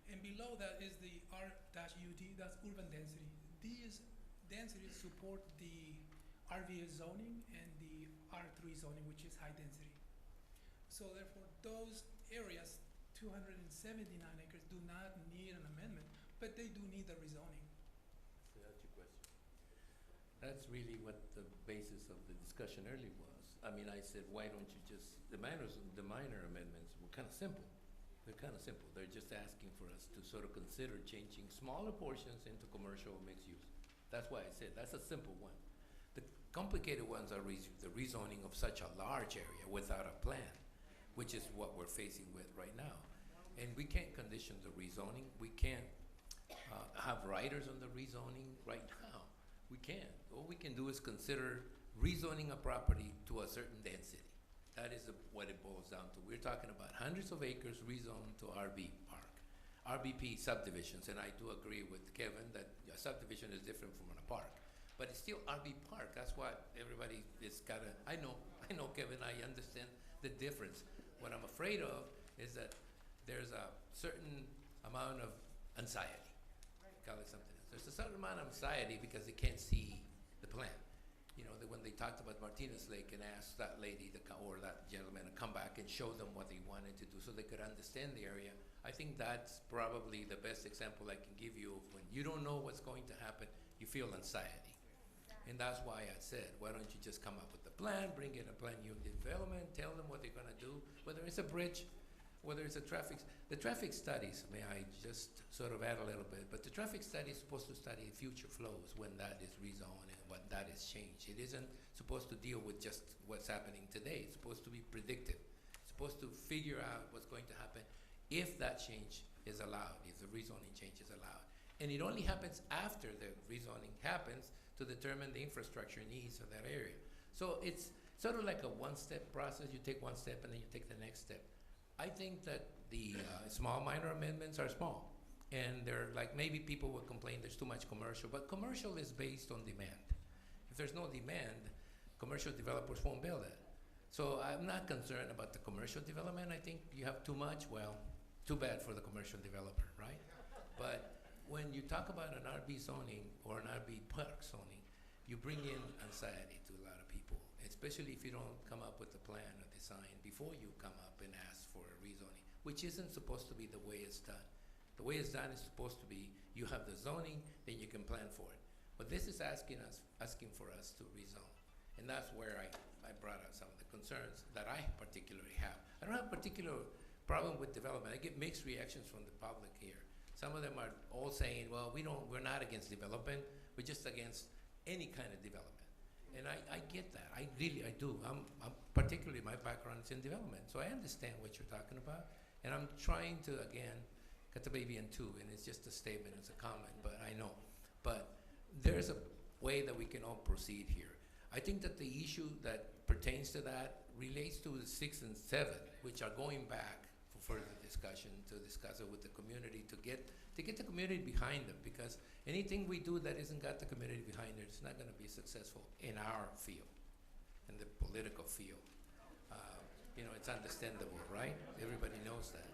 And below that is the R-UD, that's urban density. These densities support the RVA zoning and the R3 zoning, which is high density. So therefore, those areas, 279 acres, do not need an amendment, but they do need the rezoning. So that's your question. That's really what the basis of the discussion earlier was. I mean, I said, why don't you just, the minor amendments were kind of simple. They're kind of simple. They're just asking for us to sort of consider changing smaller portions into commercial mixed use. That's why I said, that's a simple one. The complicated ones are the rezoning of such a large area without a plan, which is what we're facing with right now. And we can't condition the rezoning. We can't have riders on the rezoning right now. We can't. All we can do is consider rezoning a property to a certain density. That is what it boils down to. We're talking about hundreds of acres rezoned to RB park, RBP subdivisions, and I do agree with Kevin that a subdivision is different from a park, but it's still RB park. That's what everybody is gotta. I know, Kevin. I understand the difference. What I'm afraid of is that there's a certain amount of anxiety. Call it something else. There's a certain amount of anxiety because they can't see the plan. You know, when they talked about Martinez Lake and asked that lady or that gentleman to come back and show them what they wanted to do so they could understand the area, I think that's probably the best example I can give you of when you don't know what's going to happen, you feel anxiety. And that's why I said, why don't you just come up with a plan, bring in a plan unit development, tell them what they're gonna do, whether it's a bridge, whether it's a the traffic studies, may I just sort of add a little bit, but the traffic study is supposed to study future flows when that is rezoned and when that is changed. It isn't supposed to deal with just what's happening today. It's supposed to be predictive. It's supposed to figure out what's going to happen if that change is allowed, if the rezoning change is allowed. And it only happens after the rezoning happens to determine the infrastructure needs of that area. So it's sort of like a one-step process. You take one step and then you take the next step. I think that the small minor amendments are small. And they're like, maybe people will complain there's too much commercial, but commercial is based on demand. If there's no demand, commercial developers won't build it. So I'm not concerned about the commercial development. I think you have too much, well, too bad for the commercial developer, right? But when you talk about an RB zoning or an RB park zoning, you bring in anxiety to a lot of people, especially if you don't come up with a plan or design before you come up and ask for a rezoning, which isn't supposed to be the way it's done. The way it's done is supposed to be, you have the zoning, then you can plan for it. But this is asking for us to rezone. And that's where I brought out some of the concerns that I particularly have. I don't have a particular problem with development. I get mixed reactions from the public here. Some of them are all saying, well, we're not against development, we're just against any kind of development. And I get that, I do. I'm particularly, my background is in development, so I understand what you're talking about. And I'm trying to, again, got the baby in two, and it's just a statement, it's a comment, but I know. But there's a way that we can all proceed here. I think that the issue that pertains to that relates to the 6 and 7, which are going back for further discussion, to discuss it with the community, to get the community behind them, because anything we do that isn't got the community behind it, it's not gonna be successful in our field, in the political field. You know, it's understandable, right? Everybody knows that.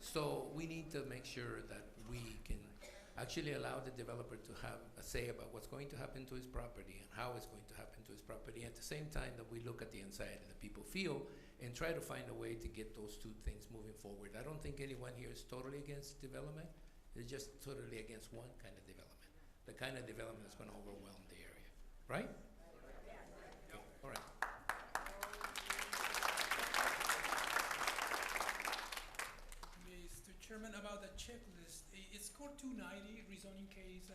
So we need to make sure that we can actually allow the developer to have a say about what's going to happen to his property and how it's going to happen to his property. At the same time that we look at the anxiety that people feel and try to find a way to get those two things moving forward. I don't think anyone here is totally against development. They're just totally against one kind of development, the kind of development that's going to overwhelm the area, right? Okay. All right. Mr. Chairman, about the checklist, it's scored 290, rezoning case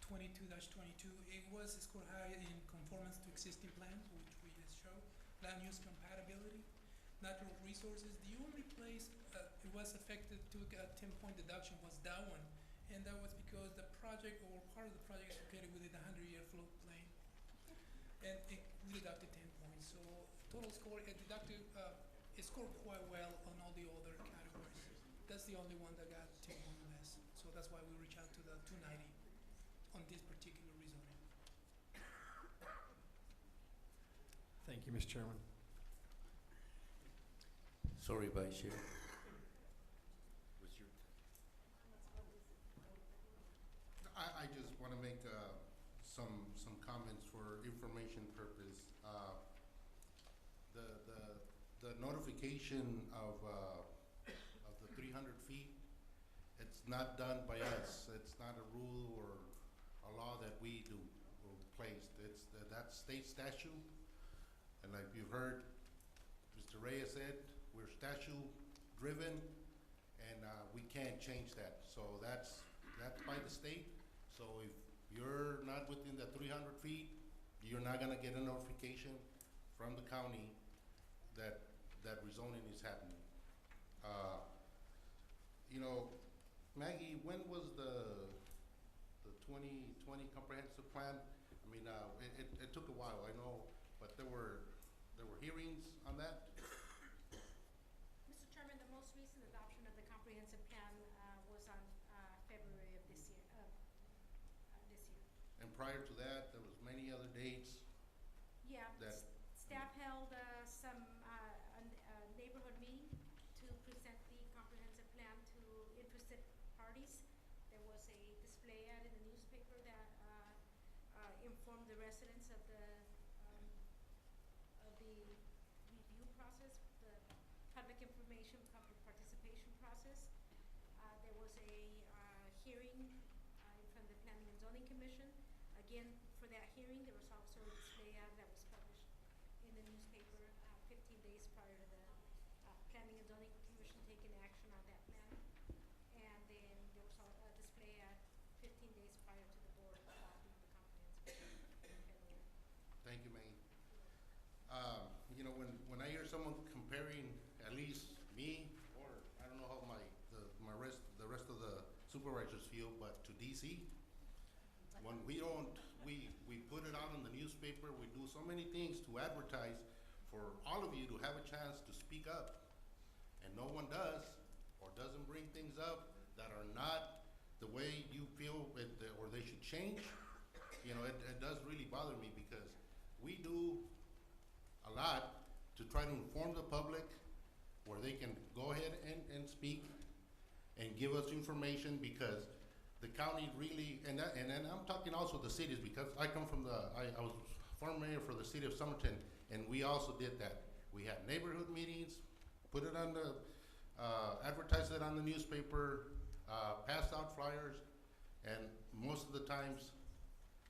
22-22. It was scored high in conformance to existing plans, which we just showed. Land use compatibility, natural resources. The only place it was affected, took a 10-point deduction was that one. And that was because the project, or part of the project, is located within the 100-year floodplain. And we deducted 10 points. So total score, it scored quite well on all the other categories. That's the only one that got 10 points less. So that's why we reach out to the 290 on this particular rezoning. Thank you, Mr. Chairman. Sorry, Vice Chair. I just want to make some comments for information purpose. The notification of the 300 feet, it's not done by us. It's not a rule or a law that we do or placed. That's state statute. And like you've heard Mr. Reyes said, we're statute driven, and we can't change that. So that's by the state. So if you're not within the 300 feet, you're not gonna get a notification from the county that rezoning is happening. You know, Maggie, when was the 2020 comprehensive plan? I mean, it took a while, I know, but there were hearings on that. Mr. Chairman, the most recent adoption of the comprehensive plan was on February of this year. And prior to that, there was many other dates. Yeah, that staff held some neighborhood meeting to present the comprehensive plan to interested parties. There was a display ad in the newspaper that informed the residents of the review process, the public information, public participation process. There was a hearing in front of the Planning and Zoning Commission. Again, for that hearing, there was also a display ad that was published in the newspaper 15 days prior to the Planning and Zoning Commission taking action on that plan. And then there was a display ad 15 days prior to the board adopting the comprehensive plan in February. Thank you, Maggie. You know, when I hear someone comparing at least me, or I don't know how the rest of the supervisors feel, but to DC, when we put it out in the newspaper, we do so many things to advertise for all of you to have a chance to speak up, and no one does, or doesn't bring things up that are not the way you feel or they should change. You know, it does really bother me, because we do a lot to try to inform the public where they can go ahead and speak and give us information, because the county really, and I'm talking also the cities, because I come from I was former mayor for the city of Somerton, and we also did that. We had neighborhood meetings, put it on the, advertised it on the newspaper, passed out flyers, and most of the times,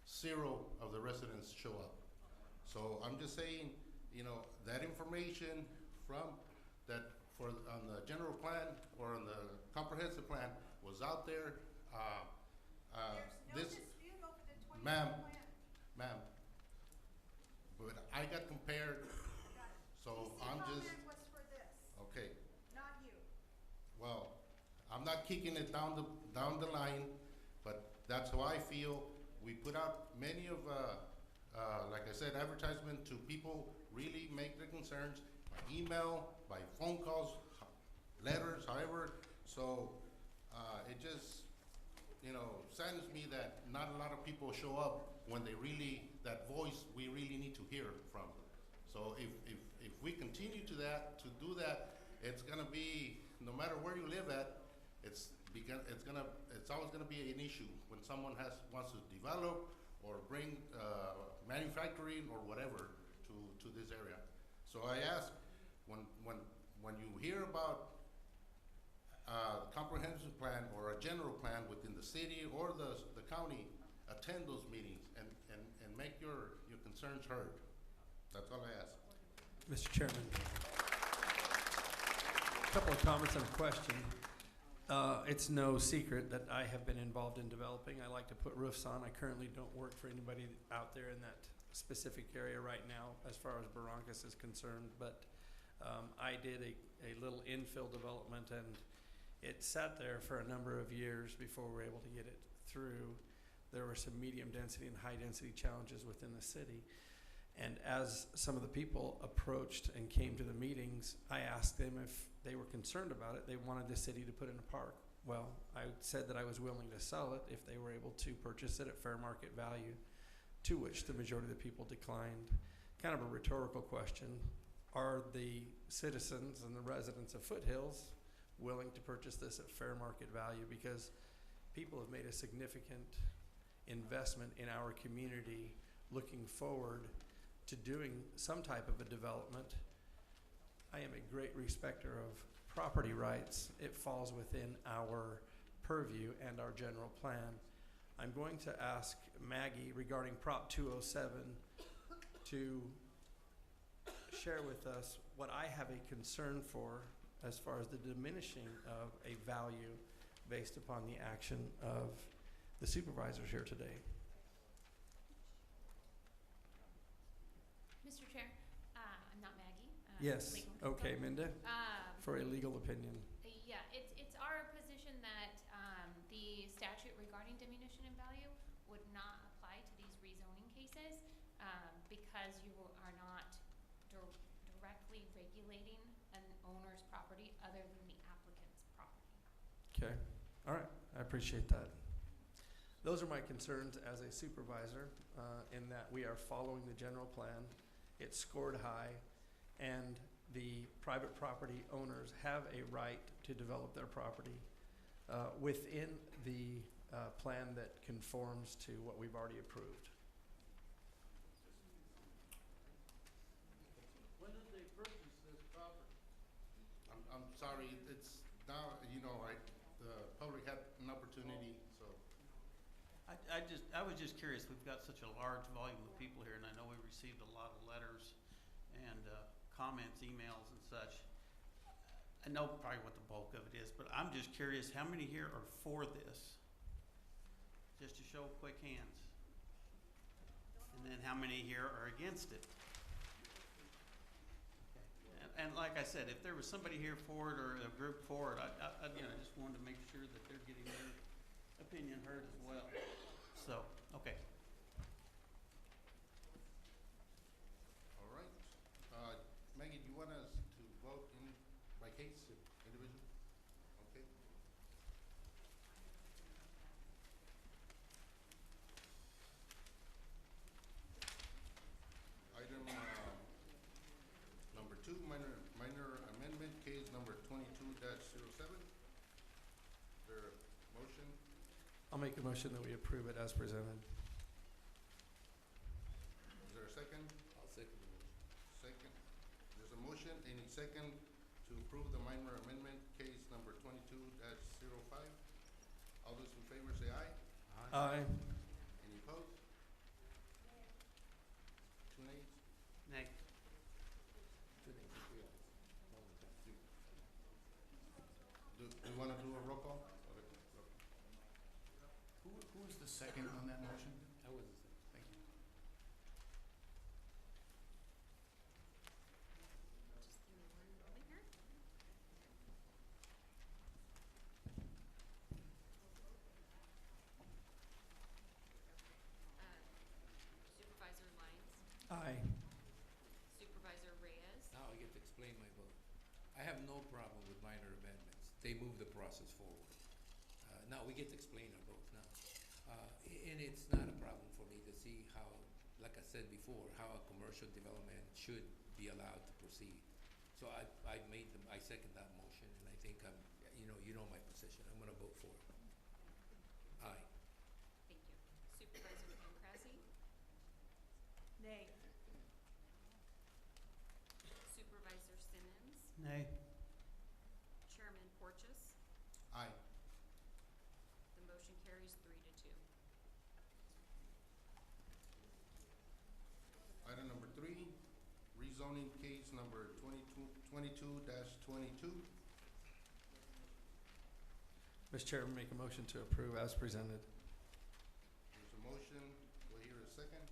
0 of the residents show up. So I'm just saying, you know, that information from that on the general plan or on the comprehensive plan was out there. There's no dispute over the 20 Ma'am, plan. but I got compared, so I'm just. DC comment was for this, Okay, not you. well, I'm I'm not kicking it down the line, but that's how I feel. We put out many of, like I said, advertisement to people really make their concerns by email, by phone calls, letters, however. So it just, saddens me that not a lot of people show up when they really, that voice we really need to hear from. So if we continue to do that, it's gonna be, no matter where you live at, it's always gonna be an issue when someone wants to develop or bring manufacturing or whatever to this area. So I ask, when you hear about comprehensive plan or a general plan within the city or the county, attend those meetings and make your concerns heard. That's all I ask. Mr. Chairman, a couple of comments and a question. It's no secret that I have been involved in developing. I like to put roofs on. I currently don't work for anybody out there in that specific area right now as far as Barrancas is concerned, but I did a little infill development, and it sat there for a number of years before we were able to get it through. There were some medium density and high density challenges within the city. And as some of the people approached and came to the meetings, I asked them if they were concerned about it. They wanted the city to put in a park. Well, I said that I was willing to sell it if they were able to purchase it at fair market value, to which the majority of the people declined. Kind of a rhetorical question. Are the citizens and the residents of Foothills willing to purchase this at fair market value? Because people have made a significant investment in our community looking forward to doing some type of a development. I am a great respecter of property rights. It falls within our purview and our general plan. I'm going to ask Maggie regarding Prop 207 to share with us what I have a concern for as far as the diminishing of a value based upon the action of the supervisors here today. Mr. Chair, I'm not Maggie. Yes, legal okay, counsel. Minda, for a legal opinion. Yeah, it's our position that the statute regarding diminution in value would not apply to these rezoning cases because you are not directly regulating an owner's property other than the applicant's property. Okay, all right, I appreciate that. Those are my concerns as a supervisor in that we are following the general plan. It's scored high, and the private property owners have a right to develop their property within the plan that conforms to what we've already approved. When did they purchase this property? I'm sorry, it's now, the public had an opportunity, so. I was just curious, we've got such a large volume of people here, and I know we received a lot of letters and comments, emails and such. I know probably what the bulk of it is, but I'm just curious, how many here are for this? Just to show quick hands. And then how many here are against it? Okay. And like I said, if there was somebody here for it or a group for it, I just wanted to make sure that they're getting their opinion heard as well. So, okay. All right. Maggie, do you want us to vote by case, individual? Okay. Item number 2, minor amendment, case number 22-07. Is there a motion? I'll make a motion that we approve it as presented. Is there a second? I'll second the motion. Second. There's a motion and a second to approve the minor amendment, case number 22-05. All those in favor say aye. Aye. Any opposed? 2 nays? Nay. 2 nays, 3 ayes. Do you want to do a roll call? Who was the second on that motion? I was the second. Thank you. Just give me one moment here. with minor amendments. They move the process forward. Now, we get to explain our vote now. And it's not a problem for me to see how, like I said before, how a commercial development should be allowed to proceed. So I second that motion, and I think you know my position. I'm gonna vote for it. Aye. Thank you. Supervisor Pancrazzi? Nay. Supervisor Simmons? Nay. Chairman Porches? Aye. The motion carries 3-2. Item number 3, rezoning case number 22-22. Mr. Chairman, make a motion to approve as presented. There's a motion, do I hear a second?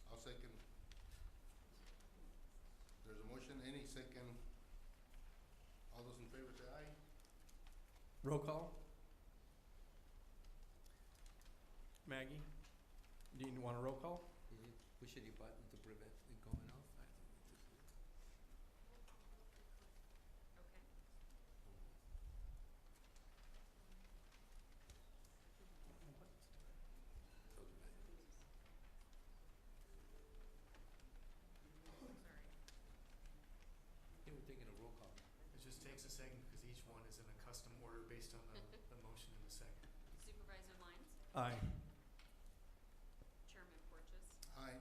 I'll second. There's a motion, any second. All those in favor say aye. Roll call. Maggie, do you want a roll call? Did you push any button to prevent it going off? I think we just did. Okay. Sorry. Yeah, we're taking a roll call. It just takes a second because each one is in a custom order based on the motion in the second. Supervisor Lyons? Aye. Chairman Porches? Aye.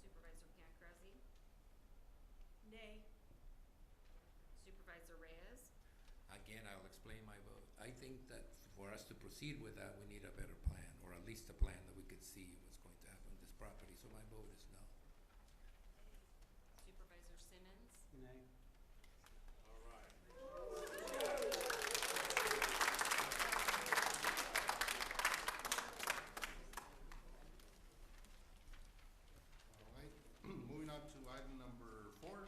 Supervisor Pancrazzi? Nay. Supervisor Reyes? Again, I'll explain my vote. I think that for us to proceed with that, we need a better plan, or at least a plan that we could see what's going to happen with this property, so my vote is no. Supervisor Simmons? Nay. All right. All right, moving on to item number 4.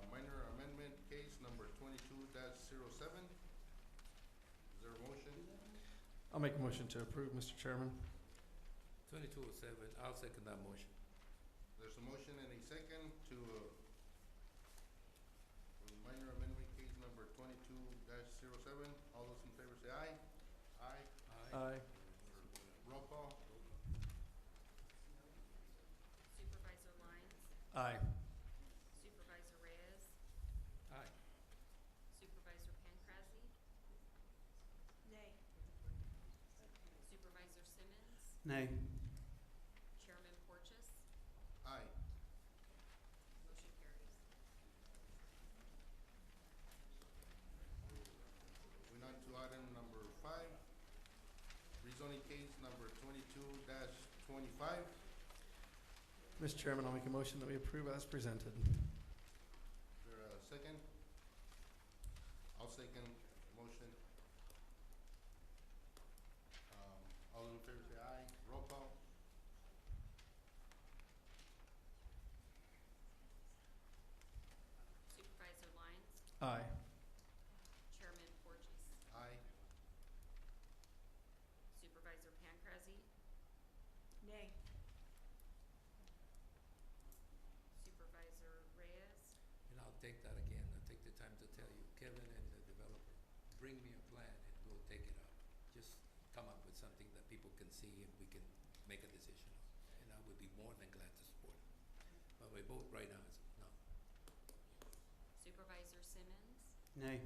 Minor amendment case number 22-07. Is there a motion? I'll make a motion to approve, Mr. Chairman. 2207, I'll second that motion. There's a motion and a second to minor amendment case number 22-07. All those in favor say aye. Aye. Aye. Roll call. Supervisor Lyons? Aye. Supervisor Reyes? Aye. Supervisor Pancrazzi? Nay. Supervisor Simmons? Nay. Chairman Porches? Aye. Motion carries. Moving on to item number 5. Rezoning case number 22-25. Mr. Chairman, I'll make a motion that we approve as presented. Is there a second? I'll second the motion. All those in favor say aye. Roll call. Supervisor Lyons? Aye. Chairman Porches? Aye. Supervisor Pancrazzi? Nay. Supervisor Reyes? And I'll take that again. I'll take the time to tell you, Kevin and the developer, bring me a plan and we'll take it up. Just come up with something that people can see and we can make a decision on. And I would be more than glad to support it. But my vote right now is no. Supervisor Simmons? Nay.